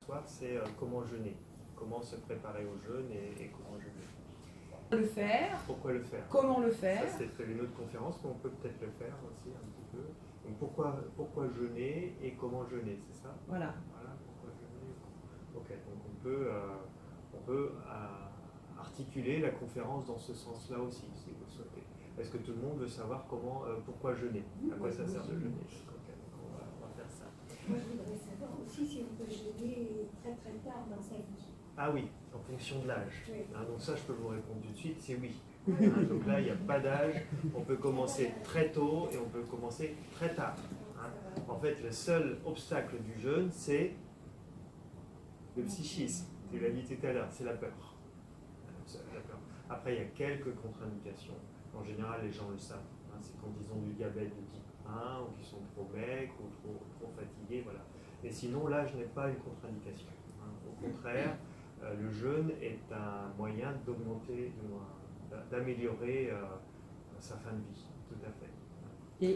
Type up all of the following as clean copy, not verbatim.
soir, c'est comment jeûner, comment se préparer au jeûne et comment jeûner. Le faire. Pourquoi le faire? Comment le faire? Ça, c'est prévu une autre conférence, mais on peut peut-être le faire aussi un petit peu. Donc pourquoi jeûner et comment jeûner, c'est ça? Voilà. Voilà, pourquoi jeûner. Ok, donc on peut articuler la conférence dans ce sens-là aussi, si vous le souhaitez. Est-ce que tout le monde veut savoir pourquoi jeûner? À quoi ça sert de jeûner? Ok, donc on va faire ça. Moi, je voudrais savoir aussi si on peut jeûner très très tard dans sa vie. Ah oui, en fonction de l'âge. Oui. Donc ça, je peux vous répondre tout de suite, c'est oui. Donc là, il n'y a pas d'âge. On peut commencer très tôt et on peut commencer très tard. En fait, le seul obstacle du jeûne, c'est le psychisme. Tu l'as dit tout à l'heure, c'est la peur. La peur. Après, il y a quelques contre-indications. En général, les gens le savent. C'est quand ils ont du diabète de type 1 ou qu'ils sont trop maigres ou trop fatigués. Voilà. Et sinon, l'âge n'est pas une contre-indication. Au contraire, le jeûne est un moyen d'augmenter, d'améliorer sa fin de vie, tout à fait.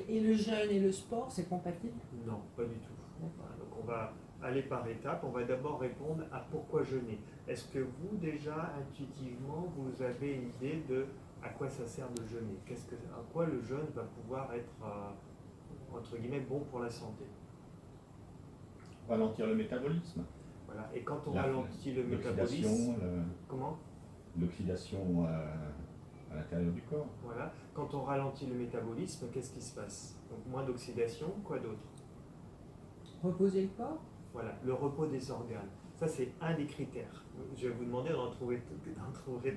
Et le jeûne et le sport, c'est compatible? Non, pas du tout. Voilà, donc on va aller par étapes. On va d'abord répondre à pourquoi jeûner. Est-ce que vous, déjà, intuitivement, vous avez une idée de à quoi ça sert de jeûner? À quoi le jeûne va pouvoir être, entre guillemets, bon pour la santé? Ralentir le métabolisme. Voilà. Et quand on ralentit le métabolisme, comment? L'oxydation à l'intérieur du corps. Voilà. Quand on ralentit le métabolisme, qu'est-ce qui se passe? Donc moins d'oxydation, quoi d'autre? Reposer le corps? Voilà, le repos des organes. Ça, c'est un des critères. Je vais vous demander d'en trouver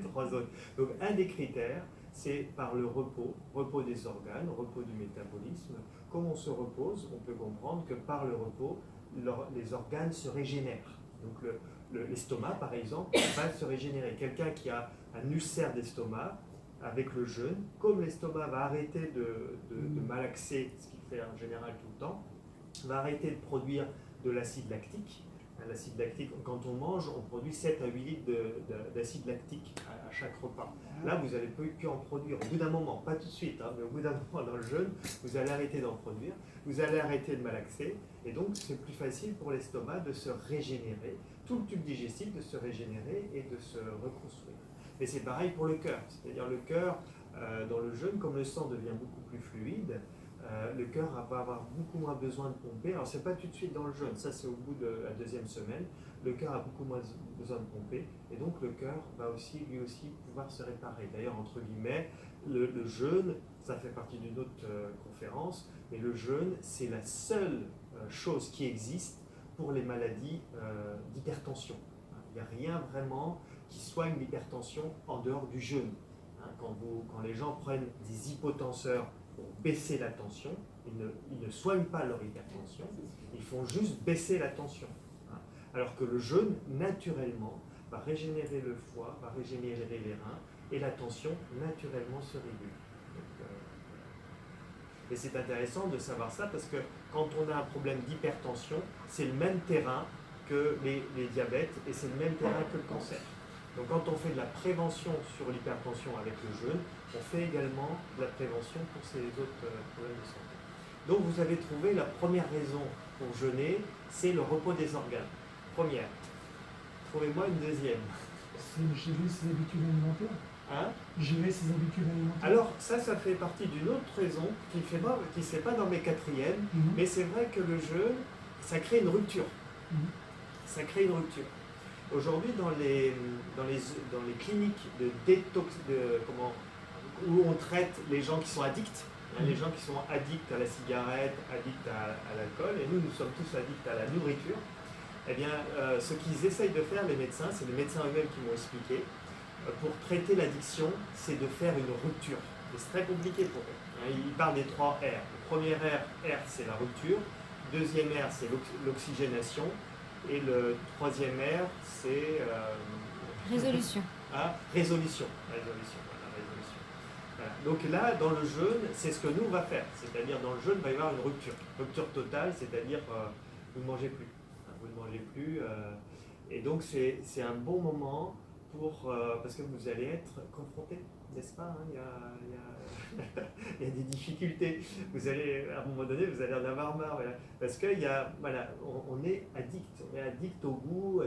3 autres. Donc, un des critères, c'est par le repos des organes, repos du métabolisme. Comme on se repose, on peut comprendre que par le repos, les organes se régénèrent. Donc, l'estomac, par exemple, va se régénérer. Quelqu'un qui a un ulcère d'estomac, avec le jeûne, comme l'estomac va arrêter de malaxer, ce qu'il fait en général tout le temps, va arrêter de produire de l'acide lactique. L'acide lactique, quand on mange, on produit 7 à 8 litres d'acide lactique à chaque repas. Là, vous n'allez plus en produire. Au bout d'un moment, pas tout de suite, mais au bout d'un moment dans le jeûne, vous allez arrêter d'en produire, vous allez arrêter de malaxer, et donc c'est plus facile pour l'estomac de se régénérer, tout le tube digestif de se régénérer et de se reconstruire. Et c'est pareil pour le cœur, c'est-à-dire le cœur, dans le jeûne, comme le sang devient beaucoup plus fluide, le cœur va avoir beaucoup moins besoin de pomper. Alors, ce n'est pas tout de suite dans le jeûne, ça c'est au bout de la 2e semaine. Le cœur a beaucoup moins besoin de pomper, et donc le cœur va lui aussi pouvoir se réparer. D'ailleurs, entre guillemets, le jeûne, ça fait partie d'une autre conférence, mais le jeûne, c'est la seule chose qui existe pour les maladies d'hypertension. Il n'y a rien vraiment qui soigne l'hypertension en dehors du jeûne. Quand les gens prennent des hypotenseurs pour baisser la tension, ils ne soignent pas leur hypertension, ils font juste baisser la tension. Alors que le jeûne, naturellement, va régénérer le foie, va régénérer les reins, et la tension, naturellement, se régule. Et c'est intéressant de savoir ça, parce que quand on a un problème d'hypertension, c'est le même terrain que les diabètes, et c'est le même terrain que le cancer. Donc quand on fait de la prévention sur l'hypertension avec le jeûne, on fait également de la prévention pour ces autres problèmes de santé. Donc vous avez trouvé la première raison pour jeûner, c'est le repos des organes. Première. Trouvez-moi une deuxième. C'est gérer ses habitudes alimentaires. Gérer ses habitudes alimentaires. Alors ça fait partie d'une autre raison qui ne se fait pas dans mes quatrièmes, mais c'est vrai que le jeûne, ça crée une rupture. Ça crée une rupture. Aujourd'hui, dans les cliniques de détox, où on traite les gens qui sont addicts, les gens qui sont addicts à la cigarette, addicts à l'alcool, et nous sommes tous addicts à la nourriture, eh bien, ce qu'ils essayent de faire, les médecins, c'est les médecins eux-mêmes qui m'ont expliqué, pour traiter l'addiction, c'est de faire une rupture. Et c'est très compliqué pour eux. Ils parlent des 3 R. Le premier R, c'est la rupture. Le deuxième R, c'est l'oxygénation. Et le 3e R, c'est... Résolution. Résolution. Voilà, résolution. Voilà. Donc là, dans le jeûne, c'est ce que nous, on va faire. C'est-à-dire, dans le jeûne, il va y avoir une rupture. Rupture totale, c'est-à-dire, vous ne mangez plus. Vous ne mangez plus. Et donc, c'est un bon moment parce que vous allez être confronté, n'est-ce pas, hein, il y a des difficultés. Vous allez, à un moment donné, vous allez en avoir marre. Voilà. Parce qu'on on est addict au goût,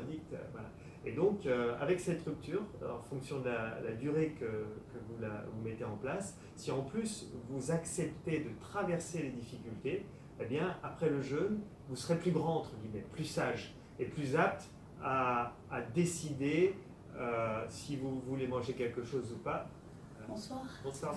voilà. Et donc, avec cette rupture, en fonction de la durée que vous mettez en place, si en plus vous acceptez de traverser les difficultés, eh bien, après le jeûne, vous serez plus grand, entre guillemets, plus sage et plus apte à décider si vous voulez manger quelque chose ou pas. Bonsoir. Bonsoir.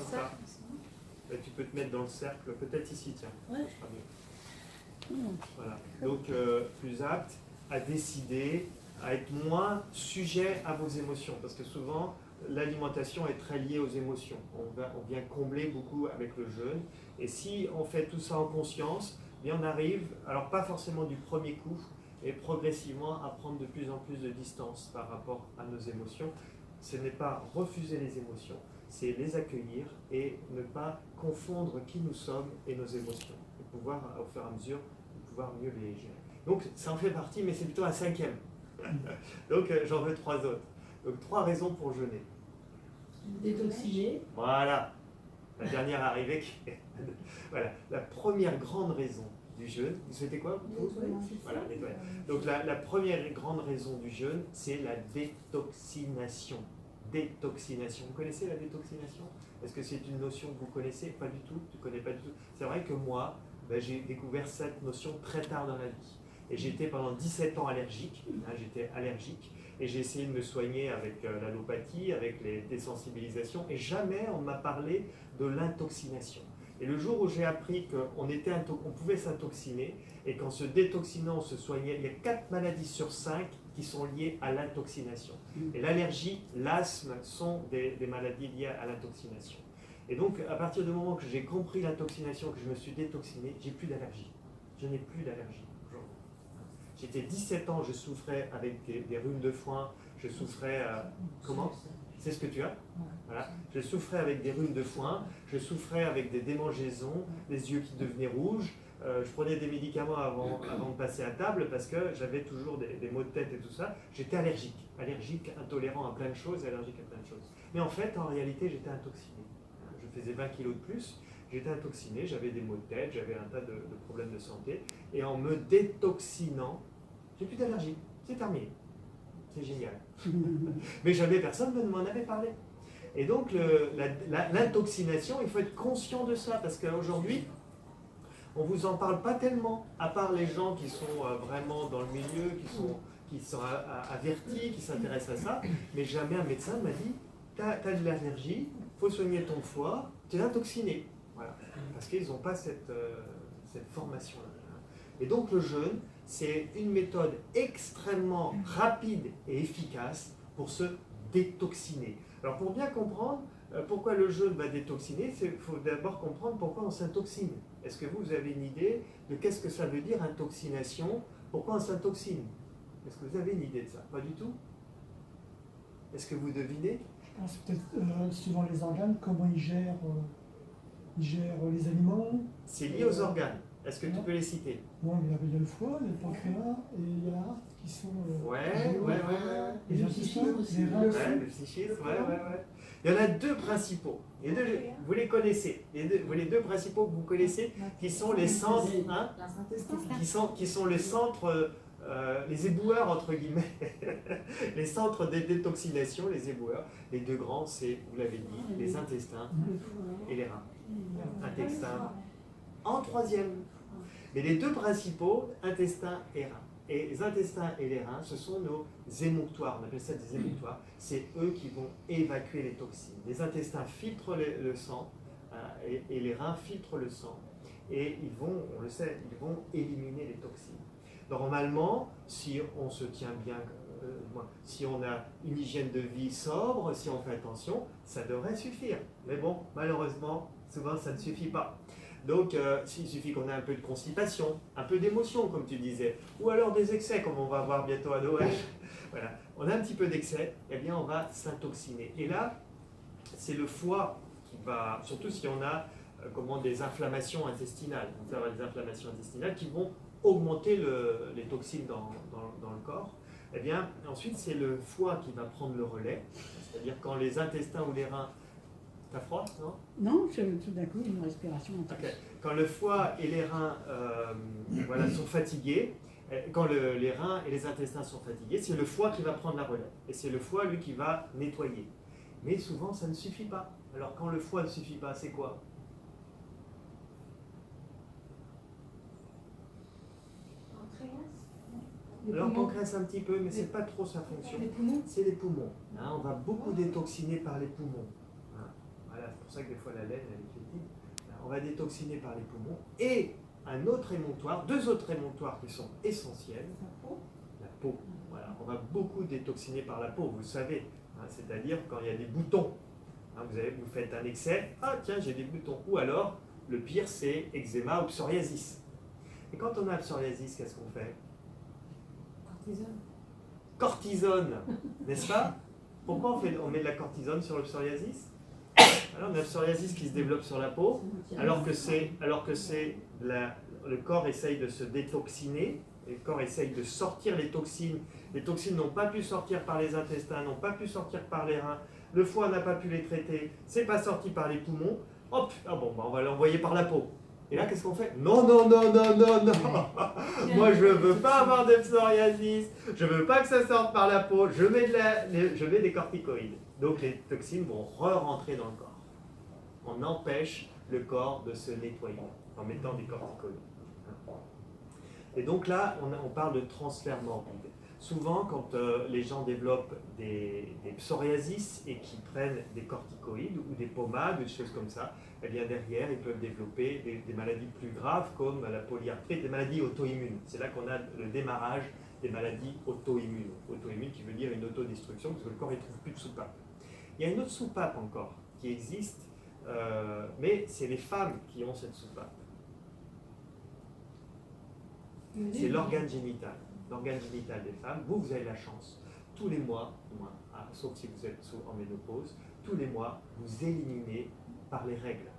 Là, tu peux te mettre dans le cercle, peut-être ici, tiens. Ouais. Ça sera mieux. Voilà. Donc, plus apte à décider, à être moins sujet à vos émotions. Parce que souvent, l'alimentation est très liée aux émotions. On vient combler beaucoup avec le jeûne. Et si on fait tout ça en conscience, bien on arrive, alors pas forcément du premier coup, et progressivement à prendre de plus en plus de distance par rapport à nos émotions. Ce n'est pas refuser les émotions, c'est les accueillir et ne pas confondre qui nous sommes et nos émotions. Et pouvoir, au fur et à mesure, pouvoir mieux les gérer. Donc ça en fait partie, mais c'est plutôt un 5e. Donc j'en veux 3 autres. Donc 3 raisons pour jeûner. Détoxiner. Voilà. La dernière arrivée. Voilà. La première grande raison du jeûne, vous souhaitez quoi? Voilà, nettoyer. Donc la première grande raison du jeûne, c'est la détoxination. Détoxination. Vous connaissez la détoxination? Est-ce que c'est une notion que vous connaissez? Pas du tout. Tu ne connais pas du tout. C'est vrai que moi, j'ai découvert cette notion très tard dans la vie. Et j'étais pendant 17 ans allergique. J'étais allergique. Et j'ai essayé de me soigner avec l'allopathie, avec les désensibilisations. Et jamais on m'a parlé de l'intoxination. Et le jour où j'ai appris qu'on pouvait s'intoxiner et qu'en se détoxinant, on se soignait, il y a 4 maladies sur 5 qui sont liées à l'intoxination. Et l'allergie, l'asthme sont des maladies liées à l'intoxination. Et donc, à partir du moment que j'ai compris l'intoxination, que je me suis détoxiné, j'ai plus d'allergie. Je n'ai plus d'allergie aujourd'hui. J'étais 17 ans, je souffrais avec des rhumes de foin, je souffrais... comment ? C'est ce que tu as? Voilà. Je souffrais avec des rhumes de foin, je souffrais avec des démangeaisons, des yeux qui devenaient rouges. Je prenais des médicaments avant de passer à table parce que j'avais toujours des maux de tête et tout ça. J'étais allergique, intolérant à plein de choses, Mais en fait, en réalité, j'étais intoxiné. Je faisais 20 kilos de plus, j'étais intoxiné, j'avais des maux de tête, j'avais un tas de problèmes de santé. Et en me détoxinant, j'ai plus d'allergie. C'est terminé. C'est génial. Mais jamais personne ne m'en avait parlé. Et donc, l'intoxination, il faut être conscient de ça, parce qu'aujourd'hui, on ne vous en parle pas tellement, à part les gens qui sont vraiment dans le milieu, qui sont avertis, qui s'intéressent à ça. Mais jamais un médecin m'a dit, tu as de l'allergie, il faut soigner ton foie, tu es intoxiné. Voilà. Parce qu'ils n'ont pas cette formation-là. Et donc, le jeûne, c'est une méthode extrêmement rapide et efficace pour se détoxiner. Alors pour bien comprendre pourquoi le jeûne va détoxiner, il faut d'abord comprendre pourquoi on s'intoxine. Est-ce que vous avez une idée de qu'est-ce que ça veut dire intoxination? Pourquoi on s'intoxine? Est-ce que vous avez une idée de ça? Pas du tout? Est-ce que vous devinez? Je pense peut-être suivant les organes, comment ils gèrent les aliments. C'est lié aux organes. Est-ce que tu peux les citer? Bon, il y a le foie, il y a le pancréas et il y a la rate qui sont... Ouais. Les intestins aussi. Le psychisme, ouais. Il y en a 2 principaux. Vous les connaissez. Les deux principaux que vous connaissez, qui sont les centres, hein, qui sont les centres, les éboueurs, entre guillemets, les centres de détoxination, les éboueurs. Les 2 grands, c'est, vous l'avez dit, les intestins et les reins. Intestin en 3e. Mais les 2 principaux, intestins et reins. Et les intestins et les reins, ce sont nos émonctoires, on appelle ça des émonctoires. C'est eux qui vont évacuer les toxines. Les intestins filtrent le sang et les reins filtrent le sang. Et ils vont, on le sait, ils vont éliminer les toxines. Normalement, si on se tient bien, si on a une hygiène de vie sobre, si on fait attention, ça devrait suffire. Mais bon, malheureusement, souvent ça ne suffit pas. Donc, il suffit qu'on ait un peu de constipation, un peu d'émotion, comme tu disais, ou alors des excès, comme on va voir bientôt à Noël. Voilà. On a un petit peu d'excès, eh bien, on va s'intoxiner. Et là, c'est le foie qui va, surtout si on a des inflammations intestinales. On va avoir des inflammations intestinales qui vont augmenter les toxines dans le corps. Eh bien, ensuite, c'est le foie qui va prendre le relais, c'est-à-dire quand les intestins ou les reins... T'as froid, non? Non, tout d'un coup, une respiration intense. Ok. Quand le foie et les reins voilà, sont fatigués, quand les reins et les intestins sont fatigués, c'est le foie qui va prendre la relève. Et c'est le foie, lui, qui va nettoyer. Mais souvent, ça ne suffit pas. Alors, quand le foie ne suffit pas, c'est quoi? Alors, pancréas un petit peu, mais c'est pas trop sa fonction. Les poumons. C'est les poumons. Hein, on va beaucoup détoxiner par les poumons. Hein, voilà, c'est pour ça que des fois la laine, elle est fétide. On va détoxiner par les poumons. Et un autre émonctoire, deux autres émonctoires qui sont essentiels. La peau. Voilà, on va beaucoup détoxiner par la peau, vous le savez. Hein, c'est-à-dire quand il y a des boutons. Hein, vous faites un excès, ah tiens, j'ai des boutons. Ou alors, le pire, c'est eczéma ou psoriasis. Et quand on a psoriasis, qu'est-ce qu'on fait? Cortisone, n'est-ce pas? Pourquoi on met de la cortisone sur le psoriasis? Alors, on a le psoriasis qui se développe sur la peau, alors que le corps essaye de se détoxiner, le corps essaye de sortir les toxines. Les toxines n'ont pas pu sortir par les intestins, n'ont pas pu sortir par les reins, le foie n'a pas pu les traiter, c'est pas sorti par les poumons, hop, ah bon, on va l'envoyer par la peau. Et là, qu'est-ce qu'on fait? Non, non, non, non, non, non. Moi, je ne veux pas avoir de psoriasis. Je ne veux pas que ça sorte par la peau. Je mets des corticoïdes. Donc, les toxines vont re-rentrer dans le corps. On empêche le corps de se nettoyer en mettant des corticoïdes. Et donc là, on parle de transfert morbide. Souvent, quand les gens développent des psoriasis et qui prennent des corticoïdes ou des pommades, ou des choses comme ça, eh bien derrière, ils peuvent développer des maladies plus graves comme la polyarthrite, des maladies auto-immunes. C'est là qu'on a le démarrage des maladies auto-immunes. Auto-immune qui veut dire une autodestruction parce que le corps ne trouve plus de soupape. Il y a une autre soupape encore qui existe, mais c'est les femmes qui ont cette soupape. C'est l'organe génital. L'organe génital des femmes. Vous avez la chance, tous les mois, sauf si vous êtes en ménopause, tous les mois, vous éliminez par les règles.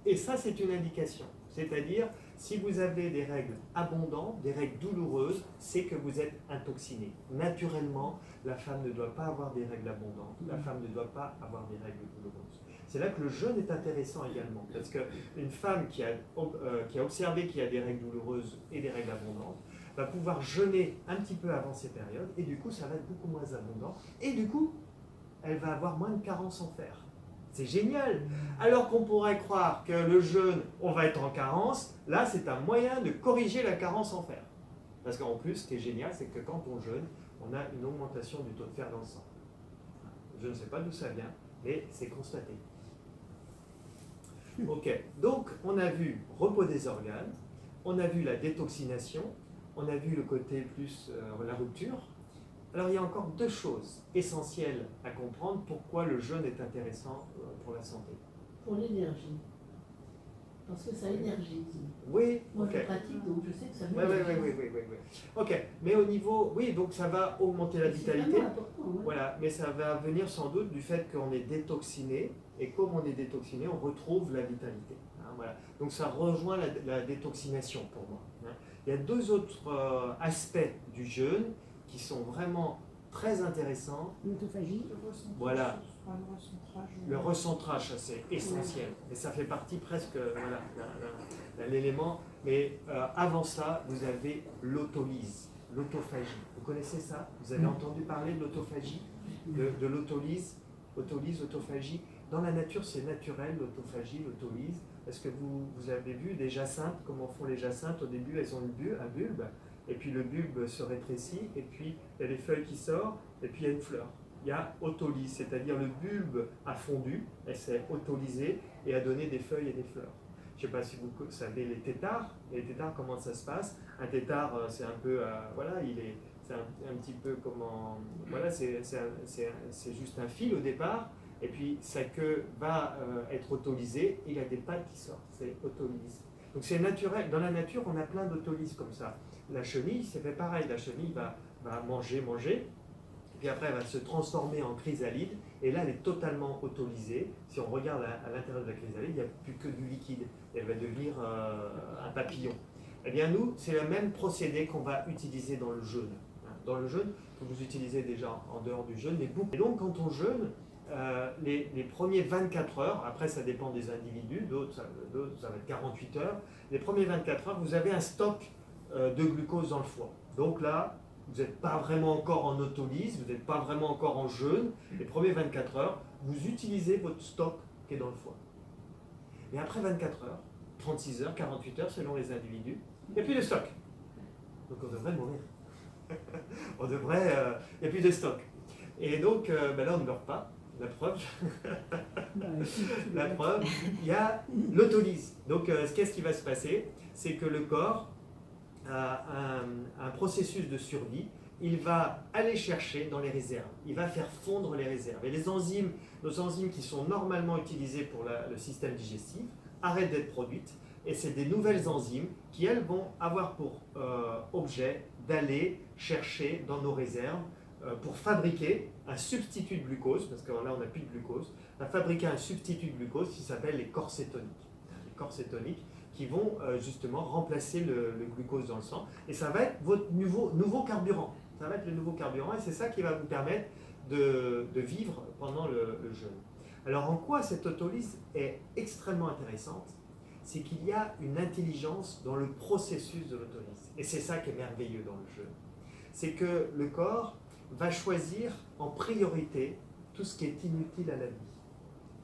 Et ça, c'est une indication. C'est-à-dire, si vous avez des règles abondantes, des règles douloureuses, c'est que vous êtes intoxiné. Naturellement, la femme ne doit pas avoir des règles abondantes. La femme ne doit pas avoir des règles douloureuses. C'est là que le jeûne est intéressant également. Parce qu'une femme qui a observé qu'il y a des règles douloureuses et des règles abondantes, va pouvoir jeûner un petit peu avant ces périodes, et du coup, ça va être beaucoup moins abondant. Et du coup, elle va avoir moins de carences en fer. C'est génial. Alors qu'on pourrait croire que le jeûne, on va être en carence, là, c'est un moyen de corriger la carence en fer. Parce qu'en plus, ce qui est génial, c'est que quand on jeûne, on a une augmentation du taux de fer dans le sang. Je ne sais pas d'où ça vient, mais c'est constaté. Ok, donc on a vu repos des organes, on a vu la détoxination, on a vu le côté plus la rupture. Alors il y a encore deux choses essentielles à comprendre pourquoi le jeûne est intéressant pour la santé. Pour l'énergie. Parce que ça énergise. Oui, Moi ok. je pratique, donc je sais que ça Oui. Ok, mais au niveau, oui, donc ça va augmenter la C'est vitalité. vraiment important, ouais. Voilà, mais ça va venir sans doute du fait qu'on est détoxiné, et comme on est détoxiné, on retrouve la vitalité. Hein, voilà. Donc ça rejoint la détoxination pour moi. Hein. Il y a deux autres aspects du jeûne qui sont vraiment très intéressants. L'autophagie. Voilà. Le recentrage, ça, c'est essentiel. Et ça fait partie presque voilà, l'élément. Mais avant ça, vous avez l'autolyse, l'autophagie. Vous connaissez ça? Vous avez entendu parler de l'autophagie, de l'autolyse, autophagie. Dans la nature, c'est naturel, l'autophagie, l'autolyse. Est-ce que vous avez vu des jacinthes, comment font les jacinthes? Au début, elles ont un bulbe, et puis le bulbe se rétrécit, et puis il y a des feuilles qui sortent, et puis il y a une fleur. Il y a autolyse, c'est-à-dire le bulbe a fondu, elle s'est autolysée et a donné des feuilles et des fleurs. Je ne sais pas si vous savez les têtards. Les têtards, comment ça se passe? Un tétard, c'est un peu, voilà, c'est un petit peu comment, voilà, c'est juste un fil au départ, et puis sa queue va être autolysée, et il y a des pattes qui sortent, c'est autolyse. Donc c'est naturel, dans la nature, on a plein d'autolyses comme ça. La chenille, c'est fait pareil, la chenille va manger, puis après elle va se transformer en chrysalide, et là elle est totalement autolysée. Si on regarde à l'intérieur de la chrysalide, il n'y a plus que du liquide, et elle va devenir un papillon. Eh bien nous, c'est le même procédé qu'on va utiliser dans le jeûne. dans le jeûne, que vous utilisez déjà en dehors du jeûne, les boucles. Et donc quand on jeûne, les premiers 24 heures, après ça dépend des individus, d'autres ça va être 48 heures, les premiers 24 heures, vous avez un stock de glucose dans le foie. Donc là, vous n'êtes pas vraiment encore en autolyse, vous n'êtes pas vraiment encore en jeûne. Les premiers 24 heures, vous utilisez votre stock qui est dans le foie. Mais après 24 heures, 36 heures, 48 heures selon les individus, il n'y a plus de stock. Donc on devrait mourir. On devrait... il n'y a plus de stock. Et donc là, on ne meurt pas. La preuve, il y a l'autolyse. Donc qu'est-ce qui va se passer? C'est que le corps a un processus de survie. Il va aller chercher dans les réserves. Il va faire fondre les réserves. Et les enzymes, nos enzymes qui sont normalement utilisées pour le système digestif, arrêtent d'être produites. Et c'est des nouvelles enzymes qui, elles, vont avoir pour objet d'aller chercher dans nos réserves pour fabriquer un substitut de glucose, parce que là on n'a plus de glucose, va fabriquer un substitut de glucose qui s'appelle les corps cétoniques. Les corps cétoniques qui vont justement remplacer le glucose dans le sang. Et ça va être votre nouveau carburant. Ça va être le nouveau carburant et c'est ça qui va vous permettre de vivre pendant le jeûne. Alors en quoi cette autolyse est extrêmement intéressante? C'est qu'il y a une intelligence dans le processus de l'autolyse. Et c'est ça qui est merveilleux dans le jeûne. C'est que le corps va choisir en priorité tout ce qui est inutile à la vie.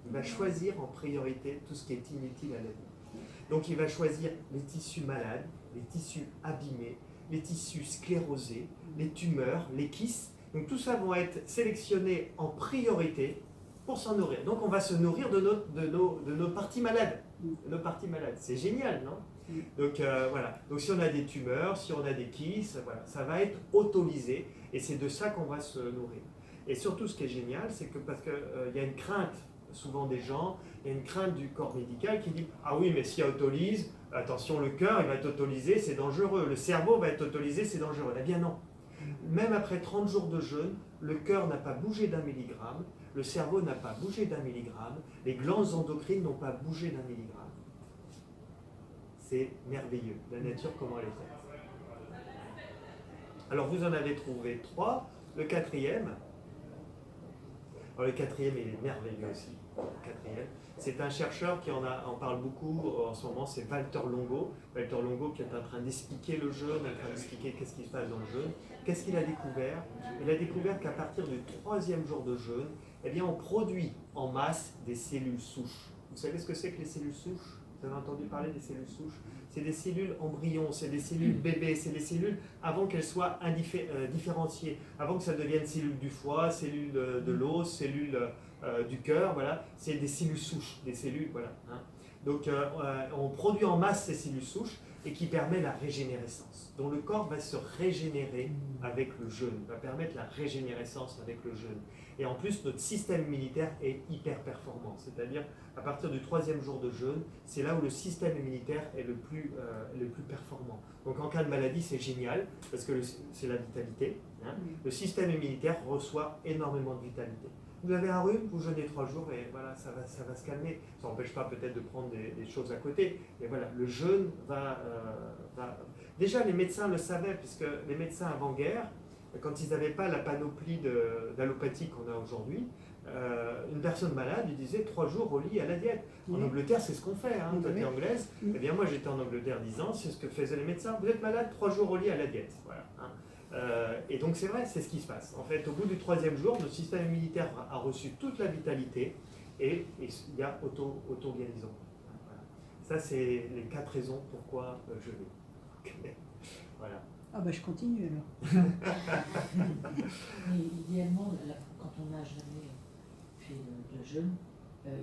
Il va choisir en priorité tout ce qui est inutile à la vie. Donc il va choisir les tissus malades, les tissus abîmés, les tissus sclérosés, les tumeurs, les kystes. Donc tout ça va être sélectionné en priorité pour s'en nourrir. Donc on va se nourrir de nos parties malades. De nos parties malades. C'est génial, non? Donc voilà. Donc si on a des tumeurs, si on a des kystes, voilà, ça va être autolysé et c'est de ça qu'on va se nourrir. Et surtout, ce qui est génial, c'est que parce qu'il y a une crainte souvent des gens, il y a une crainte du corps médical qui dit ah oui, mais s'il y a autolyse, attention, le cœur il va être autolysé, c'est dangereux. Le cerveau va être autolysé, c'est dangereux. Eh bien non. Même après 30 jours de jeûne, le cœur n'a pas bougé d'1 milligramme, le cerveau n'a pas bougé d'1 milligramme, les glandes endocrines n'ont pas bougé d'1 milligramme. C'est merveilleux, la nature, comment elle est faite. Alors vous en avez trouvé 3, le quatrième, alors le quatrième il est merveilleux aussi, le quatrième, c'est un chercheur qui en parle beaucoup en ce moment, c'est Walter Longo. Walter Longo qui est en train d'expliquer le jeûne, en train d'expliquer qu'est-ce qui se passe dans le jeûne. Qu'est-ce qu'il a découvert? Il a découvert qu'à partir du 3e jour de jeûne, eh bien on produit en masse des cellules souches. Vous savez ce que c'est que les cellules souches? Vous avez entendu parler des cellules souches? C'est des cellules embryons, c'est des cellules bébés, c'est des cellules avant qu'elles soient différenciées, avant que ça devienne cellules du foie, cellules de l'os, cellules du cœur, voilà. C'est des cellules souches, des cellules, voilà. Hein. Donc on produit en masse ces cellules souches et qui permet la régénérescence. Donc le corps va se régénérer avec le jeûne, va permettre la régénérescence avec le jeûne. Et en plus, notre système immunitaire est hyper performant, c'est-à-dire à partir du 3e jour de jeûne, c'est là où le système immunitaire est le plus performant. Donc en cas de maladie, c'est génial, parce que c'est la vitalité. Hein. Le système immunitaire reçoit énormément de vitalité. Vous avez un rhume, vous jeûnez 3 jours et voilà, ça va se calmer. Ça n'empêche pas peut-être de prendre des choses à côté, mais voilà, le jeûne va... Déjà, les médecins le savaient, puisque les médecins avant-guerre, quand ils n'avaient pas la panoplie d'allopathie qu'on a aujourd'hui, une personne malade, il disait 3 jours au lit à la diète. En Angleterre, c'est ce qu'on fait. Hein, toi, tu es anglaise. Eh bien, moi, j'étais en Angleterre 10 ans, c'est ce que faisaient les médecins. Vous êtes malade, 3 jours au lit à la diète. Voilà, hein. Et donc, c'est vrai, c'est ce qui se passe. En fait, au bout du 3e jour, notre système immunitaire a reçu toute la vitalité et il y a auto-guérison. Voilà. Ça, c'est les 4 raisons pourquoi je vais. Voilà. Ah bah je continue alors. Mais idéalement, quand on n'a jamais fait de jeûne,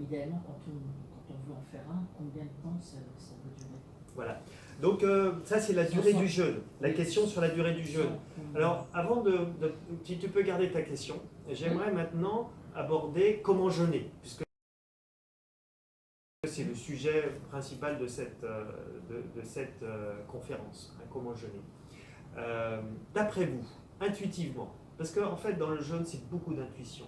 idéalement, quand on veut en faire un, combien de temps ça va durer? Voilà. Donc ça c'est la durée du jeûne, la question sur la durée du jeûne. Alors avant si tu peux garder ta question, j'aimerais maintenant aborder comment jeûner, puisque c'est le sujet principal de cette conférence, hein, comment jeûner. D'après vous, intuitivement, parce qu'en fait dans le jeûne c'est beaucoup d'intuition,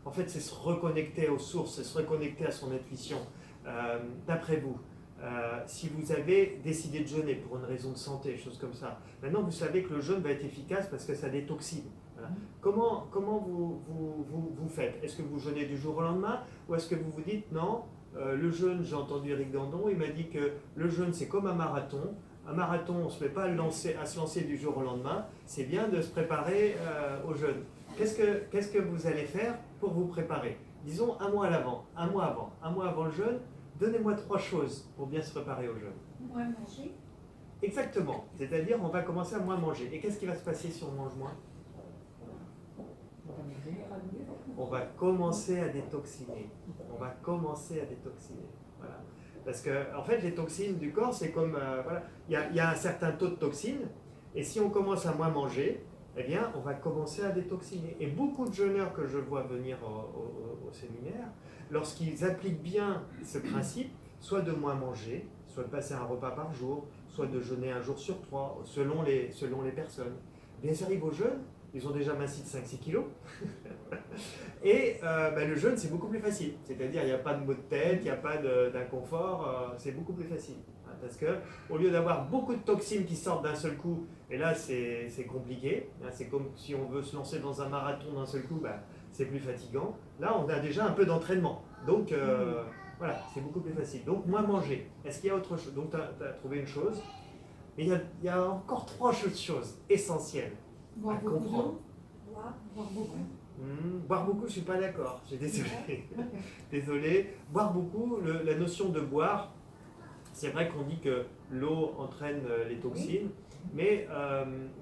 en fait c'est se reconnecter aux sources, c'est se reconnecter à son intuition. D'après vous, Si vous avez décidé de jeûner pour une raison de santé, choses comme ça, maintenant vous savez que le jeûne va être efficace parce que ça détoxine. Voilà. Comment vous faites? Est-ce que vous jeûnez du jour au lendemain ou est-ce que vous vous dites non, le jeûne, j'ai entendu Eric Dandon, il m'a dit que le jeûne c'est comme un marathon. Un marathon, on ne se met pas à se lancer du jour au lendemain, c'est bien de se préparer au jeûne. Qu'est-ce que vous allez faire pour vous préparer? Disons un mois avant le jeûne, donnez-moi 3 choses pour bien se préparer au jeûne. Moins manger. Exactement, c'est-à-dire on va commencer à moins manger. Et qu'est-ce qui va se passer si on mange moins? On va commencer à détoxiner. Voilà. Parce que, en fait, les toxines du corps, c'est comme, voilà, il y a un certain taux de toxines, et si on commence à moins manger, eh bien, on va commencer à détoxiner. Et beaucoup de jeûneurs que je vois venir au séminaire, lorsqu'ils appliquent bien ce principe, soit de moins manger, soit de passer un repas par jour, soit de jeûner un jour sur 3, selon les personnes, eh bien, ils arrivent au jeûne, ils ont déjà minci de 5-6 kilos, et le jeûne, c'est beaucoup plus facile. C'est-à-dire, il n'y a pas de maux de tête, il n'y a pas d'inconfort, c'est beaucoup plus facile. Parce que au lieu d'avoir beaucoup de toxines qui sortent d'un seul coup, et là c'est compliqué, c'est comme si on veut se lancer dans un marathon d'un seul coup, c'est plus fatigant. Là on a déjà un peu d'entraînement, donc voilà, c'est beaucoup plus facile. Donc moins manger. Est-ce qu'il y a autre chose? Donc tu as trouvé une chose, mais il y a encore 3 choses essentielles à comprendre. Boire beaucoup. Boire beaucoup, je ne suis pas d'accord, je suis désolé. Désolé. Boire beaucoup, la notion de boire, c'est vrai qu'on dit que l'eau entraîne les toxines, mais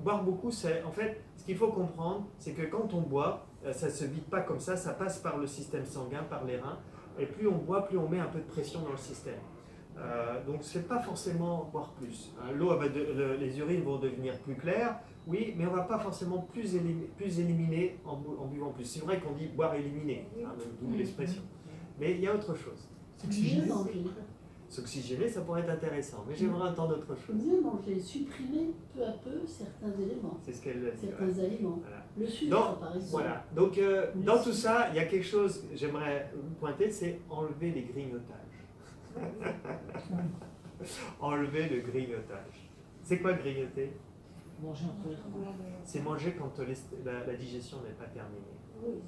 boire beaucoup, c'est en fait, ce qu'il faut comprendre, c'est que quand on boit, ça ne se vide pas comme ça passe par le système sanguin, par les reins, et plus on boit, plus on met un peu de pression dans le système. Donc c'est pas forcément boire plus. L'eau, les urines vont devenir plus claires, oui, mais on va pas forcément plus éliminer en buvant plus. C'est vrai qu'on dit boire éliminer, d'où l'expression. Mais il y a autre chose. Mieux manger. S'oxygéner, ça pourrait être intéressant, mais j'aimerais entendre autre chose. Mieux manger, supprimer peu à peu certains éléments, C'est ce qu'elle a dit. certains aliments. Voilà. Le sucre, Donc, par exemple. voilà. Donc, dans tout ça, il y a quelque chose que j'aimerais vous pointer, c'est enlever les grignotages. Enlever le grignotage. C'est quoi grignoter? Manger entre les repas. C'est manger quand la digestion n'est pas terminée. Oui,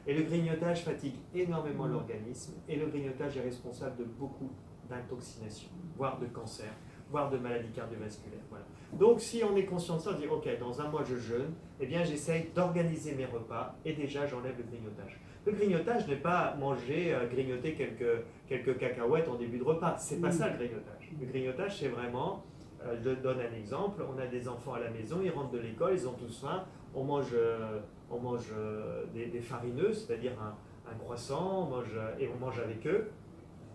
Et le grignotage fatigue énormément l'organisme, et le grignotage est responsable de beaucoup d'intoxication, voire de cancer, voire de maladies cardiovasculaires. Voilà. Donc si on est conscient de ça, on dit ok, dans un mois je jeûne, eh bien j'essaye d'organiser mes repas et déjà j'enlève le grignotage. Le grignotage n'est pas manger, grignoter quelques cacahuètes en début de repas, c'est pas ça le grignotage. Le grignotage c'est vraiment, je donne un exemple, on a des enfants à la maison, ils rentrent de l'école, ils ont tous faim, on mange des farineuses, c'est-à-dire un croissant, et on mange avec eux,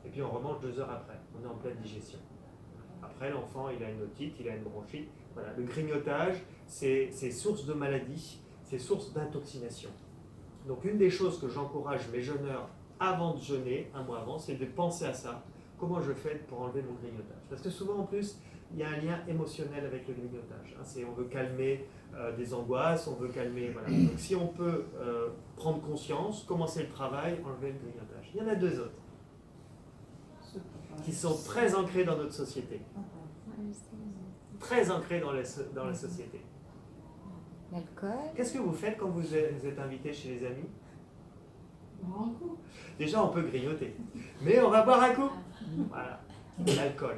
et puis on remange 2 heures après. On est en pleine digestion. Après, l'enfant, il a une otite, il a une bronchite. Voilà. Le grignotage, c'est source de maladie, c'est source d'intoxication. Donc, une des choses que j'encourage mes jeûneurs avant de jeûner, un mois avant, c'est de penser à ça. Comment je fais pour enlever mon grignotage? Parce que souvent, en plus, il y a un lien émotionnel avec le grignotage. On veut calmer des angoisses, on veut calmer... Voilà. Donc, si on peut prendre conscience, commencer le travail, enlever le grignotage. Il y en a 2 autres qui sont très ancrés dans notre société. Très ancrés dans la société. L'alcool. Qu'est-ce que vous faites quand vous êtes invité chez les amis? Boire un coup. Déjà, on peut grignoter, mais on va boire un coup. Voilà, l'alcool.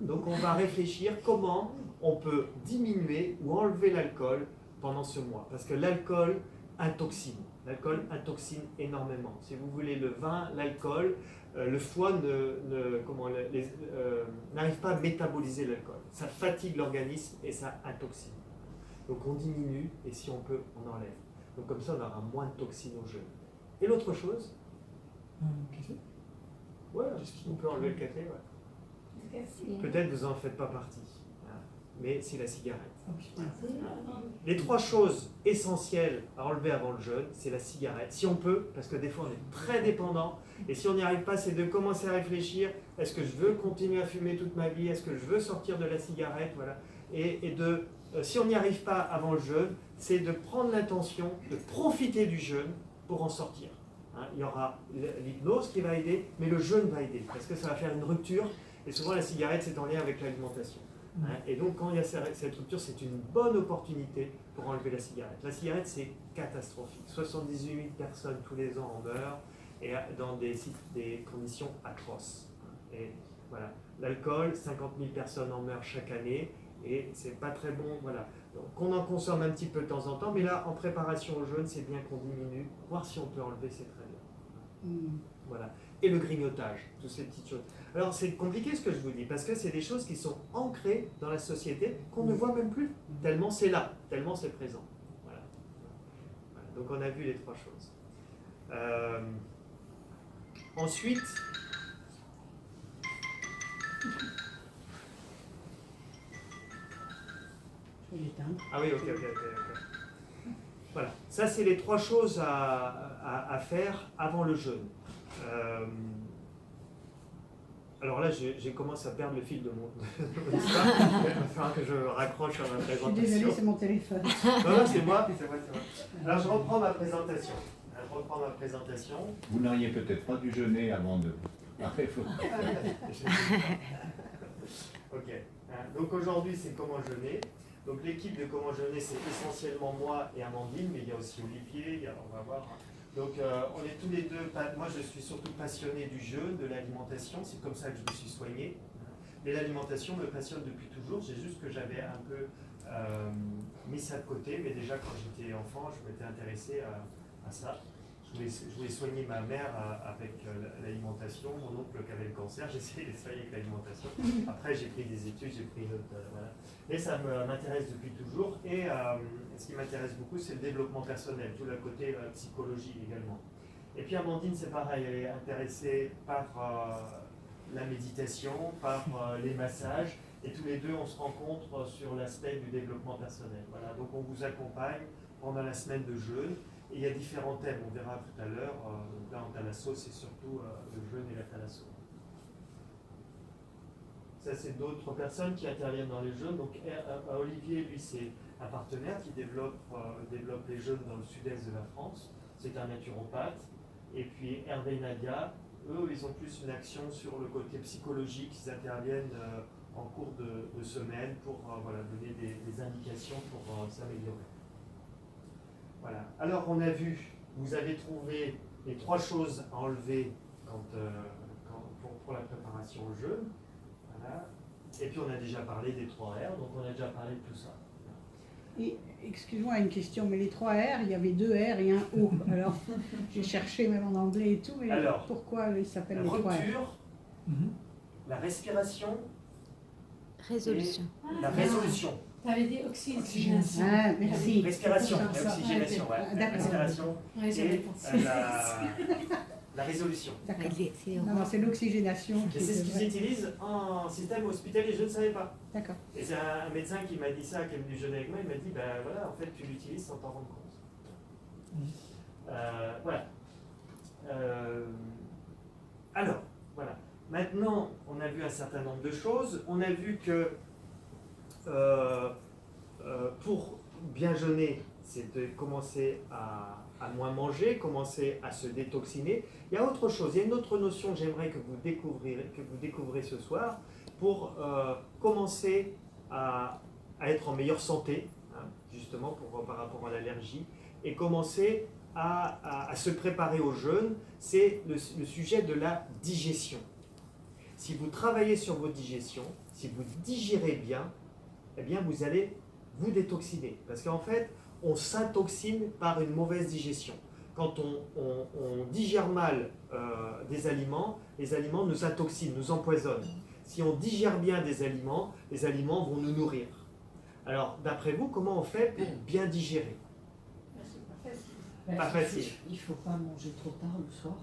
Donc, on va réfléchir comment on peut diminuer ou enlever l'alcool pendant ce mois. Parce que l'alcool intoxine. L'alcool intoxine énormément. Si vous voulez, le vin, l'alcool, le foie n'arrive pas à métaboliser l'alcool. Ça fatigue l'organisme et ça intoxine. Donc on diminue et si on peut, on enlève. Donc comme ça, on aura moins de toxines au jeûne. Et l'autre chose, Café. ouais, on peut enlever le café, ouais. Peut-être vous n'en faites pas partie, hein, mais c'est la cigarette. Les 3 choses essentielles à enlever avant le jeûne, c'est la cigarette. Si on peut, parce que des fois on est très dépendant, et si on n'y arrive pas, c'est de commencer à réfléchir, est-ce que je veux continuer à fumer toute ma vie, est-ce que je veux sortir de la cigarette, voilà. Et si on n'y arrive pas avant le jeûne, c'est de prendre l'intention de profiter du jeûne pour en sortir. Hein, il y aura l'hypnose qui va aider, mais le jeûne va aider, parce que ça va faire une rupture, Et souvent, la cigarette, c'est en lien avec l'alimentation. Hein. Et donc, quand il y a cette rupture, c'est une bonne opportunité pour enlever la cigarette. La cigarette, c'est catastrophique. 78 000 personnes tous les ans en meurent, et dans des conditions atroces. Et voilà. L'alcool, 50 000 personnes en meurent chaque année, et c'est pas très bon. Voilà. Donc, on en consomme un petit peu de temps en temps, mais là, en préparation au jeûne, c'est bien qu'on diminue. Voir si on peut enlever, c'est très bien. Voilà. Et le grignotage, toutes ces petites choses. Alors, c'est compliqué ce que je vous dis, parce que c'est des choses qui sont ancrées dans la société, qu'on ne voit même plus, tellement c'est là, tellement c'est présent. Voilà. Voilà. Donc, on a vu les trois choses. Ensuite, ah oui, ok. Voilà, ça c'est les trois choses à faire avant le jeûne. Alors là, j'ai commencé à perdre le fil de mon histoire. Il va falloir que je raccroche à ma Je suis présentation. désolée, c'est mon téléphone. Non, c'est moi. Alors je reprends ma présentation. Vous n'auriez peut-être pas dû jeûner avant de... Après, il faut... Ok. Donc aujourd'hui, c'est comment jeûner. Donc l'équipe de comment jeûner, c'est essentiellement moi et Amandine, mais il y a aussi Olivier, on va voir. Donc on est tous les deux, moi je suis surtout passionné du jeûne, de l'alimentation, c'est comme ça que je me suis soigné. Mais l'alimentation me passionne depuis toujours, c'est juste que j'avais un peu mis ça de côté, mais déjà quand j'étais enfant, je m'étais intéressé à ça. Je voulais soigner ma mère avec l'alimentation, mon oncle qui avait le cancer, j'ai essayé de soigner avec l'alimentation. Après j'ai pris des études, j'ai pris une autre... voilà. Mais ça m'intéresse depuis toujours, et ce qui m'intéresse beaucoup, c'est le développement personnel, tout le côté psychologie également. Et puis Amandine, c'est pareil, elle est intéressée par la méditation, par les massages, et tous les deux, on se rencontre sur l'aspect du développement personnel. Voilà. Donc on vous accompagne pendant la semaine de jeûne. Et il y a différents thèmes, on verra tout à l'heure. Là, en thalasso, c'est surtout le jeûne et la thalasso. Ça, c'est d'autres personnes qui interviennent dans les jeûnes. Donc, Olivier, lui, c'est un partenaire qui développe les jeûnes dans le sud-est de la France. C'est un naturopathe. Et puis, Hervé et Nadia, eux, ils ont plus une action sur le côté psychologique. Ils interviennent en cours de semaine pour donner des indications pour s'améliorer. Voilà. Alors, on a vu, vous avez trouvé les trois choses à enlever pour la préparation au jeûne. Voilà. Et puis, on a déjà parlé des 3 R, donc on a déjà parlé de tout ça. Et, excuse-moi, une question, mais les 3 R, il y avait 2 R et un O. Alors, j'ai cherché même en anglais et tout, mais alors, pourquoi ils s'appellent les 3 R? La rupture, la respiration, Résolution. et la résolution. Tu avais dit oxygénation. Ah, merci. Respiration, C'est pour ça. oxygénation, ouais. D'accord. Respiration Ouais, j'avais et pensé. la résolution. D'accord. C'est Non, c'est l'oxygénation. Et c'est ce qu'ils utilisent en système hospitalier, je ne savais pas. D'accord. Et c'est un médecin qui m'a dit ça, qui est venu jeûner avec moi, il m'a dit, ben voilà, en fait, tu l'utilises sans t'en rendre compte. Voilà. Alors, voilà. Maintenant, on a vu un certain nombre de choses. On a vu que pour bien jeûner, c'est de commencer à moins manger, commencer à se détoxiner. Il y a autre chose, il y a une autre notion que j'aimerais que vous découvrez ce soir pour commencer à être en meilleure santé, hein, justement par rapport à l'allergie, et commencer à se préparer au jeûne. C'est le sujet de la digestion. Si vous travaillez sur votre digestion, si vous digérez bien, eh bien vous allez vous détoxiner. Parce qu'en fait, on s'intoxine par une mauvaise digestion. Quand on digère mal des aliments, les aliments nous intoxinent, nous empoisonnent. Si on digère bien des aliments, les aliments vont nous nourrir. Alors, d'après vous, comment on fait pour bien digérer? Pas facile. Il ne faut pas manger trop tard le soir.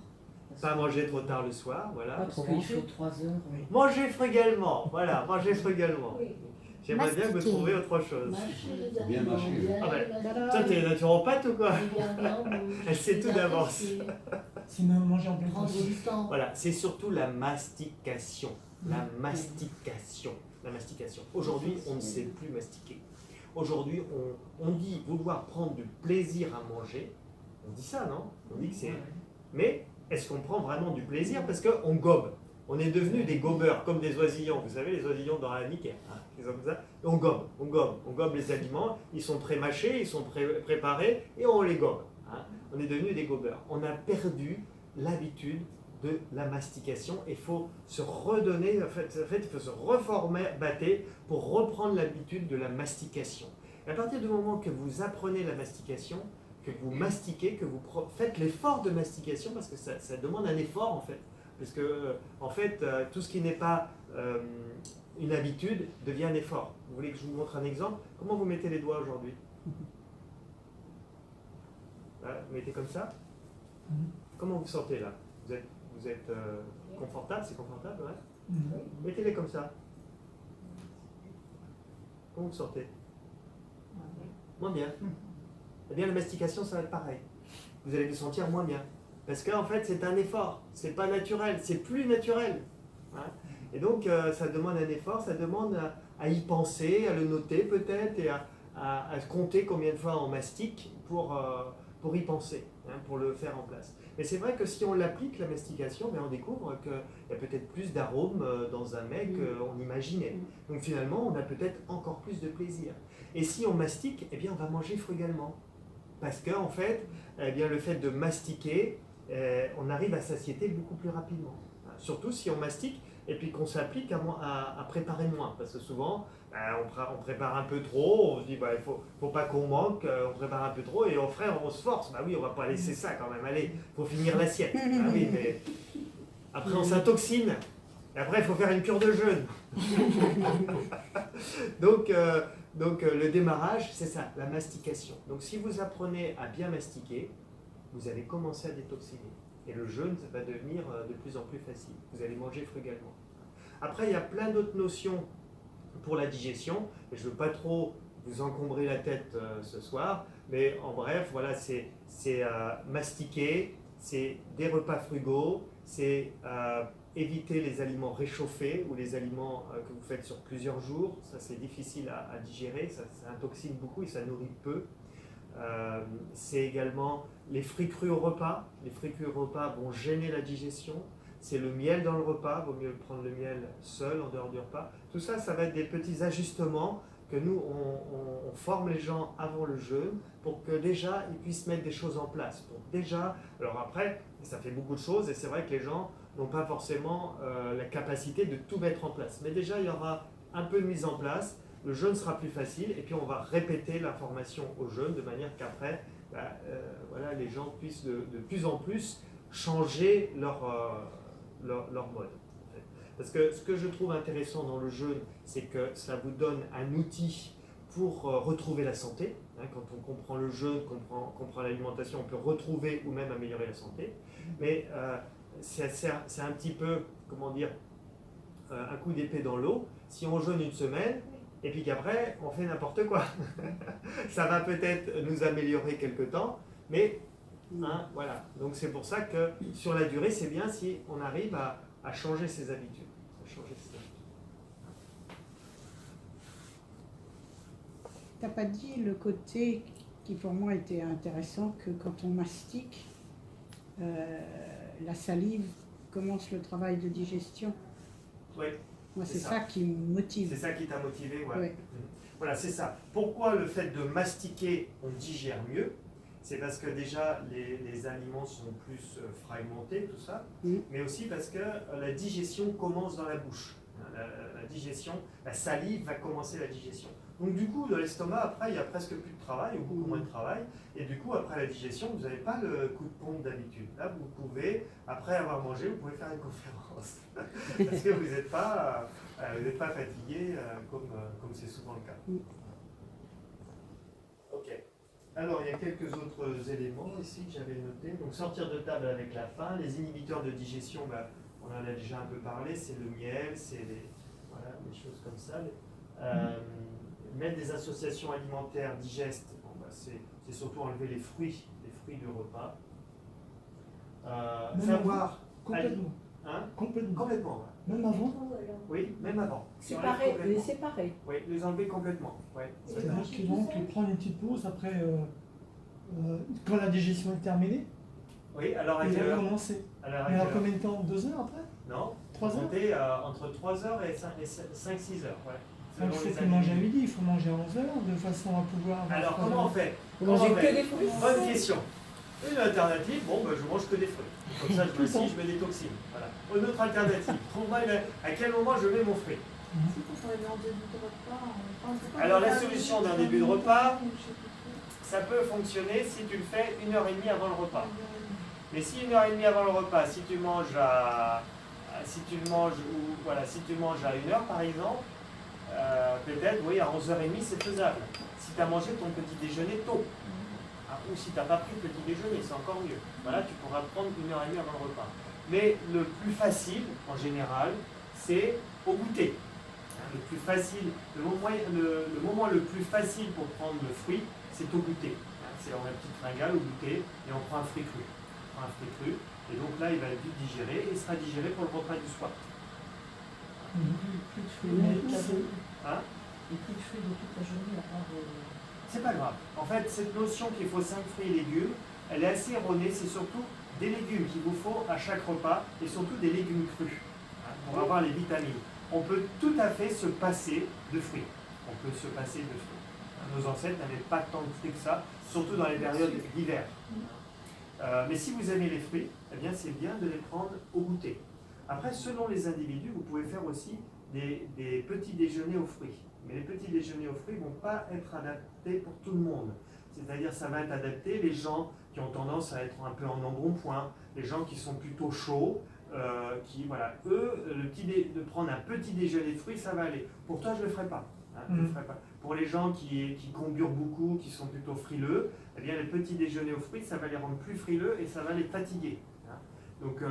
Pas manger trop tard le soir, voilà. Parce qu'il faut 3 heures. Manger frugalement, voilà, manger frugalement. Oui. J'aimerais bien que vous Mastiquer. trouviez autre chose. Mâcher les Bien mâcher, oui. Ah ben, Voilà. toi, t'es naturopathe ou quoi? Elle sait tout d'avance. C'est même manger en pleine Prendre conscience. du temps. Voilà, c'est surtout la mastication. La mastication. La mastication. Aujourd'hui, on ne sait plus mastiquer. Aujourd'hui, on dit vouloir prendre du plaisir à manger. On dit ça, non? On dit que c'est... Mais est-ce qu'on prend vraiment du plaisir? Parce qu'on gobe. On est devenus des gobeurs, comme des oisillons. Vous savez, les oisillons dans la nique, hein, ils ont comme ça. On gobe les aliments. Ils sont pré-mâchés, ils sont préparés et on les gobe. Hein. On est devenus des gobeurs. On a perdu l'habitude de la mastication. Il faut se redonner, en fait, il faut se reformater pour reprendre l'habitude de la mastication. Et à partir du moment que vous apprenez la mastication, que vous mastiquez, que vous faites l'effort de mastication, parce que ça demande un effort en fait. Parce que, en fait, tout ce qui n'est pas une habitude devient un effort. Vous voulez que je vous montre un exemple? Comment vous mettez les doigts aujourd'hui? Vous mettez comme ça? Comment vous sentez là? Vous êtes confortable? C'est confortable, ouais? Mettez-les comme ça. Comment vous sentez? Moins bien. Eh bien, la mastication, ça va être pareil. Vous allez vous sentir moins bien. Parce qu'en fait, c'est un effort. C'est pas naturel. C'est plus naturel. Hein? Et donc, ça demande un effort. Ça demande à y penser, à le noter peut-être, et à compter combien de fois on mastique pour y penser, hein, pour le faire en place. Mais c'est vrai que si on l'applique, la mastication, on découvre qu'il y a peut-être plus d'arômes dans un mets qu'on imaginait. Donc finalement, on a peut-être encore plus de plaisir. Et si on mastique, eh bien, on va manger frugalement. Parce qu'en fait, eh bien, le fait de mastiquer, on arrive à satiété beaucoup plus rapidement. Surtout si on mastique et puis qu'on s'applique à préparer moins. Parce que souvent, on prépare un peu trop, on se dit il faut pas qu'on manque, on prépare un peu trop et on se force. Bah oui, on va pas laisser ça quand même, allez, il faut finir l'assiette. Ah oui, mais après on s'intoxine et après il faut faire une cure de jeûne. Donc le démarrage, c'est ça, la mastication. Donc si vous apprenez à bien mastiquer, vous allez commencer à détoxiner. Et le jeûne, ça va devenir de plus en plus facile. Vous allez manger frugalement. Après, il y a plein d'autres notions pour la digestion. Et je ne veux pas trop vous encombrer la tête ce soir. Mais en bref, voilà, c'est mastiquer, c'est des repas frugaux, c'est éviter les aliments réchauffés ou les aliments que vous faites sur plusieurs jours. Ça, c'est difficile à digérer, ça intoxine beaucoup et ça nourrit peu. C'est également les fruits crus au repas. Les fruits crus au repas vont gêner la digestion. C'est le miel dans le repas, il vaut mieux prendre le miel seul en dehors du repas. Tout ça, ça va être des petits ajustements que nous, on forme les gens avant le jeûne pour que déjà, ils puissent mettre des choses en place. Pour déjà, alors après, ça fait beaucoup de choses et c'est vrai que les gens n'ont pas forcément la capacité de tout mettre en place. Mais déjà, il y aura un peu de mise en place. Le jeûne sera plus facile et puis on va répéter l'information au jeûne de manière qu'après, voilà, les gens puissent de plus en plus changer leur mode. En fait. Parce que ce que je trouve intéressant dans le jeûne, c'est que ça vous donne un outil pour retrouver la santé. Hein, quand on comprend le jeûne, comprend l'alimentation, on peut retrouver ou même améliorer la santé. Mais c'est un petit peu, comment dire, un coup d'épée dans l'eau. Si on jeûne une semaine, et puis qu'après, on fait n'importe quoi. Ça va peut-être nous améliorer quelque temps, mais hein, voilà. Donc c'est pour ça que sur la durée, c'est bien si on arrive à changer ses habitudes. Tu n'as pas dit le côté qui pour moi était intéressant, que quand on mastique, la salive commence le travail de digestion. Oui. Moi, c'est ça qui me motive. C'est ça qui t'a motivé, ouais. Ouais. Voilà, c'est ça. Pourquoi le fait de mastiquer, on digère mieux? C'est parce que déjà, les aliments sont plus fragmentés, tout ça, mais aussi parce que la digestion commence dans la bouche. La digestion, la salive va commencer la digestion. Donc du coup, dans l'estomac, après, il n'y a presque plus de travail, ou beaucoup moins de travail. Et du coup, après la digestion, vous n'avez pas le coup de pompe d'habitude. Là, vous pouvez, après avoir mangé, vous pouvez faire une conférence. Parce que vous n'êtes pas fatigué comme c'est souvent le cas. Ok. Alors, il y a quelques autres éléments ici que j'avais notés. Donc, sortir de table avec la faim. Les inhibiteurs de digestion, on en a déjà un peu parlé. C'est le miel, c'est des choses comme ça. Mettre des associations alimentaires digestes, c'est surtout enlever les fruits du repas. Savoir... Complètement. Hein? Complètement. Complètement. Ouais. Même avant. Oui, même avant. Les séparer. Oui, les enlever complètement. Ouais. C'est-à-dire qu'ils vont prendre une petite pause après, quand la digestion est terminée. Oui, alors à et quelle heure? recommencer. Alors Mais à combien de temps? 2 heures après? Non, 3 heures. Comptez entre 3 heures et 5-6 heures. Ouais. Il Selon faut les plus manger à individus. midi, il faut manger à 11 heures de façon à pouvoir. Alors comment on fait? Vous Comment mangez on que fait des fruits? Bonne question. Une alternative, bon, ben, je mange que des fruits. Comme ça, Tout le temps. je mets des toxines. Voilà. Une autre alternative, trouve-moi à quel moment je mets mon fruit. C'est pour qu'on en début de repas. On peut pas Alors, la regarder solution d'un un début de repas, ou je sais plus quoi. Ça peut fonctionner si tu le fais 1h30 avant le repas. Mais si 1h30 avant le repas, si tu manges à 1h par exemple, peut-être oui, à 11h30 c'est faisable. Si tu as mangé ton petit déjeuner tôt. Ou si tu n'as pas pris le petit déjeuner, c'est encore mieux. Voilà, tu pourras prendre 1h30 avant le repas. Mais le plus facile, en général, c'est au goûter. Le plus facile, le moment le plus facile pour prendre le fruit, c'est au goûter. C'est dans la petite fringale au goûter et on prend un fruit cru. Et donc là, il va être vite digéré et il sera digéré pour le repas du soir. Plus de fruits Mais de toute la journée. Hein? Et plus de fruits de toute la journée à part. C'est pas grave. En fait, cette notion qu'il faut 5 fruits et légumes, elle est assez erronée. C'est surtout des légumes qu'il vous faut à chaque repas et surtout des légumes crus pour avoir les vitamines. On peut tout à fait se passer de fruits. Nos ancêtres n'avaient pas tant de fruits que ça, surtout dans les périodes d'hiver. Mais si vous aimez les fruits, eh bien c'est bien de les prendre au goûter. Après, selon les individus, vous pouvez faire aussi des petits déjeuners aux fruits. Mais les petits déjeuners aux fruits ne vont pas être adaptés pour tout le monde. C'est-à-dire ça va être adapté les gens qui ont tendance à être un peu en embonpoint, les gens qui sont plutôt chauds, de prendre un petit déjeuner de fruits, ça va aller. Pour toi, je ne le ferai pas. Je le ferai pas. Pour les gens qui comburent beaucoup, qui sont plutôt frileux, eh bien, les petits déjeuners aux fruits, ça va les rendre plus frileux et ça va les fatiguer. Donc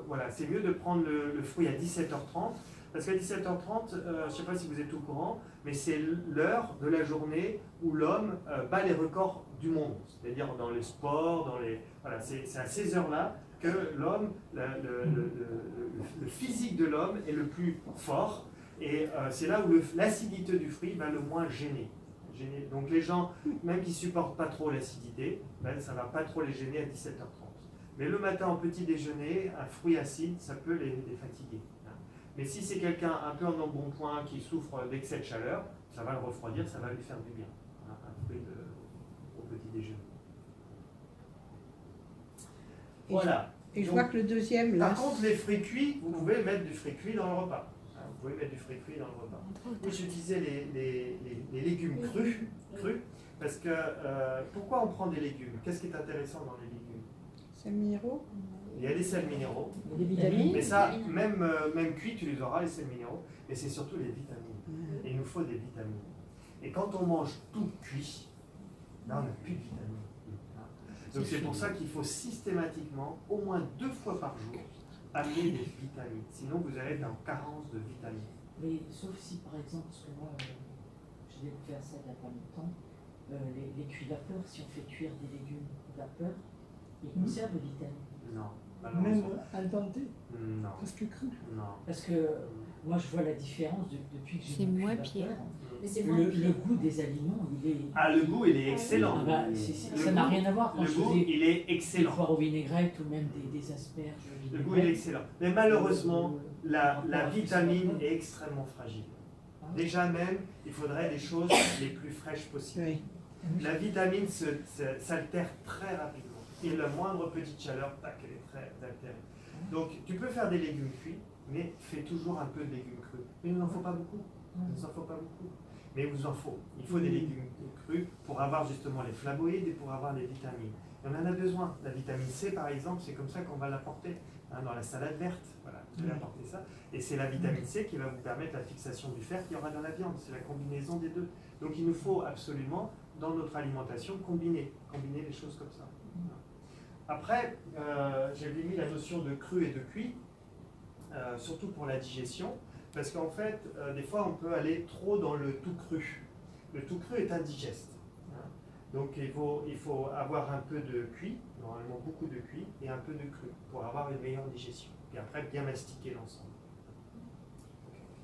voilà, c'est mieux de prendre le fruit à 17h30, parce qu'à 17h30, je ne sais pas si vous êtes au courant, mais c'est l'heure de la journée où l'homme bat les records du monde. C'est-à-dire dans les sports, c'est à ces heures-là que l'homme, le physique de l'homme est le plus fort. Et c'est là où l'acidité du fruit va le moins gêner. Donc les gens, même qui ne supportent pas trop l'acidité, ça ne va pas trop les gêner à 17h30. Mais le matin au petit déjeuner, un fruit acide, ça peut les fatiguer. Mais si c'est quelqu'un un peu en embonpoint qui souffre d'excès de chaleur, ça va le refroidir, ça va lui faire du bien. Un fruit au petit déjeuner. Voilà. Et je vois que le deuxième, là, Par contre, les fruits cuits, vous pouvez mettre du fruit cuit dans le repas. Vous pouvez mettre du fruit cuit dans le repas. Oui, j'utilisais les légumes crus, parce que pourquoi on prend des légumes? Qu'est-ce qui est intéressant dans les légumes? c'est minéraux. Il y a des sels minéraux, Des vitamines. mais ça, même cuit, tu les auras, les sels minéraux, mais c'est surtout les vitamines. Et il nous faut des vitamines. Et quand on mange tout cuit, là, on n'a plus de vitamines. Donc c'est pour ça qu'il faut systématiquement, au moins 2 fois par jour, amener des vitamines. Sinon, vous allez être en carence de vitamines. Mais sauf si, par exemple, parce que moi, j'ai découvert ça il n'y a pas longtemps, les cuits vapeur, si on fait cuire des légumes vapeur, ils conservent les vitamines. Non, Même malheureusement. al dente, Non, presque cru. non. Parce que moi, je vois la différence depuis que j'ai C'est mis le moins cuit pire. vapeur. Mais c'est moins Le goût des aliments, il est. Ah, le goût, il est excellent. Ah bah, Le ça n'a goût- rien à voir quand Le je goût, faisais il est des excellent. poires aux vinaigrettes ou même des asperges. Le goût, il est excellent. Mais malheureusement, la vitamine est extrêmement fragile. Déjà même, il faudrait des choses les plus fraîches possibles. Oui. La vitamine s'altère très rapidement. Et la moindre petite chaleur, tac, elle est très altérée. Donc, tu peux faire des légumes cuits, mais fais toujours un peu de légumes crus. Mais il n'en faut pas beaucoup. Mais il vous en faut. Il faut des légumes crus pour avoir justement les flavonoïdes et pour avoir les vitamines. Et on en a besoin. La vitamine C, par exemple, c'est comme ça qu'on va l'apporter dans la salade verte. Voilà, vous allez apporter ça. Et c'est la vitamine C qui va vous permettre la fixation du fer qu'il y aura dans la viande. C'est la combinaison des deux. Donc il nous faut absolument, dans notre alimentation, combiner les choses comme ça. Après, j'avais mis la notion de cru et de cuit, surtout pour la digestion, parce qu'en fait, des fois, on peut aller trop dans le tout cru. Le tout cru est indigeste. Donc il faut avoir un peu de cuit, normalement beaucoup de cuit, et un peu de cru, pour avoir une meilleure digestion. Et après, bien mastiquer l'ensemble.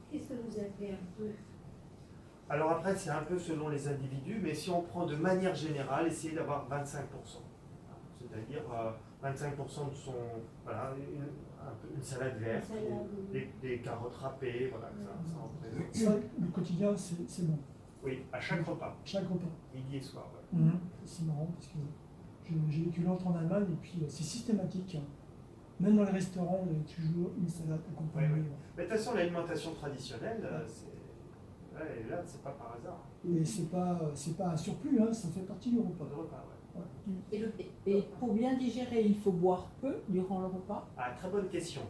Qu'est-ce que vous appelez un peu? Alors après, c'est un peu selon les individus, mais si on prend de manière générale, essayez d'avoir 25%. c'est-à-dire 25% de son, voilà, une salade verte, des carottes râpées, voilà, ça représente. Ça, le quotidien, c'est bon. Oui, à chaque repas, Chaque repas. midi et soir. Ouais. C'est marrant parce que j'ai vécu longtemps en Allemagne et puis c'est systématique. Hein. Même dans les restaurants, il y a toujours une salade accompagnée. Ouais. Mais de toute façon, l'alimentation traditionnelle, là, c'est pas par hasard. Et c'est pas un surplus, hein, ça fait partie du repas. Pas de repas, ouais. Et pour bien digérer, il faut boire peu durant le repas. Ah, très bonne question.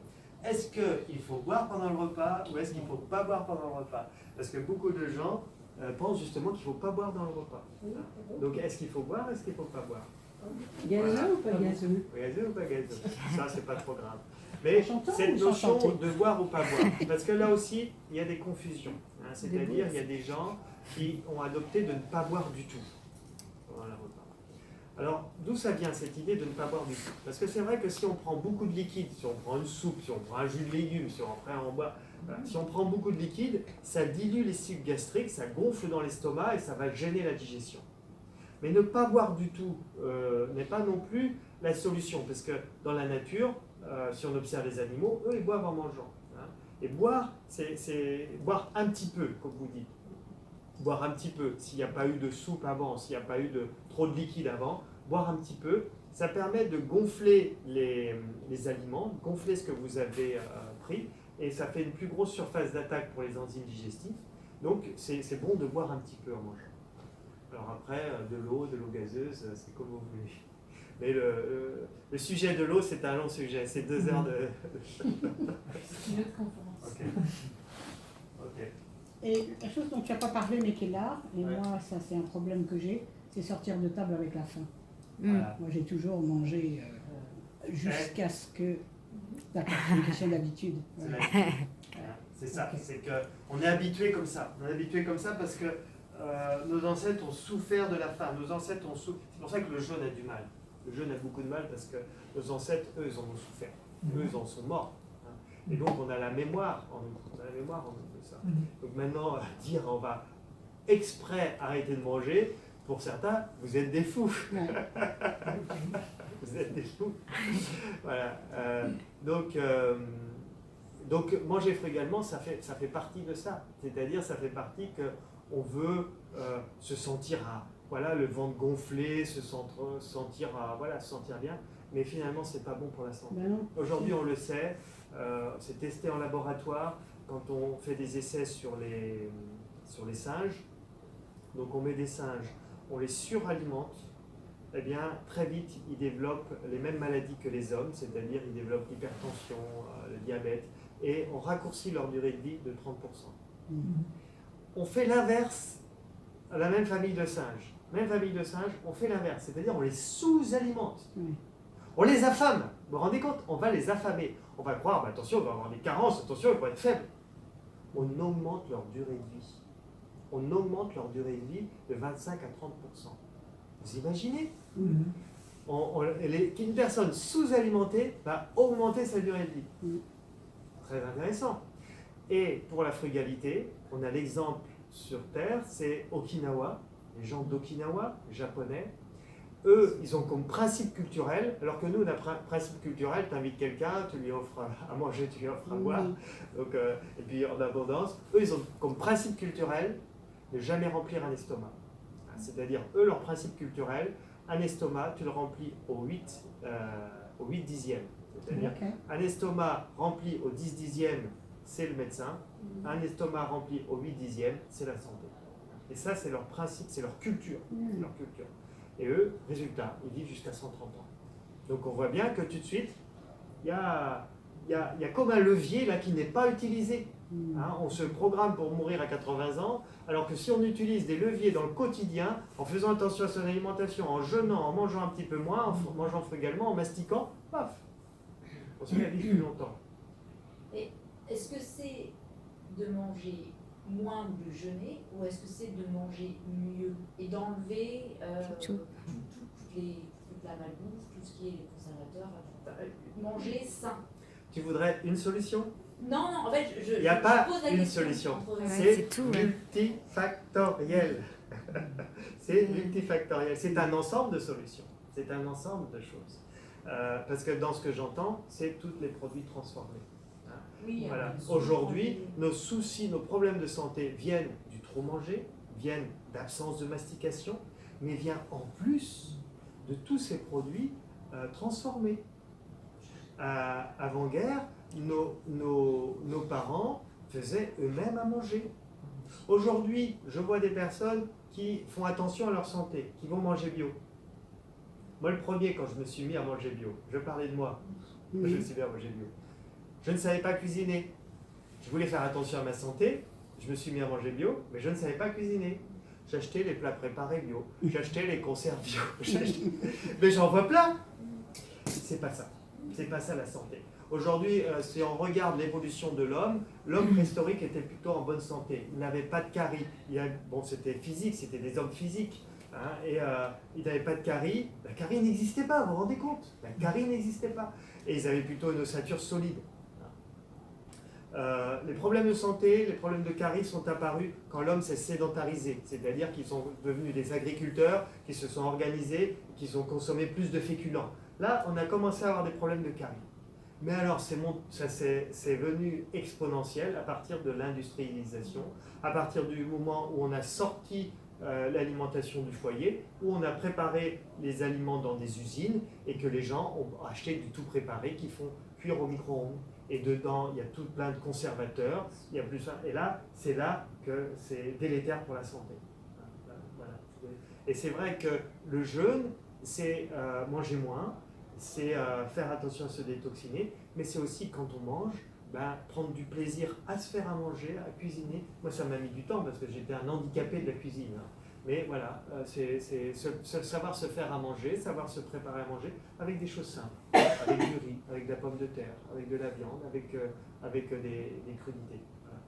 Est-ce qu'il faut boire pendant le repas ou est-ce qu'il ne faut pas boire pendant le repas? Parce que beaucoup de gens pensent justement qu'il ne faut pas boire dans le repas. Donc est-ce qu'il faut boire ou est-ce qu'il ne faut pas boire? Gazeux Voilà. ou pas gazeux? Gazeux ou pas gazeux? Ça, c'est pas trop grave. Mais Chantant cette ou sans notion chanter? de boire ou pas boire, parce que là aussi, il y a des confusions. Hein, c'est-à-dire, il y a des gens qui ont adopté de ne pas boire du tout pendant le repas. Alors, d'où ça vient cette idée de ne pas boire du tout? Parce que c'est vrai que si on prend beaucoup de liquide, si on prend une soupe, si on prend un jus de légumes, si on boit, voilà, si on prend beaucoup de liquide, ça dilue les sucs gastriques, ça gonfle dans l'estomac et ça va gêner la digestion. Mais ne pas boire du tout n'est pas non plus la solution, parce que dans la nature, si on observe les animaux, eux, ils boivent en mangeant. Hein. Et boire, c'est boire un petit peu, comme vous dites. Boire un petit peu, s'il n'y a pas eu de soupe avant, s'il n'y a pas eu trop de liquide avant, boire un petit peu, ça permet de gonfler les aliments, gonfler ce que vous avez pris, et ça fait une plus grosse surface d'attaque pour les enzymes digestives. Donc c'est bon de boire un petit peu en mangeant. Alors après, de l'eau gazeuse, c'est comme vous voulez. Mais le sujet de l'eau, c'est un long sujet, c'est 2 heures de... C'est une autre conférence. Ok. Et la chose dont tu n'as pas parlé mais qui est là, et Ouais. moi ça c'est un problème que j'ai, c'est sortir de table avec la faim. Voilà. Moi j'ai toujours mangé jusqu'à ce que... D'accord, c'est une question d'habitude. C'est Ouais. l'habitude. Voilà. C'est ça, Ok. c'est qu'on est habitué comme ça. On est habitué comme ça parce que nos ancêtres ont souffert de la faim. Nos ancêtres ont souffert. C'est pour ça que le jeûne a du mal. Le jeûne a beaucoup de mal parce que nos ancêtres, eux, ils en ont souffert. Eux, ils en sont morts. Hein. Et donc, on a la mémoire en nous. On a la mémoire en nous de ça. Donc maintenant, dire on va exprès arrêter de manger, pour certains, vous êtes des fous. Ouais. Vous êtes des fous. Voilà. Donc, manger frugalement, ça fait partie de ça. C'est-à-dire, ça fait partie qu'on veut se sentir le ventre gonflé, se sentir bien. Mais finalement, c'est pas bon pour la santé. Ben non. Aujourd'hui, on le sait, c'est testé en laboratoire quand on fait des essais sur les singes. Donc, on met des singes, on les suralimente. Eh bien, très vite, ils développent les mêmes maladies que les hommes, c'est-à-dire ils développent l'hypertension, le diabète, et on raccourcit leur durée de vie de 30%. On fait l'inverse à la même famille de singes. Même famille de singes, on fait l'inverse, c'est-à-dire on les sous-alimente. Oui. On les affame. Vous vous rendez compte? On va les affamer. On va croire, attention, on va avoir des carences, attention, ils vont être faibles. On augmente leur durée de vie. On augmente leur durée de vie de 25 à 30%. Vous imaginez? Une personne sous-alimentée va augmenter sa durée de vie. Très intéressant. Et pour la frugalité, on a l'exemple sur Terre, c'est Okinawa, les gens d'Okinawa, les Japonais. Eux, ils ont comme principe culturel, alors que nous, on a principe culturel, tu invites quelqu'un, tu lui offres à manger, tu lui offres à boire, donc, et puis en abondance. Eux, ils ont comme principe culturel de jamais remplir un estomac. C'est-à-dire, eux, leur principe culturel, un estomac, tu le remplis au 8 dixièmes. C'est-à-dire, un estomac rempli au 10 dixièmes, c'est le médecin. Un estomac rempli au 8 dixièmes, c'est la santé. Et ça, c'est leur principe, c'est leur culture. C'est leur culture. Et eux, résultat, ils vivent jusqu'à 130 ans. Donc on voit bien que tout de suite, il y a comme un levier là qui n'est pas utilisé. Hein, on se programme pour mourir à 80 ans, alors que si on utilise des leviers dans le quotidien, en faisant attention à son alimentation, en jeûnant, en mangeant un petit peu moins, en mangeant frugalement, en mastiquant, paf, on se met à vivre plus longtemps. Et est-ce que c'est de manger moins de jeûner ou est-ce que c'est de manger mieux et d'enlever toute la malbouffe, tout ce qui est les conservateurs, manger sain? Tu voudrais une solution? Non, en fait, il n'y a pas pose la une question solution, entre- c'est tout, multifactoriel. C'est multifactoriel, c'est un ensemble de solutions. c'est un ensemble de choses. Parce que dans ce que j'entends, c'est tous les produits transformés. Hein. Oui, Voilà. Aujourd'hui, nos soucis, nos problèmes de santé viennent du trop manger, viennent d'absence de mastication, mais viennent en plus de tous ces produits transformés. Avant-guerre, nos parents faisaient eux-mêmes à manger. Aujourd'hui, je vois des personnes qui font attention à leur santé, qui vont manger bio. Moi, le premier, quand je me suis mis à manger bio, je parlais de moi. Moi, je me suis mis à manger bio. Je ne savais pas cuisiner. Je voulais faire attention à ma santé. Je me suis mis à manger bio, mais je ne savais pas cuisiner. J'achetais les plats préparés bio. J'achetais les conserves bio. Mais j'en vois plein. C'est pas ça. C'est pas ça la santé. Aujourd'hui, si on regarde l'évolution de l'homme, l'homme préhistorique était plutôt en bonne santé. Il n'avait pas de caries. Bon, c'était physique, c'était des hommes physiques. Hein, et ils n'avaient pas de caries. La carie n'existait pas, vous vous rendez compte? La carie n'existait pas. Et ils avaient plutôt une ossature solide. Les problèmes de santé, les problèmes de carie sont apparus quand l'homme s'est sédentarisé. C'est-à-dire qu'ils sont devenus des agriculteurs, qui se sont organisés, qui ont consommé plus de féculents. Là, on a commencé à avoir des problèmes de carie. Mais alors, c'est venu exponentiel à partir de l'industrialisation, à partir du moment où on a sorti l'alimentation du foyer, où on a préparé les aliments dans des usines et que les gens ont acheté du tout préparé qui font cuire au micro-ondes. Et dedans, il y a tout plein de conservateurs, il y a plus, et là, c'est là que c'est délétère pour la santé. Voilà. Et c'est vrai que le jeûne, c'est manger moins, c'est faire attention à se détoxiner, mais c'est aussi quand on mange, prendre du plaisir à se faire à manger, à cuisiner. Moi, ça m'a mis du temps parce que j'étais un handicapé de la cuisine. Hein. Mais voilà, c'est savoir se faire à manger, savoir se préparer à manger avec des choses simples, avec du riz, avec de la pomme de terre, avec de la viande, avec des crudités. Voilà.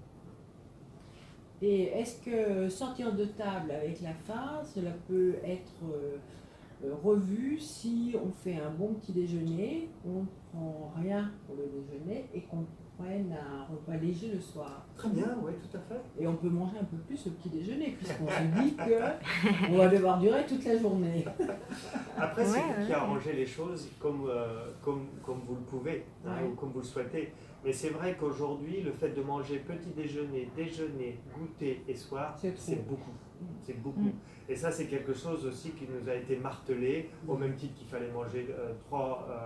Et est-ce que sortir de table avec la faim, cela peut être revu si on fait un bon petit déjeuner, on ne prend rien pour le déjeuner et qu'on prenne un repas léger le soir? Très bien, oui, tout à fait. Et on peut manger un peu plus au petit déjeuner puisqu'on se dit qu'on va devoir durer toute la journée. Après, c'est vous qui arrangez les choses comme vous le pouvez, hein, ou comme vous le souhaitez. Mais c'est vrai qu'aujourd'hui, le fait de manger petit déjeuner, goûter et soir, c'est beaucoup. C'est beaucoup. Et ça, c'est quelque chose aussi qui nous a été martelé, au même titre qu'il fallait manger trois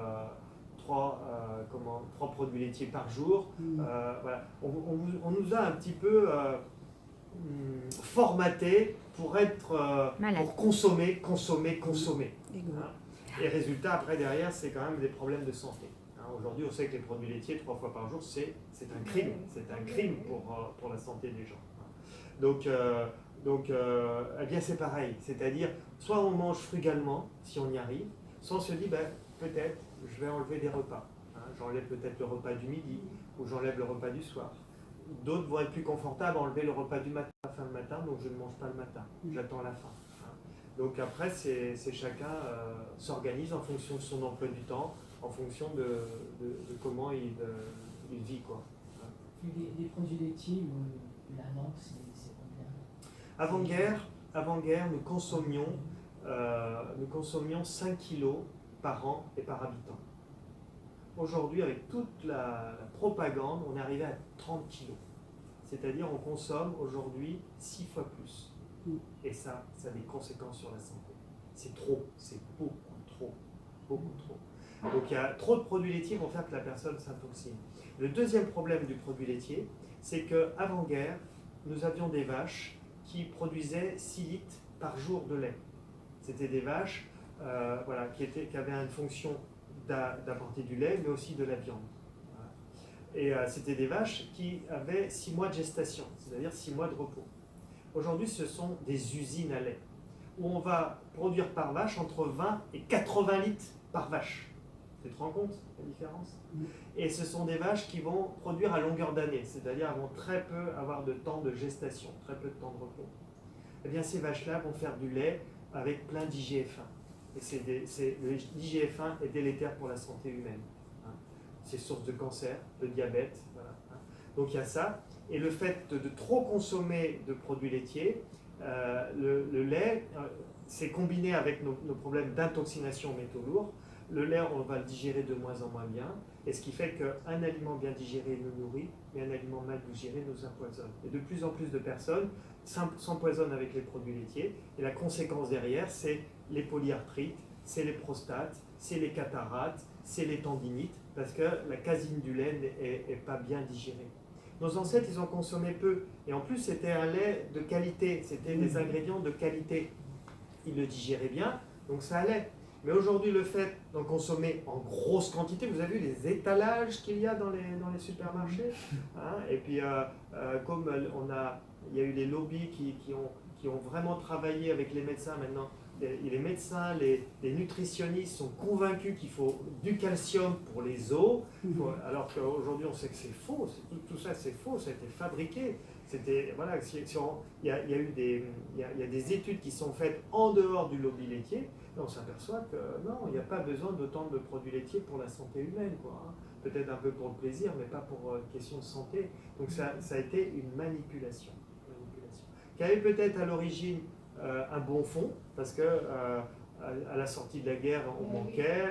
produits laitiers par jour. Voilà. On nous a un petit peu formaté pour pour consommer. Hein. Et résultat, après, derrière, c'est quand même des problèmes de santé. Hein. Aujourd'hui, on sait que les produits laitiers, 3 fois par jour, c'est un crime. C'est un crime pour la santé des gens. Donc, eh bien, c'est pareil. C'est-à-dire, soit on mange frugalement, si on y arrive, soit on se dit, peut-être, je vais enlever des repas. Hein. J'enlève peut-être le repas du midi, ou j'enlève le repas du soir. D'autres vont être plus confortables à enlever le repas du matin, à la fin de matin, donc je ne mange pas le matin. J'attends la fin. Hein. Donc après, c'est chacun s'organise en fonction de son emploi du temps, en fonction de comment il vit, quoi. Hein. Les produits laitiers, la norme, c'est combien? Avant-guerre, nous consommions 5 kilos par an et par habitant. Aujourd'hui, avec toute la propagande, on est arrivé à 30 kilos. C'est-à-dire on consomme aujourd'hui 6 fois plus. Et ça a des conséquences sur la santé. C'est trop, c'est beaucoup trop. Donc il y a trop de produits laitiers qui vont faire que la personne s'intoxine. Le deuxième problème du produit laitier, c'est qu'avant-guerre, nous avions des vaches qui produisaient 6 litres par jour de lait. C'était des vaches qui avaient une fonction d'apporter du lait, mais aussi de la viande. Et c'était des vaches qui avaient 6 mois de gestation, c'est-à-dire 6 mois de repos. Aujourd'hui, ce sont des usines à lait, où on va produire par vache entre 20 et 80 litres par vache. Tu te rends compte la différence? Et ce sont des vaches qui vont produire à longueur d'année, c'est-à-dire elles vont très peu avoir de temps de gestation, très peu de temps de repos. Eh bien, ces vaches-là vont faire du lait avec plein d'IGF-1. Et l'IGF-1 est délétère pour la santé humaine. Hein. C'est source de cancer, de diabète. Voilà, hein. Donc il y a ça. Et le fait de trop consommer de produits laitiers, le lait, c'est combiné avec nos problèmes d'intoxication aux métaux lourds. Le lait, on va le digérer de moins en moins bien, et ce qui fait qu'un aliment bien digéré nous nourrit, mais un aliment mal digéré nous empoisonne. Et de plus en plus de personnes s'empoisonnent avec les produits laitiers, et la conséquence derrière, c'est les polyarthrites, c'est les prostates, c'est les cataractes, c'est les tendinites, parce que la caséine du lait n'est pas bien digérée. Nos ancêtres, ils en consommaient peu, et en plus, c'était un lait de qualité, c'était des ingrédients de qualité. Ils le digéraient bien, donc ça allait. Mais aujourd'hui, le fait d'en consommer en grosse quantité, vous avez vu les étalages qu'il y a dans les supermarchés, hein, et puis comme il y a eu les lobbies qui ont vraiment travaillé avec les médecins maintenant, les médecins, les nutritionnistes sont convaincus qu'il faut du calcium pour les os, alors qu'aujourd'hui on sait que c'est faux, tout ça c'est faux, ça a été fabriqué. Voilà, il y a des études qui sont faites en dehors du lobby laitier, et on s'aperçoit que non, il n'y a pas besoin d'autant de produits laitiers pour la santé humaine, quoi, hein. Peut-être un peu pour le plaisir, mais pas pour question de santé. Donc ça a été une manipulation qui avait peut-être à l'origine un bon fond, parce que à la sortie de la guerre, on manquait,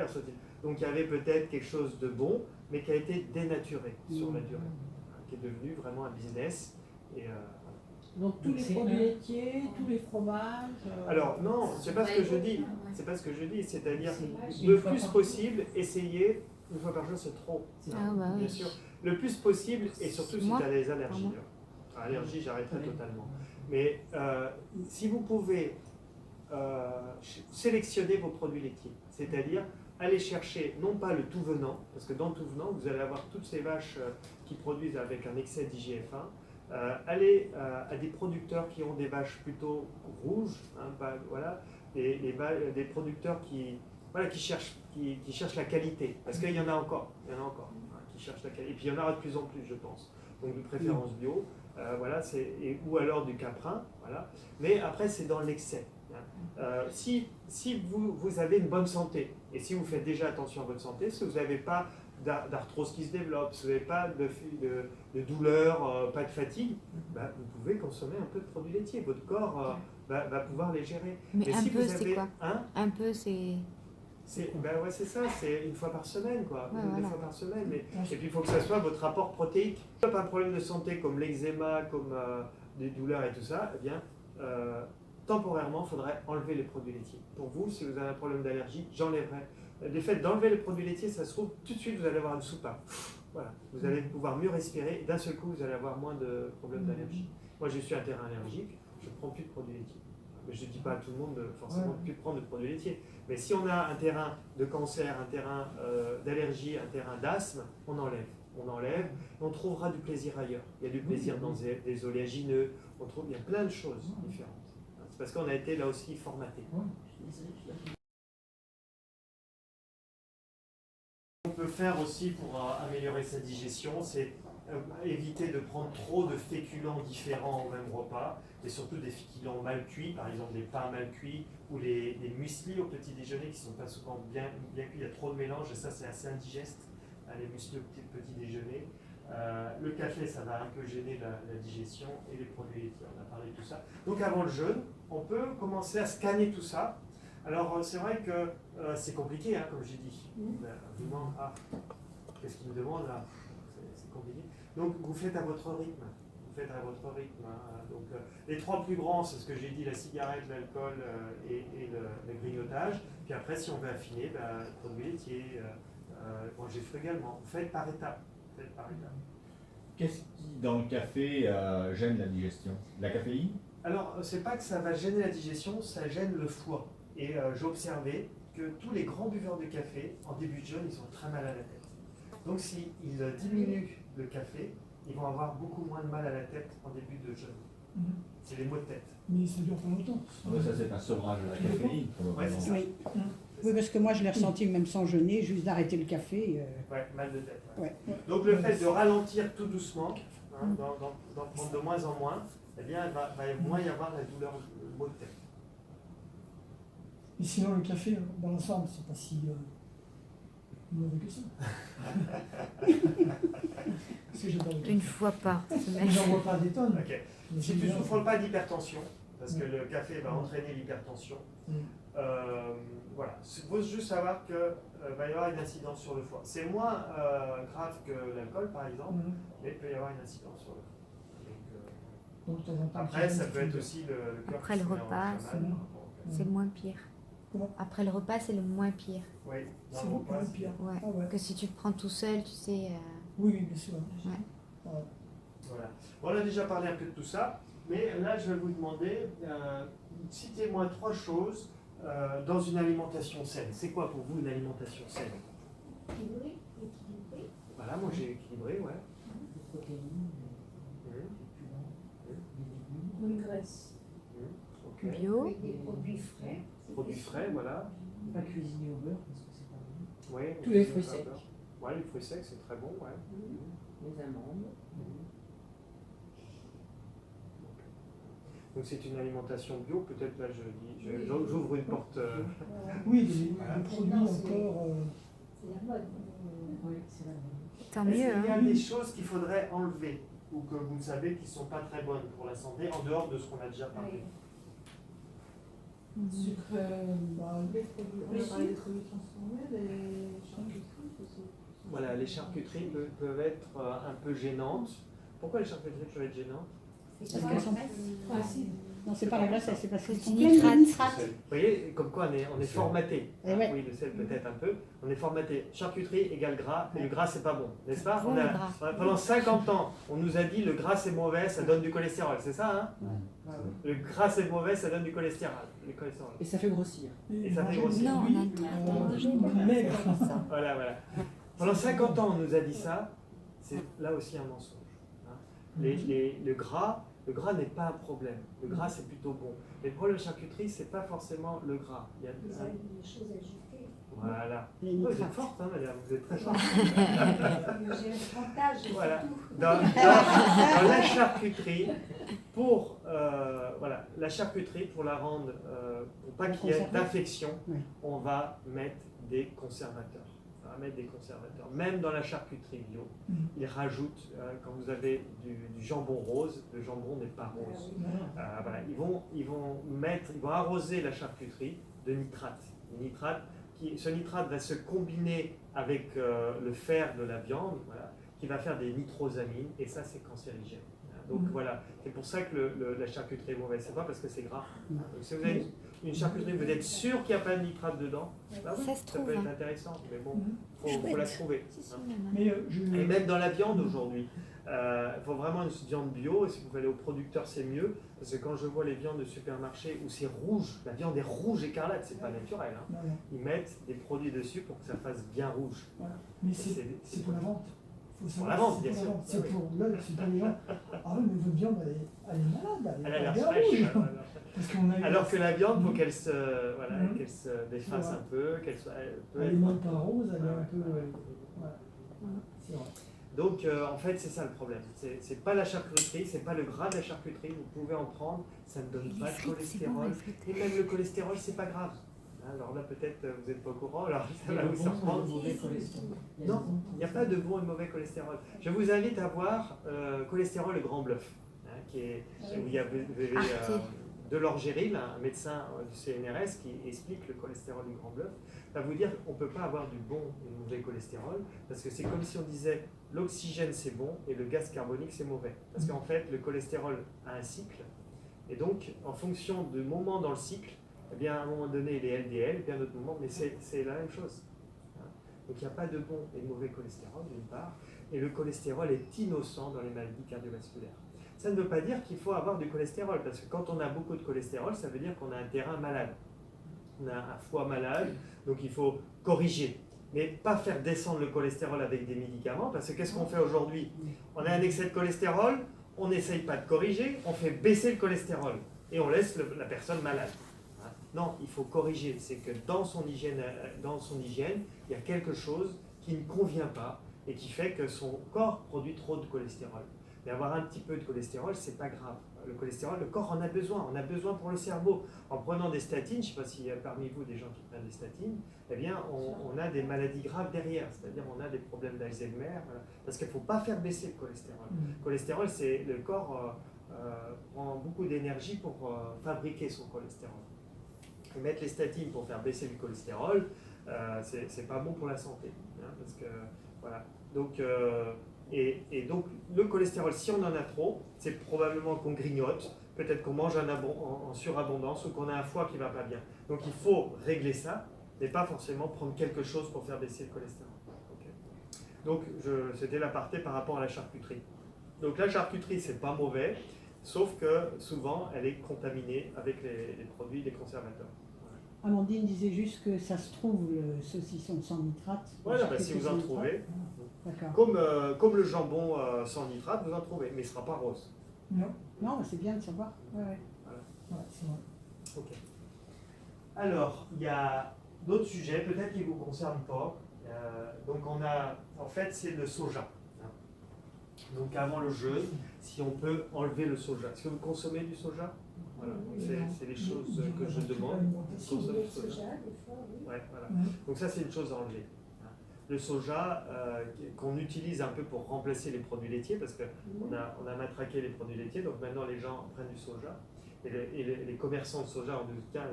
donc il y avait peut-être quelque chose de bon, mais qui a été dénaturé sur la durée, qui est devenu vraiment un business. Et, donc tous les produits laitiers, tous les fromages. Alors non, c'est pas ce que je dis. C'est pas ce que je dis. C'est-à-dire le plus possible, essayer une fois par jour, c'est trop. Ah bah bien oui. sûr. Le plus possible, et surtout si tu as des allergies. Allergies, j'arrêterai totalement. Mais si vous pouvez sélectionner vos produits laitiers, c'est-à-dire aller chercher non pas le tout venant, parce que dans le tout venant, vous allez avoir toutes ces vaches qui produisent avec un excès d'IGF-1. Aller à des producteurs qui ont des vaches plutôt rouges, hein, voilà, des producteurs qui cherchent la qualité, parce qu'il y en a encore, hein, qui cherchent la qualité, et puis il y en aura de plus en plus, je pense, donc de préférence bio, voilà, ou alors du caprin, voilà, mais après c'est dans l'excès. Hein. Si vous avez une bonne santé, et si vous faites déjà attention à votre santé, si vous n'avez pas d'arthrose qui se développe, si vous n'avez pas de douleur, pas de fatigue, bah, vous pouvez consommer un peu de produits laitiers. Votre corps va pouvoir les gérer. Mais un si peu, vous c'est avez, quoi Un peu, c'est... Ben ouais, c'est ça, c'est une fois par semaine, quoi. Ouais, Deux voilà. fois par semaine. Et puis il faut que ça soit votre rapport protéique. Si vous n'avez pas un problème de santé comme l'eczéma, comme des douleurs et tout ça, eh bien, temporairement, il faudrait enlever les produits laitiers. Pour vous, si vous avez un problème d'allergie, j'enlèverai. Le fait d'enlever les produits laitiers, ça se trouve, tout de suite, vous allez avoir une soupape. Voilà. Vous allez pouvoir mieux respirer et d'un seul coup, vous allez avoir moins de problèmes d'allergie. Moi, je suis un terrain allergique, je ne prends plus de produits laitiers. Mais je ne dis pas à tout le monde forcément de plus prendre de produits laitiers. Mais si on a un terrain de cancer, un terrain d'allergie, un terrain d'asthme, on enlève. On enlève et on trouvera du plaisir ailleurs. Il y a du plaisir dans des oléagineux, il y a plein de choses différentes. C'est parce qu'on a été là aussi formaté. On peut faire aussi pour améliorer sa digestion, c'est éviter de prendre trop de féculents différents au même repas, et surtout des féculents mal cuits, par exemple des pains mal cuits ou les mueslis au petit déjeuner qui ne sont pas souvent bien cuits, il y a trop de mélange et ça c'est assez indigeste, les mueslis au petit déjeuner. Le café, ça va un peu gêner la digestion et les produits laitiers, on a parlé de tout ça. Donc avant le jeûne, on peut commencer à scanner tout ça. Alors c'est vrai que c'est compliqué, hein, comme j'ai dit. Qu'est-ce qu'il me demande là? C'est compliqué. Donc vous faites à votre rythme. Hein. Donc les trois plus grands, c'est ce que j'ai dit, la cigarette, l'alcool et le grignotage. Puis après, si on veut affiner, produits laitiers, manger frugalement. Vous faites par étapes. Qu'est-ce qui, dans le café, gêne la digestion? La caféine? Alors, c'est pas que ça va gêner la digestion, ça gêne le foie. Et j'ai observé que tous les grands buveurs de café, en début de jeûne, ils ont très mal à la tête. Donc s'ils diminuent le café, ils vont avoir beaucoup moins de mal à la tête en début de jeûne. C'est les maux de tête. Mais ça dure pas longtemps. ça, c'est un sevrage de la caféine. Ouais, c'est ça. Oui. Oui, parce que moi je l'ai ressenti même sans jeûner, juste d'arrêter le café. Ouais, mal de tête. Ouais. Donc le fait de ralentir tout doucement, hein, d'en prendre de moins en moins, eh bien, il va moins y avoir la douleur, le maux de tête. Et sinon, le café, dans l'ensemble, c'est pas si mauvais que ça. Parce que j'adore le café. Une fois par semaine. J'en vois pas des tonnes. Okay. Si tu ne souffres pas d'hypertension, parce que le café va entraîner l'hypertension. Mm. Voilà, il faut juste savoir qu'il va y avoir une incidence sur le foie. C'est moins grave que l'alcool, par exemple, mais il peut y avoir une incidence sur le foie. Donc, de temps en temps, Après, ça peut être aussi le cœur Après qui le se met en repas, inflammation. c'est le moins pire. Comment? Après le repas, c'est le moins pire. Oui, dans C'est le beaucoup repas, plus pire. Ouais. Ah ouais. Que si tu le prends tout seul, tu sais. Oui, oui, bien sûr. Ouais. Ouais. Voilà. On a déjà parlé un peu de tout ça, mais là, je vais vous demander, citez-moi 3 choses dans une alimentation saine. C'est quoi pour vous une alimentation saine? Équilibré. Voilà, manger équilibré, ouais. Une graisse. Ok. Bio. Avec des produits frais. Produits frais, voilà. Pas cuisiner au beurre parce que c'est pas bon. Ouais, Tous les fruits secs. Ouais, les fruits secs, c'est très bon, ouais. Les amandes. Donc c'est une alimentation bio, peut-être là j'ouvre une porte. Oui, des Voilà. produits Non, c'est- encore. C'est la mode. Oui, c'est la même. Tant Est-ce mieux. qu'il y a Hein. des choses qu'il faudrait enlever ou que vous savez qui ne sont pas très bonnes pour la santé en dehors de ce qu'on a déjà parlé? Mhm. Sucre, Bah, Le sucre. transformés, les charcuteries aussi. Voilà, les charcuteries peuvent être un peu gênantes. Pourquoi les charcuteries peuvent être gênantes? C'est Parce pas qu'elles sont- facile. Non, c'est pas la graisse, c'est parce qu'elles C'est sont du pleines de nitrate. nitrate. Vous voyez, comme quoi on est formaté. Eh ouais. Oui, le sel peut-être un peu. On est formaté. Charcuterie égale gras, et le gras c'est pas bon, n'est-ce pas? Bon, le gras. Pendant 50 ans, on nous a dit le gras c'est mauvais, ça donne du cholestérol, c'est ça, hein? Le gras c'est mauvais, ça donne du cholestérol. Le cholestérol. Et ça fait grossir. Et ça fait manger grossir. Non, oui, on a le droit de manger. maigre. Voilà, voilà. Pendant 50 ans, on nous a dit ça. C'est là aussi un mensonge. Hein. Le gras n'est pas un problème. Le gras, c'est plutôt bon. Mais le problème de la charcuterie, c'est pas forcément le gras. Il y a Vous avez des choses ajoutées. Voilà. Les Oh, vous êtes nitrates. forte, hein, madame. Vous êtes très forte. J'ai un montage, c'est Voilà. tout. Dans la charcuterie, pour la charcuterie, pour la rendre, pour pas qu'il y ait Conserver. d'infection, Oui. on va mettre des conservateurs. On va mettre des conservateurs. Même dans la charcuterie bio, ils rajoutent, quand vous avez du jambon rose, le jambon n'est pas rose. Voilà, ils vont arroser la charcuterie de nitrate. Ce nitrate va se combiner avec le fer de la viande, voilà, qui va faire des nitrosamines, et ça c'est cancérigène. Donc voilà, c'est pour ça que la charcuterie est mauvaise. C'est pas parce que c'est gras. Donc, si vous avez une charcuterie, vous êtes sûr qu'il n'y a pas de nitrate dedans, bah oui, Ça se trouve, peut être hein. intéressant, mais bon, Mhm. faut la trouver. Si, si, hein. maman. Mais Et même dans la viande aujourd'hui, il faut vraiment une viande bio. Et si vous allez au producteur, c'est mieux. Parce que quand je vois les viandes de supermarché où c'est rouge, la viande est rouge écarlate, c'est pas naturel. Hein. voilà. Ils mettent des produits dessus pour que ça fasse bien rouge. Voilà. Mais c'est pour la vente. Faut Pour savoir la que vente, c'est bien pour la sûr. vente. C'est Oui. pour là, c'est pour les gens. Ah oui, mais votre viande, elle est malade. Elle a l'air bien fraîche. rouge. Voilà. Parce qu'on a eu- Alors que la viande, il faut Mhm. qu'elle se défasse Ouais. un peu, qu'elle soit. Elle peut Elle être- est même pas rose, elle est un peu. Ouais. Voilà. C'est vrai. Donc en fait c'est ça le problème. C'est pas la charcuterie, c'est pas le gras de la charcuterie. Vous pouvez en prendre, ça ne donne Les pas de frites, c'est bon, cholestérol. les frites. Et même le cholestérol, c'est pas grave. Alors là peut-être vous n'êtes pas au courant, alors ça Il y a va le vous bon et le surprendre. mauvais cholestérol. Non, il n'y a pas de bon et de mauvais cholestérol. Je vous invite à voir Cholestérol le Grand Bluff, hein, où il y a Delors Géril, un médecin du CNRS qui explique le cholestérol du Grand Bluff, va vous dire qu'on ne peut pas avoir du bon et du mauvais cholestérol, parce que c'est comme si on disait l'oxygène c'est bon et le gaz carbonique c'est mauvais. Parce qu'en fait, le cholestérol a un cycle, et donc en fonction du moment dans le cycle, eh bien, à un moment donné, il est LDL, et puis à un autre moment, mais c'est la même chose. Hein. Donc il n'y a pas de bon et de mauvais cholestérol, d'une part, et le cholestérol est innocent dans les maladies cardiovasculaires. Ça ne veut pas dire qu'il faut avoir du cholestérol, parce que quand on a beaucoup de cholestérol, ça veut dire qu'on a un terrain malade. On a un foie malade, donc il faut corriger. Mais pas faire descendre le cholestérol avec des médicaments, parce que qu'est-ce qu'on fait aujourd'hui? On a un excès de cholestérol, on n'essaye pas de corriger, on fait baisser le cholestérol, et on laisse la personne malade. Hein. Non, il faut corriger. C'est que dans son hygiène, il y a quelque chose qui ne convient pas, et qui fait que son corps produit trop de cholestérol. Mais avoir un petit peu de cholestérol, c'est pas grave. Le cholestérol, le corps en a besoin. On a besoin pour le cerveau. En prenant des statines, je ne sais pas s'il y a parmi vous des gens qui prennent des statines, eh bien, on a des maladies graves derrière. C'est-à-dire, on a des problèmes d'Alzheimer. Voilà. Parce qu'il ne faut pas faire baisser le cholestérol. Le cholestérol, c'est le corps prend beaucoup d'énergie pour fabriquer son cholestérol. Et mettre les statines pour faire baisser le cholestérol, c'est pas bon pour la santé. Hein, parce que, voilà. Donc, et donc, le cholestérol, si on en a trop, c'est probablement qu'on grignote, peut-être qu'on mange en surabondance ou qu'on a un foie qui ne va pas bien. Donc, il faut régler ça, mais pas forcément prendre quelque chose pour faire baisser le cholestérol. Okay. Donc, c'était l'aparté par rapport à la charcuterie. Donc, la charcuterie, c'est pas mauvais, sauf que souvent, elle est contaminée avec les produits, les conservateurs. Amandine disait juste que ça se trouve, le saucisson sans nitrate. Voilà, bah, si vous en trouvez. Comme le jambon sans nitrate, vous en trouvez, mais il ne sera pas rose. Non. Non, c'est bien de savoir. Ouais, ouais. Voilà. Ouais, c'est vrai. Ok. Alors, il y a d'autres sujets, peut-être qui ne vous concernent pas. Donc, on a, en fait, c'est le soja. Donc, avant le jeûne, si on peut enlever le soja. Est-ce que vous consommez du soja? Voilà, c'est les choses que je demande. Consommer du soja. Ouais, voilà. Donc, ça, c'est une chose à enlever. Le soja qu'on utilise un peu pour remplacer les produits laitiers, parce qu'on a matraqué les produits laitiers, donc maintenant les gens prennent du soja. Et les commerçants de soja ont dit, tiens,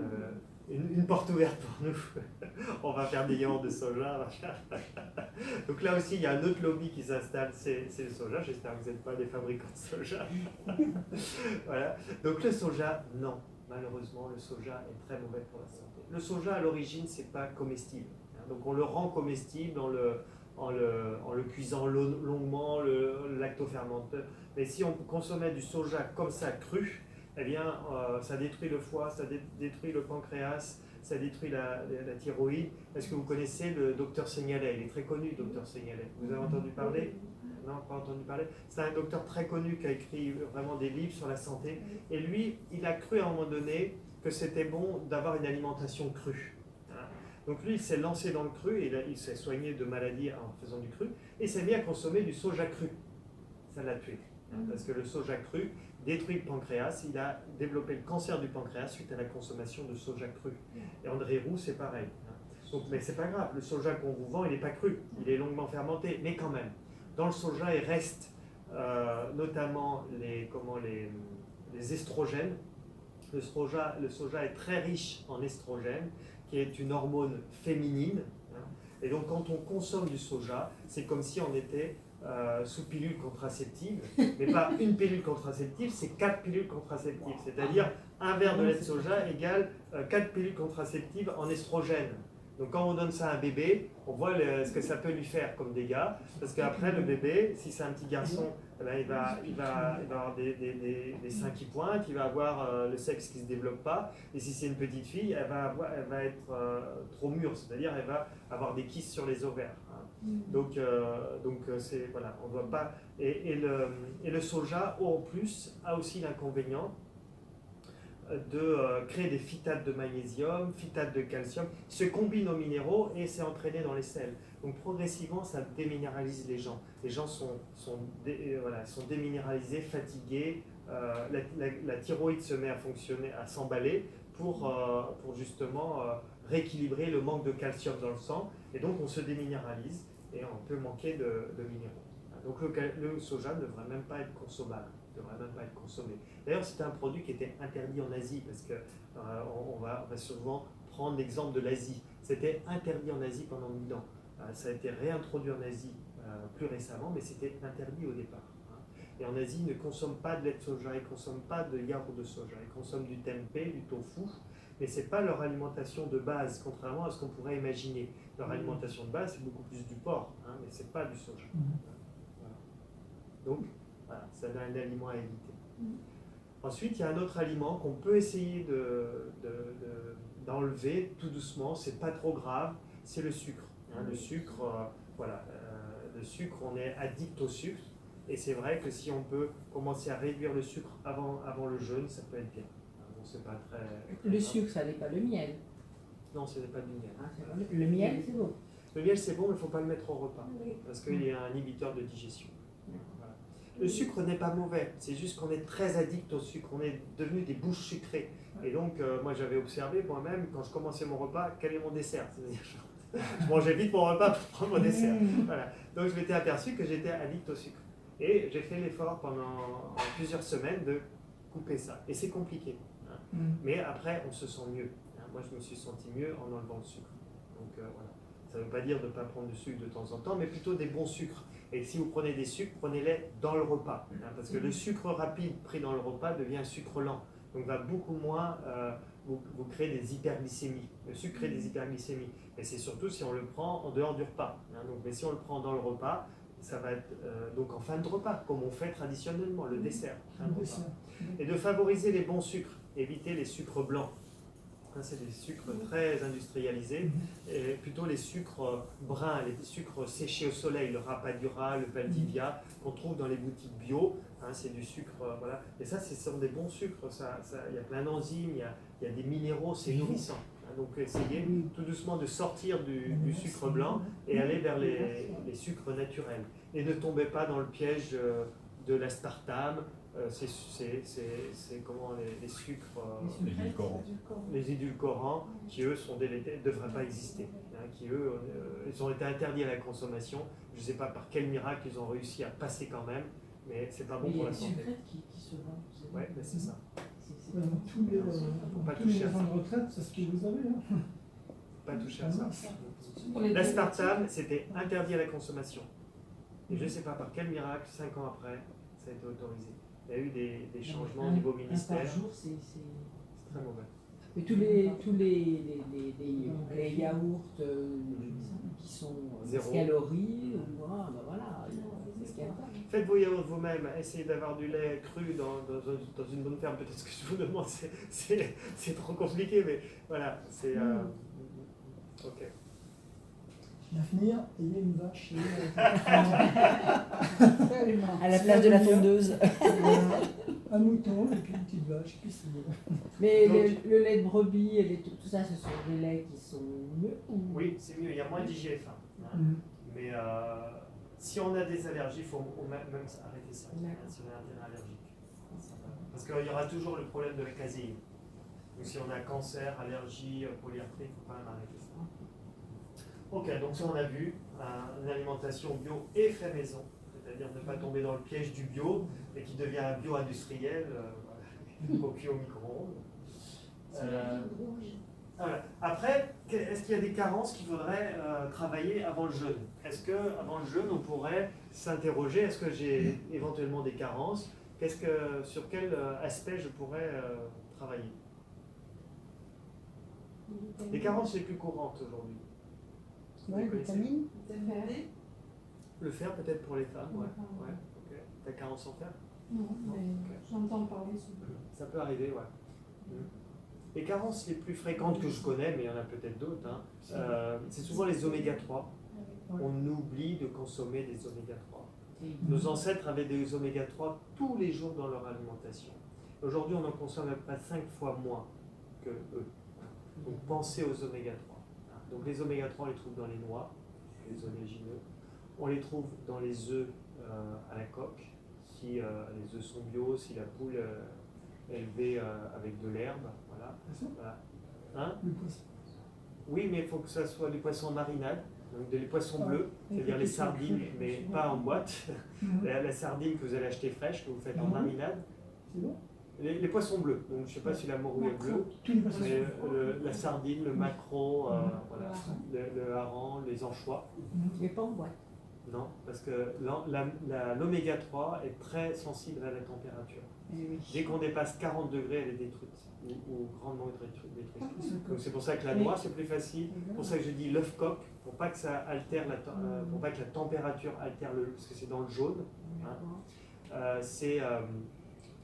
une porte ouverte pour nous, on va faire des yaourts de soja. Donc là aussi, il y a un autre lobby qui s'installe, c'est le soja. J'espère que vous n'êtes pas des fabricants de soja. Voilà. Donc le soja, non, malheureusement, le soja est très mauvais pour la santé. Le soja, à l'origine, c'est pas comestible. Donc on le rend comestible en le cuisant longuement, le lactofermenteur. Mais si on consommait du soja comme ça cru, eh bien ça détruit le foie, ça détruit le pancréas, ça détruit la thyroïde. Est-ce que vous connaissez le docteur Seignalais? Il est très connu, le docteur Seignalais. Vous avez entendu parler? Non, pas entendu parler. C'est un docteur très connu qui a écrit vraiment des livres sur la santé. Et lui, il a cru à un moment donné que c'était bon d'avoir une alimentation crue. Donc lui, il s'est lancé dans le cru et il s'est soigné de maladies en faisant du cru et s'est mis à consommer du soja cru. Ça l'a tué. Parce que le soja cru détruit le pancréas. Il a développé le cancer du pancréas suite à la consommation de soja cru. Et André Roux, c'est pareil. Donc, mais c'est pas grave, le soja qu'on vous vend, il n'est pas cru. Il est longuement fermenté, mais quand même. Dans le soja, il reste notamment les estrogènes. Le soja est très riche en estrogènes, qui est une hormone féminine. Et donc quand on consomme du soja, c'est comme si on était sous pilule contraceptive, mais pas une pilule contraceptive, c'est 4 pilules contraceptives. C'est-à-dire un verre de lait de soja égale 4 pilules contraceptives en estrogène. Donc quand on donne ça à un bébé, on voit ce que ça peut lui faire comme dégâts, parce qu'après le bébé, si c'est un petit garçon, eh ben, il va avoir des seins qui pointent, il va avoir le sexe qui ne se développe pas, et si c'est une petite fille, elle va être trop mûre, c'est-à-dire elle va avoir des kystes sur les ovaires. Donc c'est, voilà, on doit pas. Et le soja, en plus, a aussi l'inconvénient de créer des phytates de magnésium, phytates de calcium, se combinent aux minéraux et c'est entraîné dans les selles. Donc progressivement, ça déminéralise les gens. Les gens sont déminéralisés, fatigués, la thyroïde se met à fonctionner, à s'emballer pour justement rééquilibrer le manque de calcium dans le sang. Et donc on se déminéralise et on peut manquer de minéraux. Donc le soja ne devrait même pas être consommable. Ne devrait même pas être consommé. D'ailleurs, c'était un produit qui était interdit en Asie, parce que on va souvent prendre l'exemple de l'Asie. C'était interdit en Asie pendant 1000 ans. Ça a été réintroduit en Asie plus récemment, mais c'était interdit au départ. Et en Asie, ils ne consomment pas de lait de soja, ils ne consomment pas de yaourt de soja, ils consomment du tempeh, du tofu, mais ce n'est pas leur alimentation de base, contrairement à ce qu'on pourrait imaginer. Leur alimentation de base, c'est beaucoup plus du porc, mais ce n'est pas du soja. Voilà. Donc, voilà, c'est un aliment à éviter. Ensuite, il y a un autre aliment qu'on peut essayer d'enlever tout doucement, c'est pas trop grave, c'est le sucre. Le sucre, le sucre, on est addict au sucre, et c'est vrai que si on peut commencer à réduire le sucre avant le jeûne, ça peut être bien. Bon, c'est pas très le sucre, ça n'est pas le miel. Non, ce n'est pas du miel. Le miel, c'est bon. Le miel, c'est bon, mais il ne faut pas le mettre au repas, parce qu'il est un inhibiteur de digestion. Voilà. Le sucre n'est pas mauvais, c'est juste qu'on est très addict au sucre, on est devenu des bouches sucrées. Et donc, moi j'avais observé moi-même, quand je commençais mon repas, quel est mon dessert? C'est-à-dire, je mangeais vite mon repas pour prendre mon dessert. Voilà. Donc je m'étais aperçu que j'étais addict au sucre. Et j'ai fait l'effort pendant plusieurs semaines de couper ça. Et c'est compliqué. Hein. Mais après, on se sent mieux. Hein. Moi, je me suis senti mieux en enlevant le sucre. Donc voilà. Ça ne veut pas dire de ne pas prendre du sucre de temps en temps, mais plutôt des bons sucres. Et si vous prenez des sucres, prenez-les dans le repas. Hein, parce que le sucre rapide pris dans le repas devient un sucre lent. Donc va beaucoup moins vous créer des hyperglycémies. Le sucre crée des hyperglycémies. Et c'est surtout si on le prend en dehors du repas. Hein, donc, mais si on le prend dans le repas, ça va être donc en fin de repas, comme on fait traditionnellement, le dessert. Fin de repas. Et de favoriser les bons sucres, éviter les sucres blancs. C'est des sucres très industrialisés, et plutôt les sucres bruns, les sucres séchés au soleil, le rapadura, le valdivia, qu'on trouve dans les boutiques bio. C'est du sucre, voilà. Et ça, ce sont des bons sucres. Il y a plein d'enzymes, il y a des minéraux, c'est nourrissant. Donc essayez tout doucement de sortir du sucre blanc et aller vers les sucres naturels. Et ne tombez pas dans le piège de l'aspartame. C'est comment les sucres, les édulcorants qui eux sont délétères, ne devraient pas exister, hein, qui eux ils ont été interdits à la consommation. Je ne sais pas par quel miracle ils ont réussi à passer quand même, mais c'est pas bon pour la santé. Qui se vendent. Ouais, mais c'est ça. Tous les enfants de retraite, c'est ce que vous avez. Hein. Pas toucher à ça. L'aspartame, c'était interdit à la consommation. Et je ne sais pas par quel miracle, 5 ans après, ça a été autorisé. Il y a eu des changements au niveau ministère. Par jour, c'est très mauvais. Mais tous les yaourts qui sont zéro calories, ben voilà. Faites vos yaourts vous-même, essayez d'avoir du lait cru dans une bonne ferme. Peut-être que je vous demande, c'est trop compliqué, mais voilà, c'est... ok. À finir, ayez une vache. À la place de la tondeuse. Un mouton et puis une petite vache, puis c'est bon. Mais le lait de brebis et tout ça, ce sont des laits qui sont mieux ou... Oui, c'est mieux, il y a moins d'IGF. Hein. Mais si on a des allergies, il faut même arrêter ça. Si on a un terrain allergique. Parce qu'il y aura toujours le problème de la caséine. Donc si on a cancer, allergie, polyarthrite, il faut quand même arrêter ça. Ok, donc ça on a vu, une alimentation bio et fait maison, c'est-à-dire ne pas tomber dans le piège du bio et qui devient un bio industriel, au cuit au micro-ondes. Voilà. Après, est-ce qu'il y a des carences qu'il faudrait travailler avant le jeûne? Est-ce qu'avant le jeûne, on pourrait s'interroger, est-ce que j'ai éventuellement des carences? Sur quel aspect je pourrais travailler? Les carences les plus courantes aujourd'hui. Ouais, vitamines. Le fer peut-être pour les femmes, ouais. Okay. T'as carence en fer? Non, mais j'entends parler souvent. Ça peut arriver, ouais. Les carences les plus fréquentes que je connais, mais il y en a peut-être d'autres, hein, c'est souvent les oméga 3. On oublie de consommer des oméga 3. Nos ancêtres avaient des oméga 3 tous les jours dans leur alimentation. Aujourd'hui, on en consomme à peu près 5 fois moins que eux. Donc pensez aux oméga 3. Donc les oméga 3, on les trouve dans les noix, les oléagineux. On les trouve dans les œufs à la coque, si les œufs sont bio, si la poule est élevée avec de l'herbe. Voilà. Hein? Oui, mais il faut que ça soit du poisson en marinade, donc des poissons bleus, c'est-à-dire les sardines, mais pas en boîte. La sardine que vous allez acheter fraîche, que vous faites en marinade. C'est bon? Les poissons bleus, donc je ne sais pas si la morue est bleue, mais la sardine, le maquereau, voilà, le hareng, les anchois. Mais pas en boîte. Non, parce que l'oméga 3 est très sensible à la température. Dès qu'on dépasse 40 degrés, elle est détruite, ou grandement détruite. Donc c'est pour ça que la noix c'est plus facile, c'est pour ça que je dis l'œuf coque, pour pas que ça altère pour pas que la température altère parce que c'est dans le jaune. Hein. C'est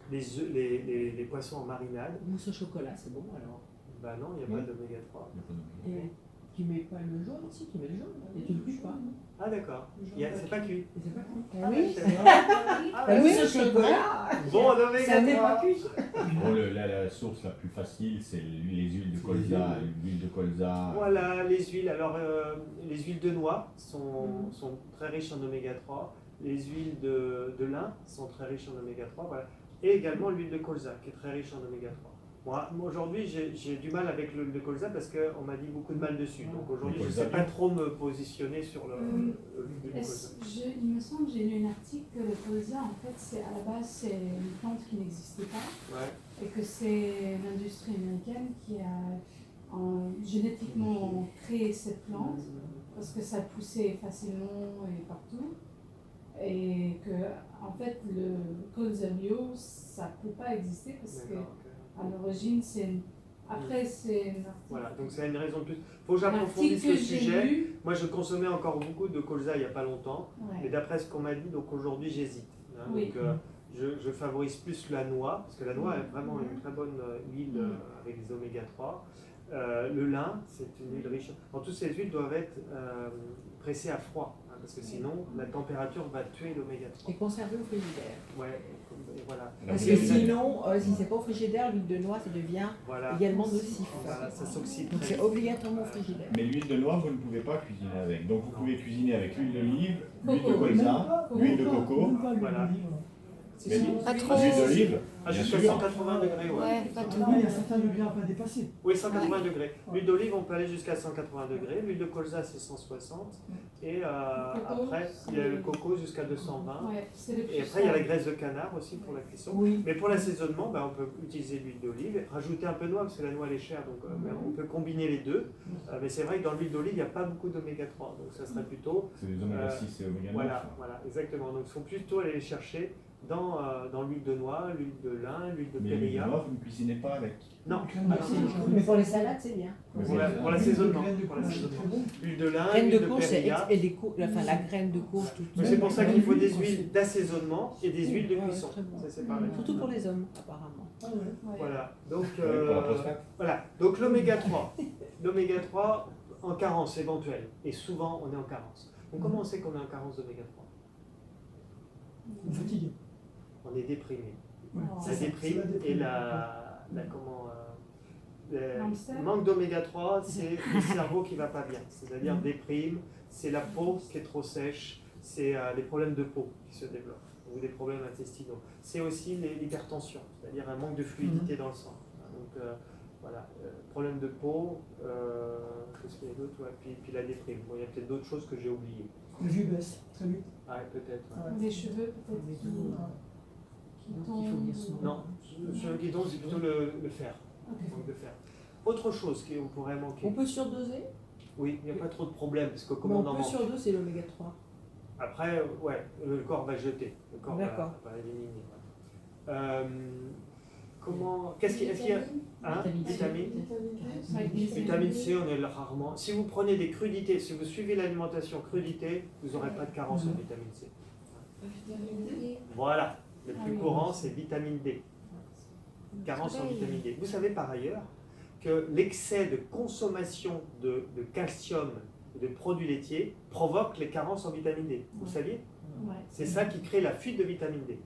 les poissons en marinade. Mousse au chocolat, c'est bon alors? Bah non, il n'y a pas d'oméga 3. Et tu mets pas le jaune aussi, tu mets le jaune et tu le cuis pas. Ah d'accord, c'est pas cuit. Et c'est pas cuit. Ah oui, La mousse au chocolat, bon, l'oméga 3. ça n'est pas cuit. Bon, la source la plus facile, c'est les huiles de colza. L'huile de colza. Voilà, les huiles. Alors, les huiles de noix sont très riches en oméga 3. Les huiles de lin sont très riches en oméga 3. Voilà. Et également l'huile de colza, qui est très riche en oméga 3. Moi, aujourd'hui, j'ai du mal avec le colza parce qu'on m'a dit beaucoup de mal dessus. Donc aujourd'hui, Le je ne colza sais pas trop me positionner sur l'huile de colza. Il me semble que j'ai lu un article que le colza, en fait, à la base, c'est une plante qui n'existait pas. Ouais. Et que c'est l'industrie américaine qui a génétiquement créé cette plante parce que ça poussait facilement et partout. Et que, en fait, le colza bio, ça ne peut pas exister parce que à l'origine, après, c'est une article. Voilà, donc c'est une raison de plus. Il faut que j'approfondisse le sujet. Moi, je consommais encore beaucoup de colza il n'y a pas longtemps. Ouais. Mais d'après ce qu'on m'a dit, donc aujourd'hui, j'hésite. Hein. Oui. Donc, je favorise plus la noix, parce que la noix est vraiment une très bonne huile avec des oméga 3. Le lin, c'est une huile riche. Alors, toutes ces huiles doivent être pressées à froid, hein, parce que sinon, la température va tuer l'oméga 3. Et conservé au frigidaire. Ouais, et voilà. Parce que sinon, si c'est pas au frigidaire, l'huile de noix, ça devient également nocif. Voilà, ça s'oxyde. Donc c'est obligatoirement au frigidaire. Mais l'huile de noix, vous ne pouvez pas cuisiner avec. Donc vous pouvez cuisiner avec l'huile d'olive, l'huile de colza, l'huile de coco. Voilà. Mais Pas trop. l'huile d'olive, Ah, bien jusqu'à sûr. 180 degrés, ouais. Ouais, pas trop. Il y a certains degrés à pas dépasser. Oui, 180 degrés. L'huile d'olive, on peut aller jusqu'à 180 degrés. L'huile de colza, c'est 160. Et après, il y a le coco jusqu'à 220. Ouais, c'est le Et après, il y a la graisse de canard aussi pour la cuisson. Oui. Mais pour l'assaisonnement, on peut utiliser l'huile d'olive, rajouter un peu de noix, parce que la noix elle est chère, donc on peut combiner les deux. Mais c'est vrai que dans l'huile d'olive, il n'y a pas beaucoup d'oméga 3. Donc ça serait plutôt. C'est des oméga 6 et oméga 9. Voilà, exactement. Donc il faut plutôt aller les chercher dans l'huile de noix, l'huile de lin, l'huile de Mais l'huile de périlla. noix, vous ne cuisinez pas avec. Non, Mais pour les salades, c'est bien. pour l'assaisonnement. L'huile de lin, l'huile de périlla. La graine de courge, tout Donc c'est pour ça qu'il faut des huiles d'assaisonnement et des huiles de cuisson. Ça, c'est pareil. Surtout pour les hommes, apparemment. Voilà. Donc, Pour la prostate. voilà. Donc l'oméga 3. L'oméga 3 en carence éventuelle. Et souvent, on est en carence. Donc comment on sait qu'on est en carence d'oméga 3? On fatigue. On est déprimé. Ouais, La déprime et le manque d'oméga 3, c'est le cerveau qui va pas bien. C'est-à-dire déprime, c'est la peau qui est trop sèche, c'est les problèmes de peau qui se développent ou des problèmes intestinaux. C'est aussi l'hypertension, c'est-à-dire un manque de fluidité dans le sang. Donc voilà, problème de peau, qu'est-ce qu'il y a d'autre? Puis la déprime. Bon, il y a peut-être d'autres choses que j'ai oubliées. Le jus baisse très vite. Ah, peut-être. Ouais. Les cheveux, peut-être, qui tombent. Non, sur le guidon, c'est plutôt le fer. Donc, le fer. Autre chose qu'on pourrait manquer. On peut surdoser? Oui, il n'y a pas trop de problème parce que Mais comme on on en peut manque. surdoser l'oméga 3. Après, ouais, le corps va jeter. Le corps D'accord. va éliminer. Comment. Qu'est-ce qu'il y a hein, vitamine Vitamine C, on est rarement. Si vous prenez des crudités, si vous suivez l'alimentation crudité, vous n'aurez pas de carence en vitamine C. Voilà, le plus courant, c'est vitamine D. Carence en vitamine D. Vous savez par ailleurs que l'excès de consommation de calcium et de produits laitiers provoque les carences en vitamine D. Vous le saviez? C'est ça qui crée la fuite de vitamine D.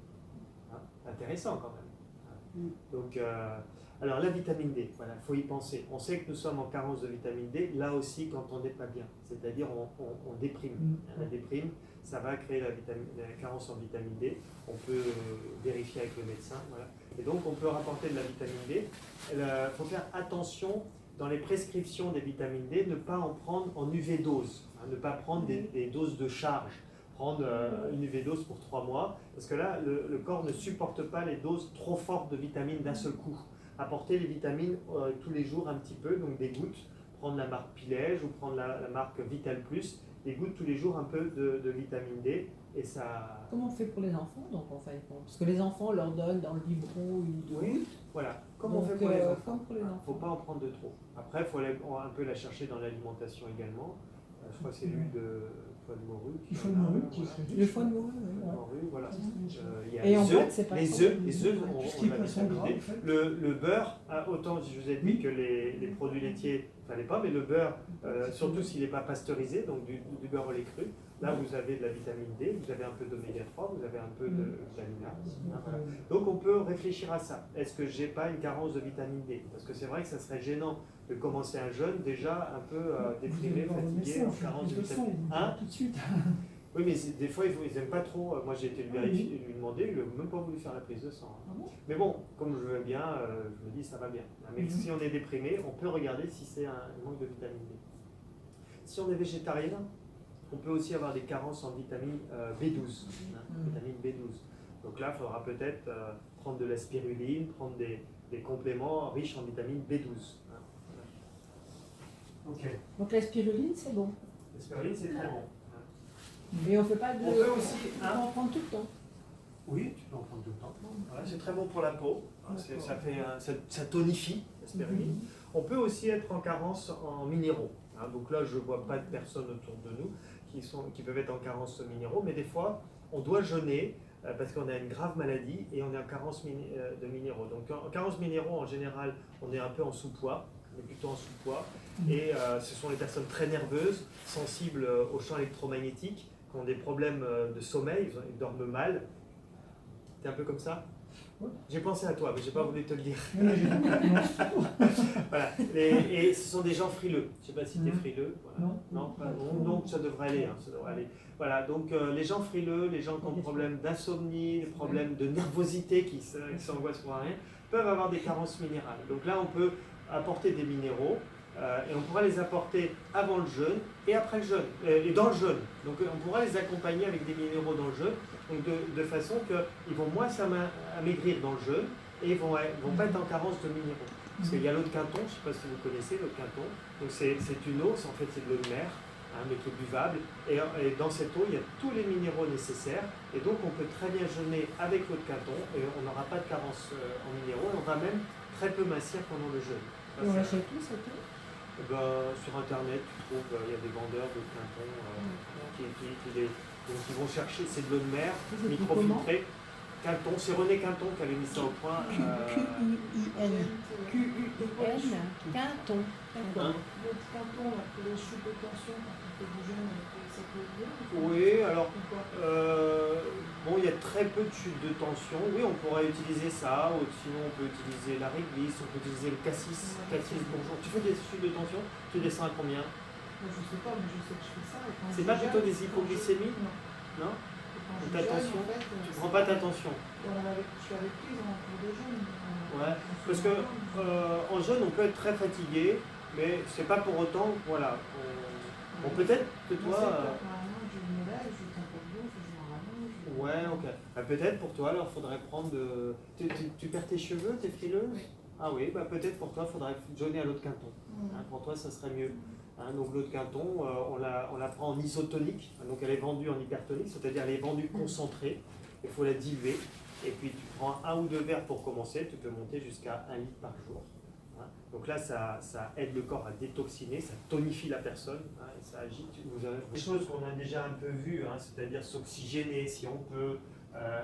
Hein, intéressant quand même. Donc, alors la vitamine D, voilà, il faut y penser. On sait que nous sommes en carence de vitamine D, là aussi quand on n'est pas bien, c'est-à-dire on déprime. La déprime, ça va créer la carence en vitamine D. On peut vérifier avec le médecin. Voilà. Et donc on peut rapporter de la vitamine D. Il faut faire attention dans les prescriptions des vitamines D, ne pas en prendre en UV dose, hein, ne pas prendre des doses de charge. Prendre une UV dose pour 3 mois, parce que là, le corps ne supporte pas les doses trop fortes de vitamines d'un seul coup. Apporter les vitamines tous les jours un petit peu, donc des gouttes, prendre la marque Pilège ou prendre la marque Vital Plus, des gouttes tous les jours un peu de vitamine D, et ça... Comment on fait pour les enfants donc en fait? Parce que les enfants, on leur donne dans le biberon une Oui, voilà. Comme on donc, fait pour les enfants. comme pour les enfants. Il ne faut pas en prendre de trop. Après, il faut aller un peu la chercher dans l'alimentation également. Je crois que c'est l'huile de foie de morue. Il faut le morue qui Le foie de morue, voilà. Il y a Et en les boîte, œufs, c'est pas les œufs, on l'a vitamine D. Le beurre, autant je vous ai dit que les produits laitiers, il ne fallait pas, mais le beurre, surtout s'il n'est pas pasteurisé, donc du beurre au lait cru, là vous avez de la vitamine D, vous avez un peu d'oméga 3, vous avez un peu de vitamine A. Voilà. Donc on peut réfléchir à ça. Est-ce que j'ai pas une carence de vitamine D? Parce que c'est vrai que ça serait gênant de commencer un jeûne déjà un peu déprimé, fatigué, en carence de vitamine D. Tout de suite. Oui, mais des fois, ils n'aiment pas trop. Moi, j'ai été le vérifier, lui demander, il n'a même pas voulu faire la prise de sang. Ah bon? Mais bon, comme je veux bien, je me dis ça va bien. Mais si on est déprimé, on peut regarder si c'est un manque de vitamine D. Si on est végétarien, on peut aussi avoir des carences en vitamine B12, vitamine B12. Donc là, il faudra peut-être prendre de la spiruline, prendre des compléments riches en vitamine B12. Ok. Donc la spiruline, c'est bon. La spiruline, c'est très bon. Et on ne fait pas de... On peut aussi... On peut en prendre tout le temps. Oui, tu peux en prendre tout le temps. Voilà, c'est très bon pour la peau. Ça tonifie, la spiruline. On peut aussi être en carence en minéraux. Donc là, je ne vois pas de personnes autour de nous qui peuvent être en carence minéraux, mais des fois, on doit jeûner parce qu'on a une grave maladie et on est en carence de minéraux. Donc en carence minéraux, en général, on est un peu en sous-poids. On est plutôt en sous-poids. Et ce sont les personnes très nerveuses, sensibles aux champs électromagnétiques, qui ont des problèmes de sommeil, ils dorment mal. T'es un peu comme ça? J'ai pensé à toi, mais j'ai pas voulu te le dire. Voilà. Et ce sont des gens frileux. Je sais pas si tu es frileux. Voilà. Non, donc ça devrait aller. Ça devrait aller. Voilà, donc les gens frileux, les gens qui ont des problèmes d'insomnie, des problèmes de nervosité qui s'angoissent pour rien, peuvent avoir des carences minérales. Donc là, on peut apporter des minéraux. Et on pourra les apporter avant le jeûne et après le jeûne, et dans le jeûne. Donc on pourra les accompagner avec des minéraux dans le jeûne, donc de façon qu'ils vont moins s'amaigrir dans le jeûne et ils vont pas être en carence de minéraux. Parce qu'il y a l'eau de Quinton, je ne sais pas si vous connaissez l'eau de Quinton, donc c'est une eau, en fait c'est de l'eau de mer, mais qui est buvable, et dans cette eau il y a tous les minéraux nécessaires, et donc on peut très bien jeûner avec l'eau de Quinton, et on n'aura pas de carence en minéraux, et on va même très peu mincir pendant le jeûne. Et on l'achète où cette eau? Sur internet, tu trouves, il y a des vendeurs de Quinton qui vont chercher, c'est de l'eau de mer, microfiltrée. Quinton, c'est René Quinton qui avait mis ça au point. Q-U-I-N. Q-U-I-N, Quinton. L'autre Quinton, là, pour les chutes de tension, quand on fait du jeûne, ça peut être bien. Oui, alors, bon, il y a très peu de chutes de tension. Oui, on pourrait utiliser ça, ou sinon on peut utiliser la réglisse, on peut utiliser le cassis bourgeon. Tu fais des chutes de tension? Tu descends à combien? Je sais pas, mais je sais que je fais ça. C'est pas plutôt des hypoglycémies? Non? Ta tension? Tu prends pas ta tension? Je suis avec lui dans un cours de jeûne. Ouais, parce que en jeûne, on peut être très fatigué, mais c'est pas pour autant, voilà. Bon, peut-être que toi. Ouais, ok. Peut-être pour toi, alors faudrait prendre de. Tu perds tes cheveux, t'es frileuse? Oui. Ah oui, peut-être pour toi, faudrait jeûner à l'eau de Quinton. Pour toi, ça serait mieux. Donc l'eau de Quinton, on la prend en isotonique, donc elle est vendue en hypertonique, c'est-à-dire elle est vendue concentrée, il faut la diluer, et puis tu prends 1 ou 2 verres pour commencer, tu peux monter jusqu'à 1 litre par jour. Donc là, ça aide le corps à détoxiner, ça tonifie la personne, et ça agite. Vous avez des choses qu'on a déjà un peu vues, c'est-à-dire s'oxygéner, si on peut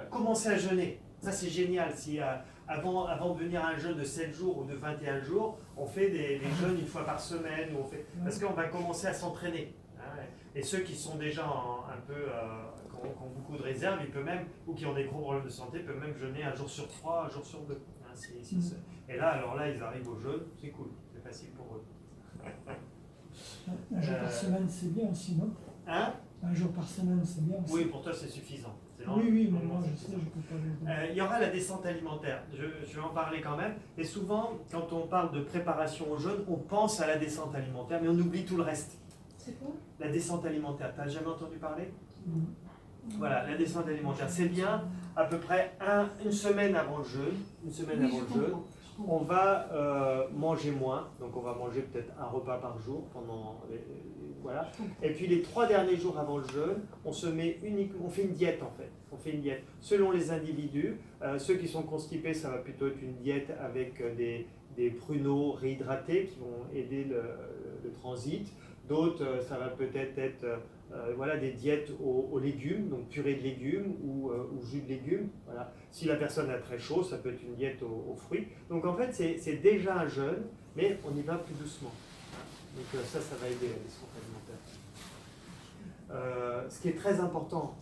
commencer à jeûner. Ça c'est génial, si avant de venir à un jeûne de 7 jours ou de 21 jours, on fait des jeûnes une fois par semaine, parce qu'on va commencer à s'entraîner. Et ceux qui sont déjà un peu, qui ont beaucoup de réserves, ils peuvent même, ou qui ont des gros problèmes de santé, peuvent même jeûner 1 jour sur 3, 1 jour sur 2. Et là, alors là, ils arrivent au jeûne, c'est cool, c'est facile pour eux. 1 jour par semaine, c'est bien aussi, non? 1 jour par semaine, c'est bien aussi. Oui, pour toi, c'est suffisant. Oui, mais moi, je sais, je peux pas. Il y aura la descente alimentaire, je vais en parler quand même. Et souvent, quand on parle de préparation au jeûne, on pense à la descente alimentaire, mais on oublie tout le reste. C'est quoi? La descente alimentaire, tu n'as jamais entendu parler? Voilà, la descente alimentaire, c'est bien à peu près une semaine avant le jeûne. On va manger moins, donc on va manger peut-être 1 repas par jour voilà. Et puis les 3 derniers jours avant le jeûne, on fait une diète en fait. On fait une diète selon les individus. Ceux qui sont constipés, ça va plutôt être une diète avec des pruneaux réhydratés qui vont aider le transit. D'autres, ça va peut-être être des diètes aux légumes, donc purée de légumes ou jus de légumes. Voilà. Si la personne a très chaud, ça peut être une diète aux fruits. Donc en fait, c'est déjà un jeûne, mais on y va plus doucement. Donc ça va aider la descente alimentaire. Ce qui est très important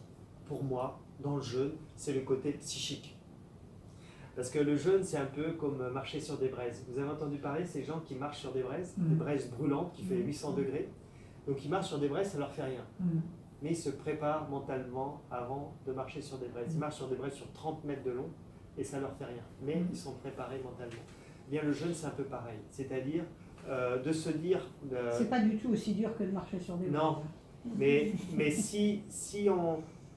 pour moi dans le jeûne, c'est le côté psychique. Parce que le jeûne, c'est un peu comme marcher sur des braises. Vous avez entendu parler de ces gens qui marchent sur des braises brûlantes qui fait 800 degrés. Donc ils marchent sur des braises, ça ne leur fait rien. mais ils se préparent mentalement avant de marcher sur des braises. Ils marchent sur des braises sur 30 mètres de long et ça leur fait rien, mais ils sont préparés mentalement. Bien, le jeûne, c'est un peu pareil, c'est-à-dire de se dire... C'est pas du tout aussi dur que de marcher sur des braises. Non, mais si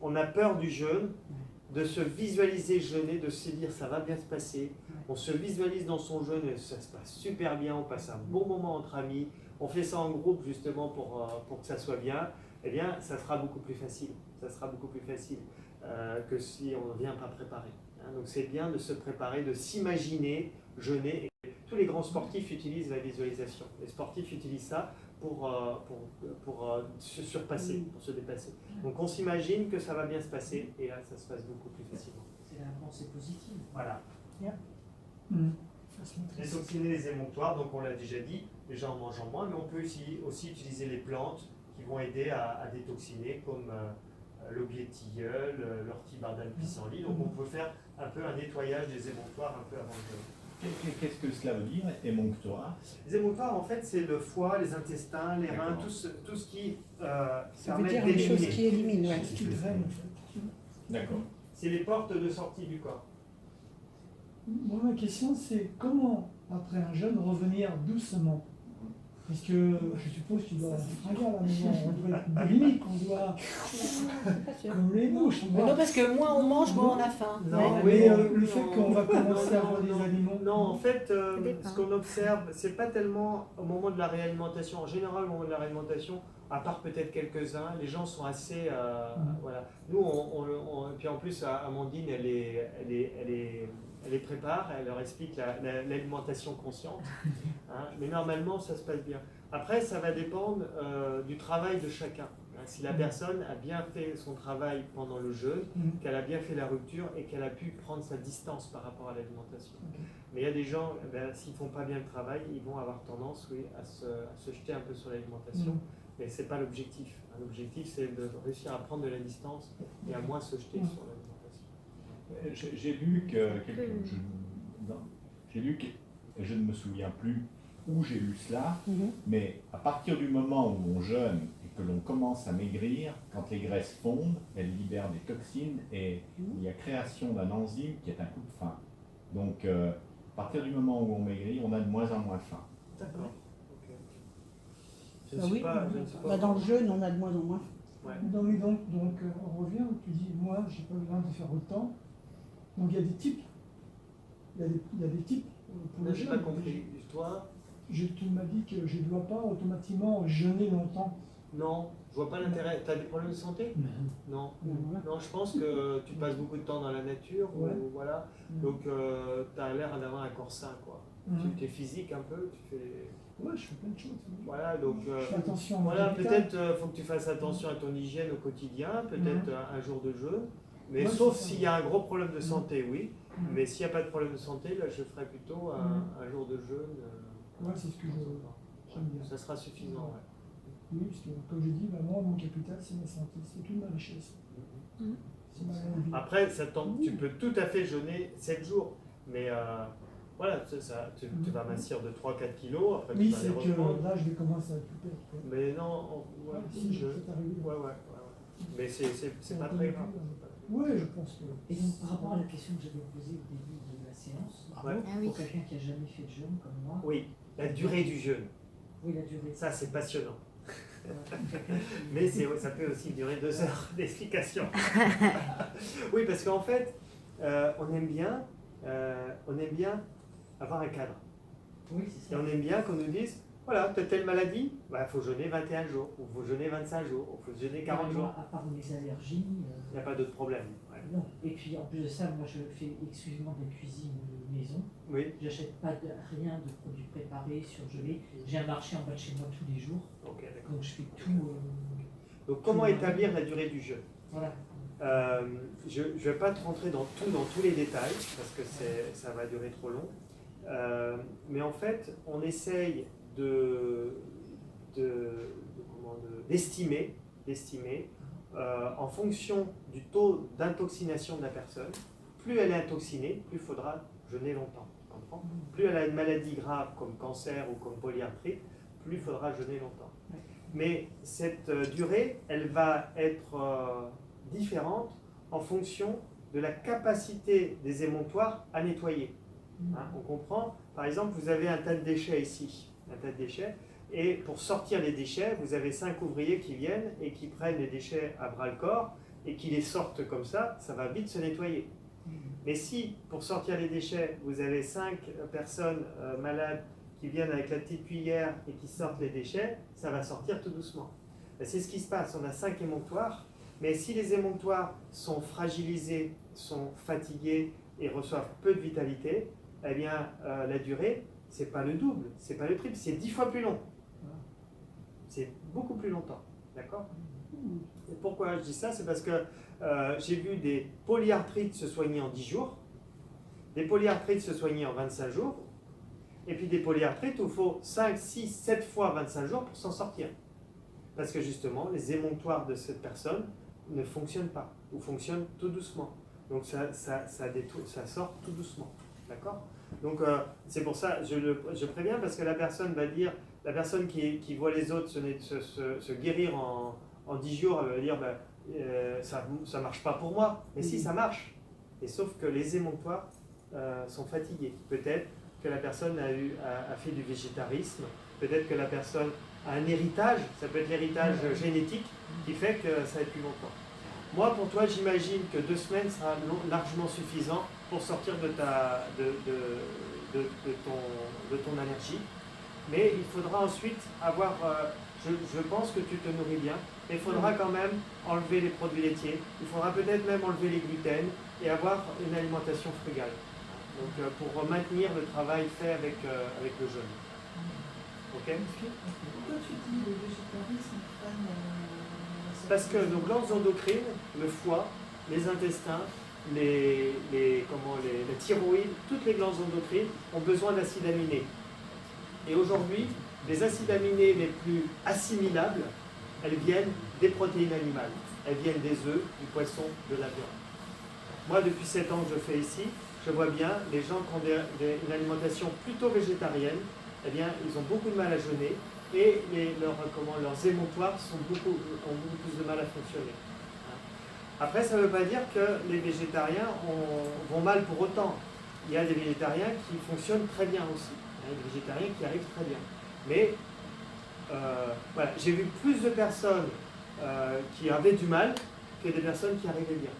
on a peur du jeûne, de se visualiser jeûner, de se dire ça va bien se passer, on se visualise dans son jeûne et ça se passe super bien, on passe un bon moment entre amis, on fait ça en groupe justement pour que ça soit bien, eh bien ça sera beaucoup plus facile, que si on ne vient pas préparer. Hein. Donc c'est bien de se préparer, de s'imaginer jeûner. Et tous les grands sportifs utilisent la visualisation. Les sportifs utilisent ça pour se surpasser, pour se dépasser. Donc on s'imagine que ça va bien se passer et là ça se passe beaucoup plus facilement. C'est la pensée positive. Voilà. Yeah. Détoxiner les émonctoires, donc on l'a déjà dit, déjà en mangeant moins, mais on peut aussi utiliser les plantes qui vont aider à détoxiner, comme l'aubier de tilleul, l'ortie-bardane pissenlit. Donc on peut faire un peu un nettoyage des émonctoires un peu avant le jeûne. Qu'est-ce que cela veut dire, émonctoire? Les émonctoires, en fait, c'est le foie, les intestins, les reins, tout ce qui Ça veut dire d'éliminer. les choses qui éliminent, ouais. Ce qui draine, en fait. D'accord. C'est les portes de sortie du corps. Moi, ma question, c'est comment, après un jeûne, revenir doucement? Parce que je suppose que tu dois fringuer à la maison, on doit être boulimique, on doit. Comme les mouches. Mais non, parce que moins on mange, moins on a faim. Non, Mais le fait qu'on va commencer à avoir des aliments. Non, en fait, ce qu'on observe, c'est pas tellement au moment de la réalimentation. En général, au moment de la réalimentation, à part peut-être quelques-uns, les gens sont assez. Voilà. Nous, puis en plus, Amandine, elle les prépare, elle leur explique l'alimentation consciente. Hein, mais normalement, ça se passe bien. Après, ça va dépendre du travail de chacun. Hein, si la personne a bien fait son travail pendant le jeûne, qu'elle a bien fait la rupture et qu'elle a pu prendre sa distance par rapport à l'alimentation. Mais il y a des gens, s'ils ne font pas bien le travail, ils vont avoir tendance à se jeter un peu sur l'alimentation. Mais ce n'est pas l'objectif. Hein, l'objectif, c'est de réussir à prendre de la distance et à moins se jeter sur l'alimentation. J'ai lu je ne me souviens plus où j'ai lu cela, mais à partir du moment où on jeûne et que l'on commence à maigrir, quand les graisses fondent, elles libèrent des toxines et il y a création d'un enzyme qui est un coup de faim. Donc, à partir du moment où on maigrit, on a de moins en moins faim. D'accord. Dans le jeûne, on a de moins en moins. Ouais. Donc, on revient où tu dis, moi, je n'ai pas besoin de faire autant. Donc, il y a des types. Il y a des types pour le Je n'ai jeûne. pas compris. Toi? Tu m'as dit que je ne dois pas automatiquement jeûner longtemps. Non, je vois pas l'intérêt. Tu as des problèmes de santé? Non. Non, je pense que tu passes beaucoup de temps dans la nature. Ouais. Voilà. Donc, tu as l'air d'avoir un corps sain, quoi. Tu es physique un peu, tu fais... Ouais, je fais plein de choses. Voilà, donc je fais attention à mon voilà, capital. peut-être faut que tu fasses attention à ton hygiène au quotidien, peut-être un jour de jeûne, mais Ouais, sauf c'est ça. s'il y a un gros problème de santé, oui. Mais s'il n'y a pas de problème de santé, là je ferai plutôt un jour de jeûne. Ouais, c'est ce que j'aime bien. Ça sera suffisant, ouais. Oui, parce que comme je dis, moi, mon capital, c'est ma santé, c'est toute ma richesse. C'est ma vie. Après, tu peux tout à fait jeûner 7 jours, mais voilà, tu vas mincir de 3-4 kilos, après Oui, tu vas c'est les reprendre. que là, je vais commencer à tout perdre. Quoi. Mais non, ouais, Si, je peux t'arriver. ouais. Mais c'est pas très grave. Ouais, je pense que. Et donc, par rapport à la question que j'avais posée au début de la séance, Ouais. pour quelqu'un qui n'a jamais fait de jeûne comme moi, Oui, la durée du jeûne. oui, la durée. Ça, c'est passionnant. Mais ça peut aussi durer 2 heures d'explication. Oui, parce qu'en fait, on aime bien avoir un cadre. Oui, c'est Et ça. on aime bien qu'on nous dise, voilà, tu as telle maladie, il faut jeûner 21 jours, ou il faut jeûner 25 jours, ou il faut jeûner 40 jours. À part mes allergies. Il n'y a pas d'autre problème. Ouais. Non. Et puis en plus de ça, moi je fais exclusivement de la cuisine maison. Oui. J'achète pas rien de produits préparés, surgelés. J'ai un marché en bas de chez moi tous les jours. Ok, d'accord. Donc je fais tout. Donc comment établir la durée du jeûne? Voilà. Je ne vais pas te rentrer dans tous les détails, parce que ça va durer trop long. Mais en fait, on essaye d'estimer en fonction du taux d'intoxination de la personne. Plus elle est intoxinée, plus il faudra jeûner longtemps. Tu comprends? Plus elle a une maladie grave comme cancer ou comme polyarthrite, plus il faudra jeûner longtemps. Mais cette durée, elle va être différente en fonction de la capacité des émontoires à nettoyer. Hein, on comprend? Par exemple, vous avez un tas de déchets ici, un tas de déchets, et pour sortir les déchets, vous avez 5 ouvriers qui viennent et qui prennent les déchets à bras-le-corps et qui les sortent comme ça va vite se nettoyer. Mais si, pour sortir les déchets, vous avez 5 personnes malades qui viennent avec la petite cuillère et qui sortent les déchets, ça va sortir tout doucement. C'est ce qui se passe, on a 5 émonctoires, mais si les émonctoires sont fragilisés, sont fatigués et reçoivent peu de vitalité, eh bien la durée, c'est pas le double, c'est pas le triple, c'est 10 fois plus long. C'est beaucoup plus longtemps, d'accord? Et pourquoi je dis ça? C'est parce que j'ai vu des polyarthrites se soigner en 10 jours, des polyarthrites se soigner en 25 jours, et puis des polyarthrites où il faut 5, 6, 7 fois 25 jours pour s'en sortir. Parce que justement, les émonctoires de cette personne ne fonctionnent pas, ou fonctionnent tout doucement. Donc ça sort tout doucement, d'accord? Donc c'est pour ça, je préviens, parce que la personne va dire, la personne qui voit les autres se guérir en 10 jours, elle va dire, ça ne marche pas pour moi. Mais si, ça marche. Et sauf que les émonctoires sont fatigués. Peut-être que la personne a fait du végétarisme, peut-être que la personne a un héritage, ça peut être l'héritage génétique qui fait que ça va être plus longtemps. Moi, pour toi, j'imagine que 2 semaines sera largement suffisant pour sortir de ton allergie. Mais il faudra ensuite avoir, je pense que tu te nourris bien, mais il faudra quand même enlever les produits laitiers, il faudra peut-être même enlever les gluten et avoir une alimentation frugale. Donc pour maintenir le travail fait avec le jeûne. Ok? Pourquoi tu dis le végétarisme? Parce que nos glandes endocrines, le foie, les intestins, la thyroïde, toutes les glandes endocrines ont besoin d'acides aminés. Et aujourd'hui, les acides aminés les plus assimilables, elles viennent des protéines animales. Elles viennent des œufs, du poisson, de la viande. Moi, depuis 7 ans que je fais ici, je vois bien les gens qui ont une alimentation plutôt végétarienne, eh bien, ils ont beaucoup de mal à jeûner et leurs émonctoires ont beaucoup plus de mal à fonctionner. Après, ça ne veut pas dire que les végétariens vont mal pour autant. Il y a des végétariens qui fonctionnent très bien aussi. Il y a des végétariens qui arrivent très bien. Mais voilà, j'ai vu plus de personnes qui avaient du mal que des personnes qui arrivaient bien.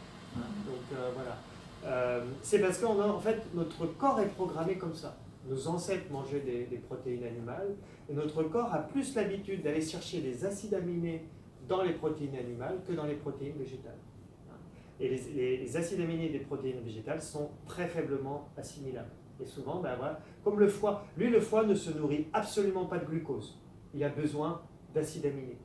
Donc voilà. C'est parce qu'en fait, notre corps est programmé comme ça. Nos ancêtres mangeaient des protéines animales et notre corps a plus l'habitude d'aller chercher des acides aminés dans les protéines animales que dans les protéines végétales. Et les acides aminés des protéines végétales sont très faiblement assimilables. Et souvent, ben voilà, comme le foie, le foie ne se nourrit absolument pas de glucose. Il a besoin d'acides aminés.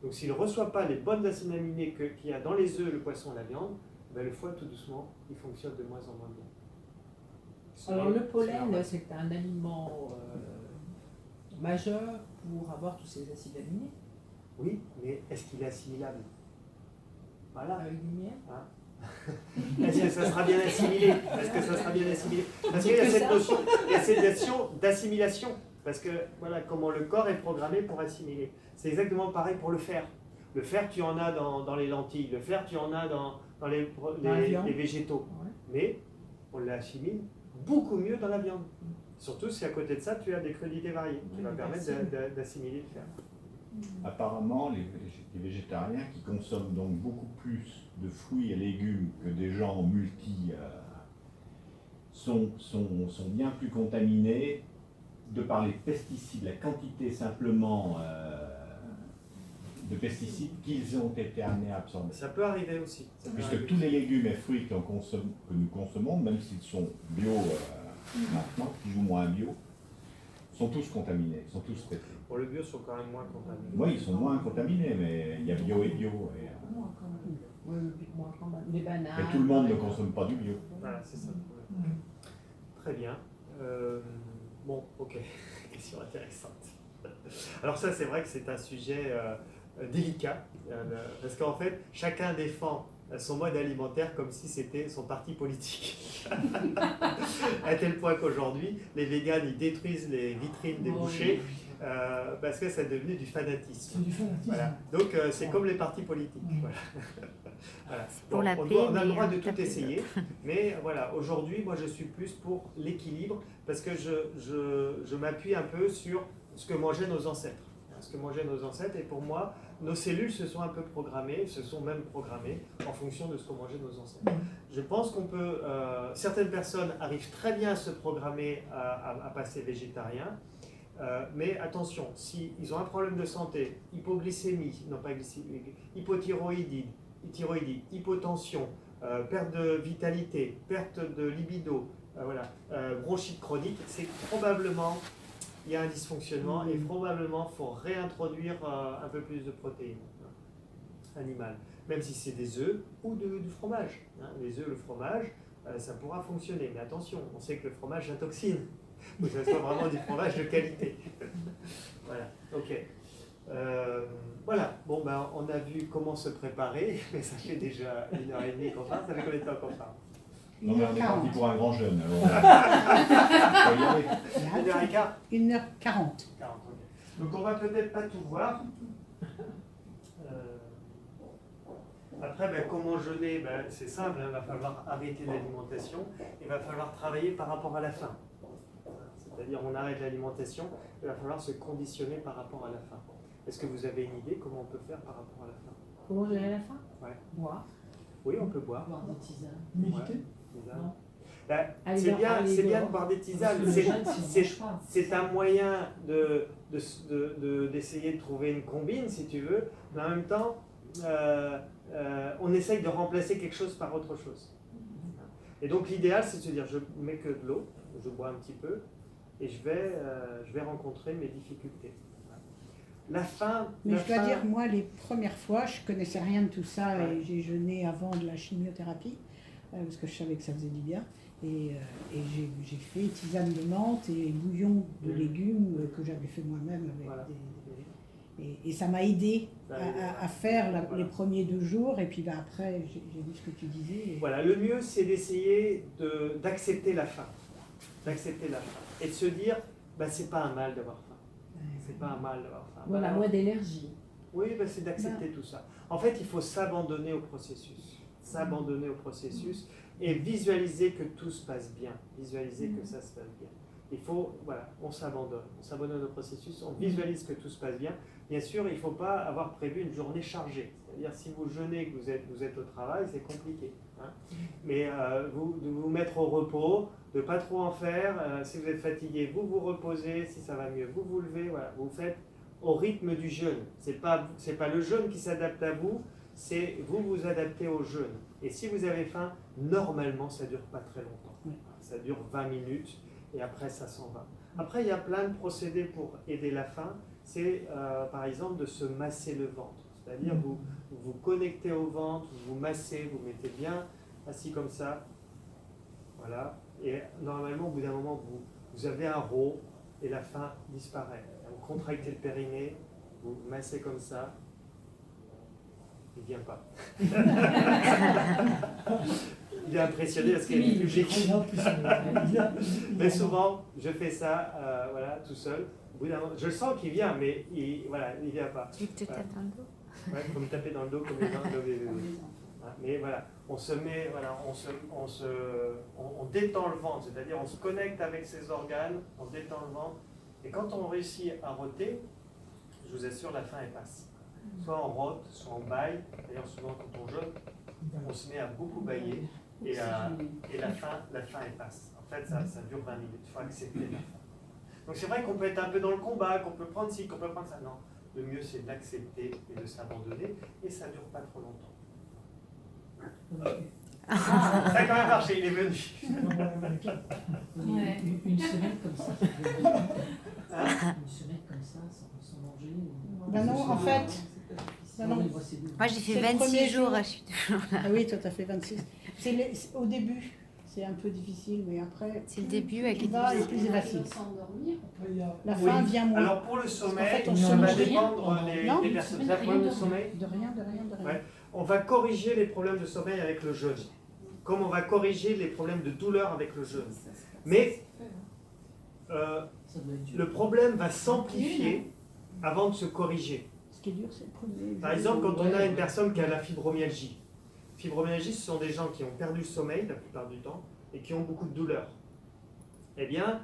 Donc s'il ne reçoit pas les bonnes acides aminés qu'il y a dans les œufs, le poisson, la viande, ben le foie, tout doucement, il fonctionne de moins en moins bien. Alors le pollen, c'est un aliment majeur pour avoir tous ces acides aminés. Oui, mais est-ce qu'il est assimilable? Voilà. Avec lumière. Est-ce que ça sera bien assimilé? Est-ce que ça sera bien assimilé? Parce qu'il y a cette notion, d'assimilation. Parce que voilà comment le corps est programmé pour assimiler. C'est exactement pareil pour le fer. Le fer, tu en as dans les lentilles. Le fer, tu en as dans les végétaux. Ouais. Mais on l'assimile beaucoup mieux dans la viande. Surtout si à côté de ça, tu as des crudités variées qui va permettre d'assimiler le fer. Apparemment, les végétariens qui consomment donc beaucoup plus de fruits et légumes que des gens multi sont bien plus contaminés de par les pesticides, la quantité simplement de pesticides qu'ils ont été amenés à absorber. Ça peut arriver aussi. Puisque tous les légumes et fruits que nous consommons, même s'ils sont bio maintenant, plus ou moins bio, sont tous contaminés, sont tous traités. Pour le bio, ils sont quand même moins contaminés. Oui, ils sont moins contaminés, mais il y a bio et bio. Moins quand même. Oui, moins quand même. Les bananes. Mais tout le monde ne consomme pas du bio. Voilà, c'est ça le problème. Très bien. Bon, ok. Question intéressante. Alors ça, c'est vrai que c'est un sujet délicat, parce qu'en fait, chacun défend son mode alimentaire comme si c'était son parti politique. À tel point qu'aujourd'hui, les véganes, ils détruisent les vitrines des bouchers parce que c'est devenu du fanatisme. C'est du fanatisme. Voilà. Donc c'est comme les partis politiques. Voilà. Voilà. Pour la on paix, a le mais droit de un tout tapis. essayer, mais voilà, aujourd'hui, moi je suis plus pour l'équilibre parce que je m'appuie un peu sur ce que mangeaient nos ancêtres. Ce que mangeaient nos ancêtres, et pour moi, nos cellules se sont un peu programmées, se sont même programmées en fonction de ce que mangeaient nos ancêtres. Je pense qu'on peut, certaines personnes arrivent très bien à se programmer à passer végétarien, mais attention, s'ils ont un problème de santé, hypoglycémie, non pas glycémie, hypothyroïdie, hypotension, perte de vitalité, perte de libido, voilà, bronchite chronique, c'est probablement il y a un dysfonctionnement et probablement il faut réintroduire un peu plus de protéines animales, même si c'est des œufs ou du fromage. Les œufs, le fromage, ça pourra fonctionner, mais attention, on sait que le fromage intoxine, il faut que ce soit vraiment du fromage de qualité. Voilà, ok. Voilà, bon ben on a vu comment se préparer, mais ça fait déjà 1h30 qu'on parle, ça fait combien de temps qu'on parle? Non, mais on est parti pour un grand jeune. Alors, 1h15 1h40. Donc on va peut-être pas tout voir. Après, ben, comment jeûner, ben, c'est simple, il va falloir arrêter l'alimentation, il va falloir travailler par rapport à la faim. C'est-à-dire on arrête l'alimentation, il va falloir se conditionner par rapport à la faim. Est-ce que vous avez une idée comment on peut faire par rapport à la faim? Comment gérer à la fin? Ouais. Boire. Oui, on peut boire. Boire des tisanes. Méditer. Non. Ben, Aller c'est dehors, aller bien de dehors. boire des tisanes. Parce que le jeûne, si on mange pas, C'est un moyen d'essayer de trouver une combine, si tu veux, mais en même temps, on essaye de remplacer quelque chose par autre chose. Et donc l'idéal, c'est de se dire, je mets que de l'eau, je bois un petit peu, et je vais rencontrer mes difficultés. La faim... Mais je dois dire, moi, les premières fois, je connaissais rien de tout ça et j'ai jeûné avant de la chimiothérapie, parce que je savais que ça faisait du bien. Et j'ai fait tisane de menthe et bouillon de légumes que j'avais fait moi-même avec Voilà. et ça m'a aidé à faire les premiers 2 jours. Et puis après, j'ai vu ce que tu disais. Voilà, le mieux, c'est d'essayer d'accepter la faim. D'accepter la faim. Et de se dire, bah, c'est pas un mal d'avoir faim. C'est pas un mal d'avoir faim. Voilà, moins d'énergie. Oui, bah, c'est d'accepter tout ça. En fait, il faut s'abandonner au processus. S'abandonner au processus et visualiser que tout se passe bien. Visualiser que ça se passe bien. Il faut, voilà, on s'abandonne au processus, on visualise que tout se passe bien. Bien sûr, il ne faut pas avoir prévu une journée chargée. C'est-à-dire, si vous jeûnez, que vous êtes au travail, c'est compliqué. Hein. Mais de vous mettre au repos, de ne pas trop en faire. Si vous êtes fatigué, vous vous reposez. Si ça va mieux, vous vous levez. Voilà, vous faites au rythme du jeûne. C'est pas le jeûne qui s'adapte à vous, c'est vous vous adaptez au jeûne. Et si vous avez faim, normalement, ça ne dure pas très longtemps. Ça dure 20 minutes. Et après, ça s'en va. Après, il y a plein de procédés pour aider la faim. C'est, par exemple, de se masser le ventre. C'est-à-dire, vous vous connectez au ventre, vous massez, vous mettez bien assis comme ça. Voilà. Et normalement, au bout d'un moment, vous avez un rot et la faim disparaît. Vous contractez le périnée, vous massez comme ça. Il ne vient pas. Il est impressionné parce qu'il y a du public. Mais souvent, je fais ça voilà, tout seul. Je le sens qu'il vient, mais il ne vient pas. Tu te tapes dans le dos. Ouais, il faut me taper dans le dos comme les gens de bébé. Mais voilà, on se met, voilà, on détend le ventre, c'est-à-dire on se connecte avec ses organes, on détend le ventre. Et quand on réussit à roter, je vous assure, la faim elle passe. Soit on rote, soit on baille. D'ailleurs, souvent quand on jeûne, on se met à beaucoup bailler. Et la faim elle passe. En fait, ça dure 20 minutes. Il faut accepter la faim. Donc c'est vrai qu'on peut être un peu dans le combat, qu'on peut prendre ci, qu'on peut prendre ça. Non, le mieux c'est d'accepter et de s'abandonner. Et ça ne dure pas trop longtemps. Ça a quand même marché, il est venu. Une semaine comme ça, ça fait bien. Une semaine comme ça, sans manger. Ben non, en fait. Ben non. Moi, j'ai fait 26 jours, je suis toujours là. Ah oui, toi, tu as fait 26. Au début, c'est un peu difficile, mais après. C'est le début avec les et plus c'est facile. S'endormir. La faim vient moins. Alors pour le sommeil, en fait, on ça va sommeille dépendre des personnes. Vous avez un problème de sommeil? De rien. Ouais. On va corriger les problèmes de sommeil avec le jeûne. Comme on va corriger les problèmes de douleur avec le jeûne. Mais Ça doit être dur. le problème va s'amplifier avant de se corriger. Ce qui est dur, c'est le premier. Par exemple, quand on a une personne qui a la fibromyalgie. Fibromyalgie, ce sont des gens qui ont perdu le sommeil la plupart du temps et qui ont beaucoup de douleurs. Eh bien,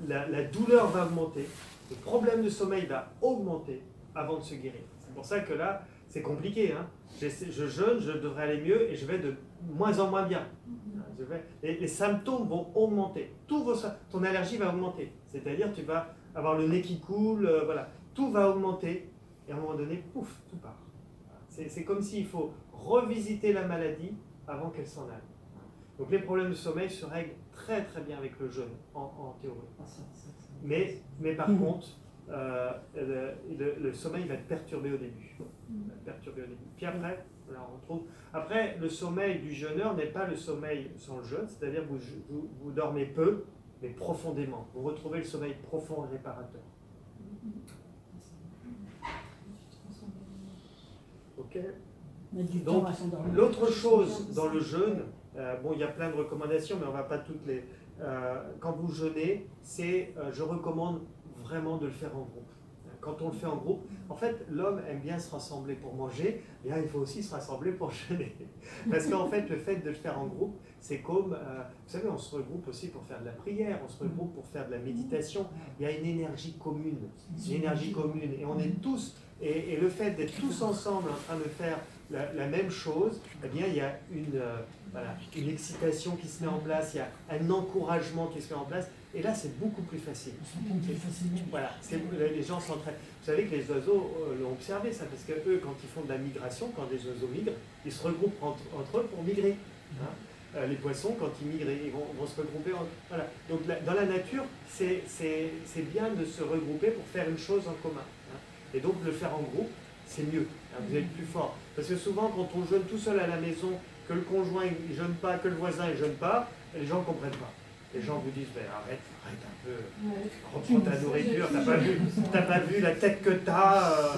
la douleur va augmenter, le problème de sommeil va augmenter avant de se guérir. C'est pour ça que là, c'est compliqué. Hein. Je jeûne, je devrais aller mieux et je vais de moins en moins bien. Les symptômes vont augmenter. Ton allergie va augmenter. C'est-à-dire tu vas avoir le nez qui coule, voilà. Tout va augmenter et à un moment donné, pouf, tout part. C'est comme s'il faut revisiter la maladie avant qu'elle s'en aille. Donc les problèmes de sommeil se règlent très très bien avec le jeûne, en théorie. Mais par contre, le sommeil va être perturbé au début. Puis après, voilà, on retrouve. Après, le sommeil du jeûneur n'est pas le sommeil sans le jeûne, c'est-à-dire que vous dormez peu, mais profondément. Vous retrouvez le sommeil profond et réparateur. Ok. Donc, l'autre chose dans le jeûne, bon, il y a plein de recommandations, mais on ne va pas toutes les. Quand vous jeûnez, je recommande vraiment de le faire en groupe. Quand on le fait en groupe, en fait, l'homme aime bien se rassembler pour manger, et là, il faut aussi se rassembler pour jeûner. Parce qu'en fait, le fait de le faire en groupe, c'est comme, vous savez, on se regroupe aussi pour faire de la prière, on se regroupe pour faire de la méditation. Il y a une énergie commune, et on est tous, et le fait d'être tous ensemble en train de faire la même chose, eh bien, il y a une excitation qui se met en place, il y a un encouragement qui se met en place, et là, c'est beaucoup plus facile. Voilà, les gens s'entraînent. Vous savez que les oiseaux l'ont observé, ça, parce que eux, quand ils font de la migration, quand des oiseaux migrent, ils se regroupent entre eux pour migrer. Hein. Les poissons, quand ils migrent, ils vont se regrouper. Voilà. Donc, dans la nature, c'est bien de se regrouper pour faire une chose en commun. Hein. Et donc, le faire en groupe, c'est mieux. Hein, vous êtes plus fort. Parce que souvent, quand on jeûne tout seul à la maison, que le conjoint ne jeûne pas, que le voisin ne jeûne pas, les gens ne comprennent pas. Les gens vous disent, ben, arrête un peu, reprends ta nourriture, t'as pas vu la tête que t'as.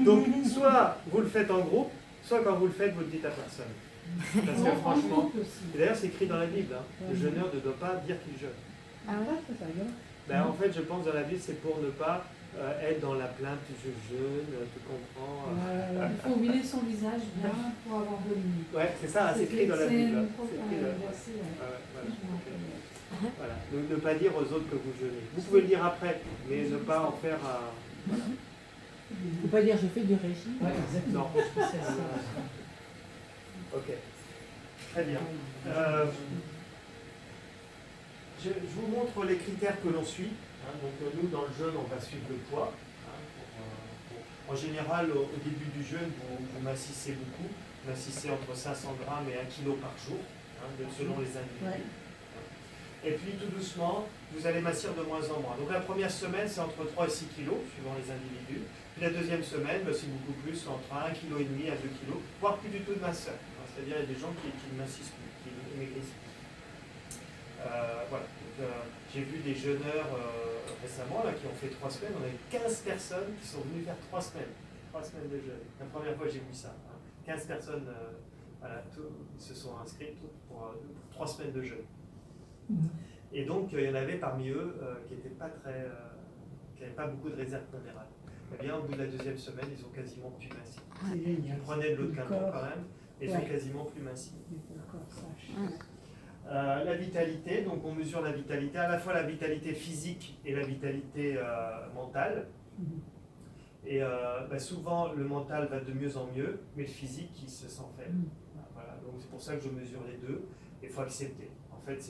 Donc, soit vous le faites en groupe, soit quand vous le faites, vous le dites à personne. Parce que franchement, et d'ailleurs c'est écrit dans la Bible, hein, le jeûneur ne doit pas dire qu'il jeûne. Ah ouais, c'est ça, ben, en fait, je pense dans la Bible, c'est pour ne pas être dans la plainte, je jeûne, tu comprends. Il faut huiler son visage bien pour avoir bonne nuit. Ouais, c'est ça, c'est écrit dans la Bible. Voilà. Ne pas dire aux autres que vous jeûnez. Vous pouvez le dire après, mais ne pas en faire voilà. Il ne faut pas dire je fais du régime. Ouais, exactement. Non. Ok. Très bien. Je vous montre les critères que l'on suit. Hein. Donc nous, dans le jeûne, on va suivre le poids. Hein, en général, au début du jeûne, vous massissez beaucoup. Vous massissez entre 500 grammes et 1 kg par jour, hein, selon les individus. Ouais. Et puis tout doucement, vous allez massir de moins en moins. Donc la première semaine, c'est entre 3 et 6 kg, suivant les individus. Puis la deuxième semaine, c'est beaucoup plus, entre 1,5 kg à 2 kg, voire plus du tout de masseur. C'est-à-dire il y a des gens qui ne massissent plus, qui maigrissent plus. Voilà. J'ai vu des jeûneurs récemment là, qui ont fait 3 semaines. On a eu 15 personnes qui sont venues faire 3 semaines. 3 semaines de jeûne. La première fois j'ai vu ça. Hein. 15 personnes se sont inscrites pour 3 semaines de jeûne. Et donc il y en avait parmi eux qui n'étaient pas très, qui n'avaient pas beaucoup de réserve pondérale. Eh bien, au bout de la deuxième semaine, ils ont quasiment plus massif. Ils prenaient de l'eau de Quinton quand même, et ils sont quasiment plus massifs. La vitalité, donc on mesure la vitalité, à la fois la vitalité physique et la vitalité mentale. Et souvent le mental va de mieux en mieux, mais le physique il se sent faible. Voilà, donc c'est pour ça que je mesure les deux, et il faut accepter. En fait,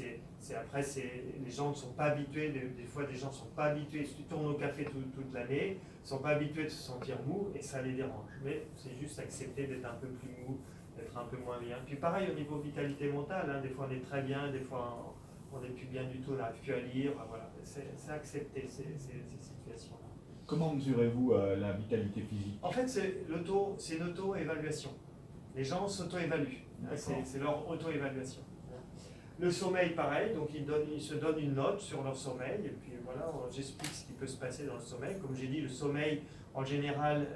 les gens ne sont pas habitués, des fois des gens ne sont pas habitués, ils tournent au café toute l'année, ils ne sont pas habitués de se sentir mou et ça les dérange. Mais c'est juste accepter d'être un peu plus mou, d'être un peu moins bien. Puis pareil au niveau vitalité mentale, hein, des fois on est très bien, des fois on n'est plus bien du tout, on n'arrive plus à lire. Voilà. C'est accepter ces situations-là. Comment mesurez-vous la vitalité phisique? En fait, c'est une auto-évaluation. Les gens s'auto-évaluent. Hein, c'est leur auto-évaluation. Le sommeil, pareil, donc ils se donnent une note sur leur sommeil, et puis voilà, j'explique ce qui peut se passer dans le sommeil. Comme j'ai dit, le sommeil, En général,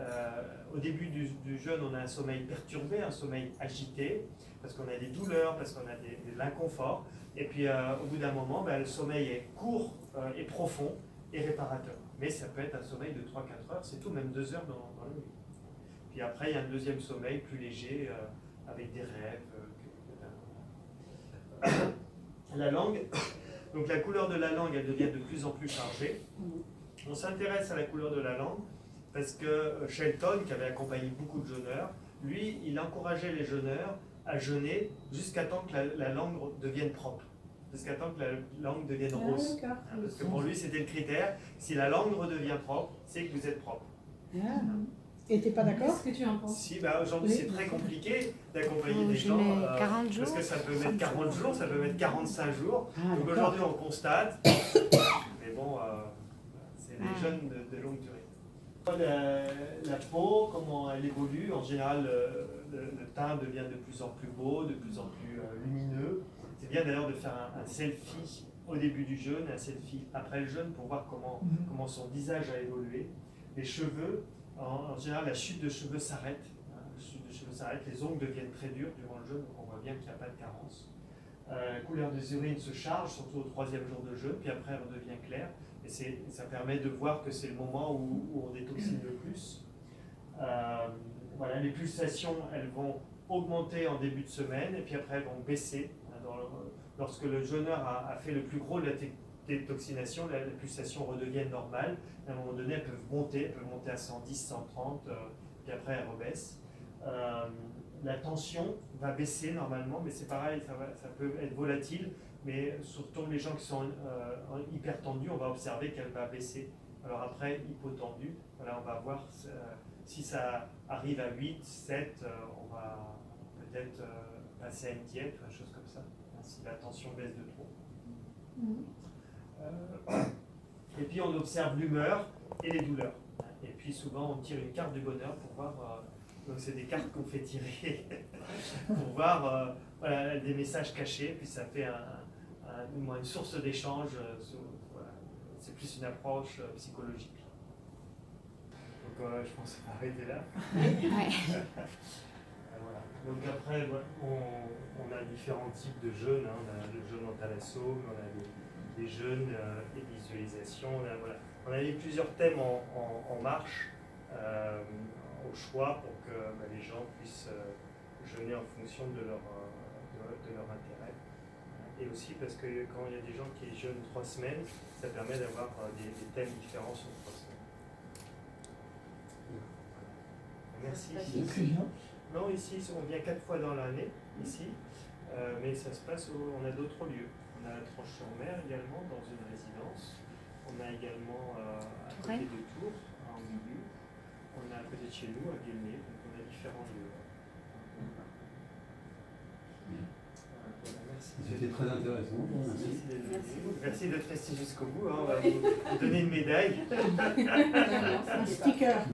au début du jeûne, on a un sommeil perturbé, un sommeil agité, parce qu'on a des douleurs, parce qu'on a de l'inconfort. Et puis, au bout d'un moment, le sommeil est court et profond et réparateur. Mais ça peut être un sommeil de 3-4 heures, c'est tout, même 2 heures dans la nuit. Puis après, il y a un deuxième sommeil plus léger, avec des rêves. La langue, donc la couleur de la langue, elle devient de plus en plus chargée. On s'intéresse à la couleur de la langue parce que Shelton, qui avait accompagné beaucoup de jeûneurs, lui, il encourageait les jeûneurs à jeûner jusqu'à temps que la langue devienne propre, jusqu'à temps que la langue devienne rose. Parce que pour lui, c'était le critère. Si la langue redevient propre, c'est que vous êtes propre. Et t'es pas d'accord? Qu'est-ce que tu en penses? Si, aujourd'hui, c'est très compliqué d'accompagner des gens. 40 jours. Parce que ça peut mettre 40 jours, ça peut mettre 45 jours. Donc aujourd'hui, on constate. Mais bon, c'est des jeûnes de longue durée. La peau, comment elle évolue, en général, le teint devient de plus en plus beau, de plus en plus lumineux. C'est bien d'ailleurs de faire un selfie au début du jeûne, un selfie après le jeûne pour voir comment son visage a évolué. Les cheveux, en général, la chute de cheveux s'arrête. Les ongles deviennent très durs durant le jeûne, donc on voit bien qu'il n'y a pas de carence. La couleur des urines se charge, surtout au 3e jour de jeûne, puis après elle redevient claire. Et ça permet de voir que c'est le moment où on détoxine le plus. Voilà, les pulsations, elles vont augmenter en début de semaine, et puis après elles vont baisser. Lorsque le jeûneur a fait le plus gros de la détoxination, les pulsations redeviennent normales. À un moment donné, elles peuvent monter à 110, 130, puis après elles rebaissent. La tension va baisser normalement, mais c'est pareil, ça peut être volatile, mais surtout les gens qui sont hyper tendus, on va observer qu'elle va baisser. Alors après, hypotendu, voilà, on va voir si ça arrive à 8, 7, on va peut-être passer à une diète ou une chose comme ça, si la tension baisse de trop. Et puis on observe l'humeur et les douleurs. Et puis souvent on tire une carte du bonheur pour voir, donc c'est des cartes qu'on fait tirer pour voir voilà, des messages cachés, puis ça fait une source d'échange, voilà. C'est plus une approche psychologique. Donc je pense qu'on va arrêter là. Voilà. Donc après, on a différents types de jeûnes, hein. On a le jeûne en thalassome, on a des jeûnes et visualisation, on a mis plusieurs thèmes en marche au choix pour que les gens puissent jeûner en fonction de leur intérêt. Et aussi parce que quand il y a des gens qui jeûnent 3 semaines, ça permet d'avoir des thèmes différents sur 3 semaines. Merci. Non, ici, on vient 4 fois dans l'année, ici, mais ça se passe, on a d'autres lieux. On a la Tranche-sur-Mer également, dans une résidence. On a également à côté de Tours, en milieu. On a à côté de chez nous, à Guelmé, donc on a différents lieux. Merci. C'était très intéressant. Merci d'être resté jusqu'au bout. Hein. On va vous donner une médaille. Un sticker.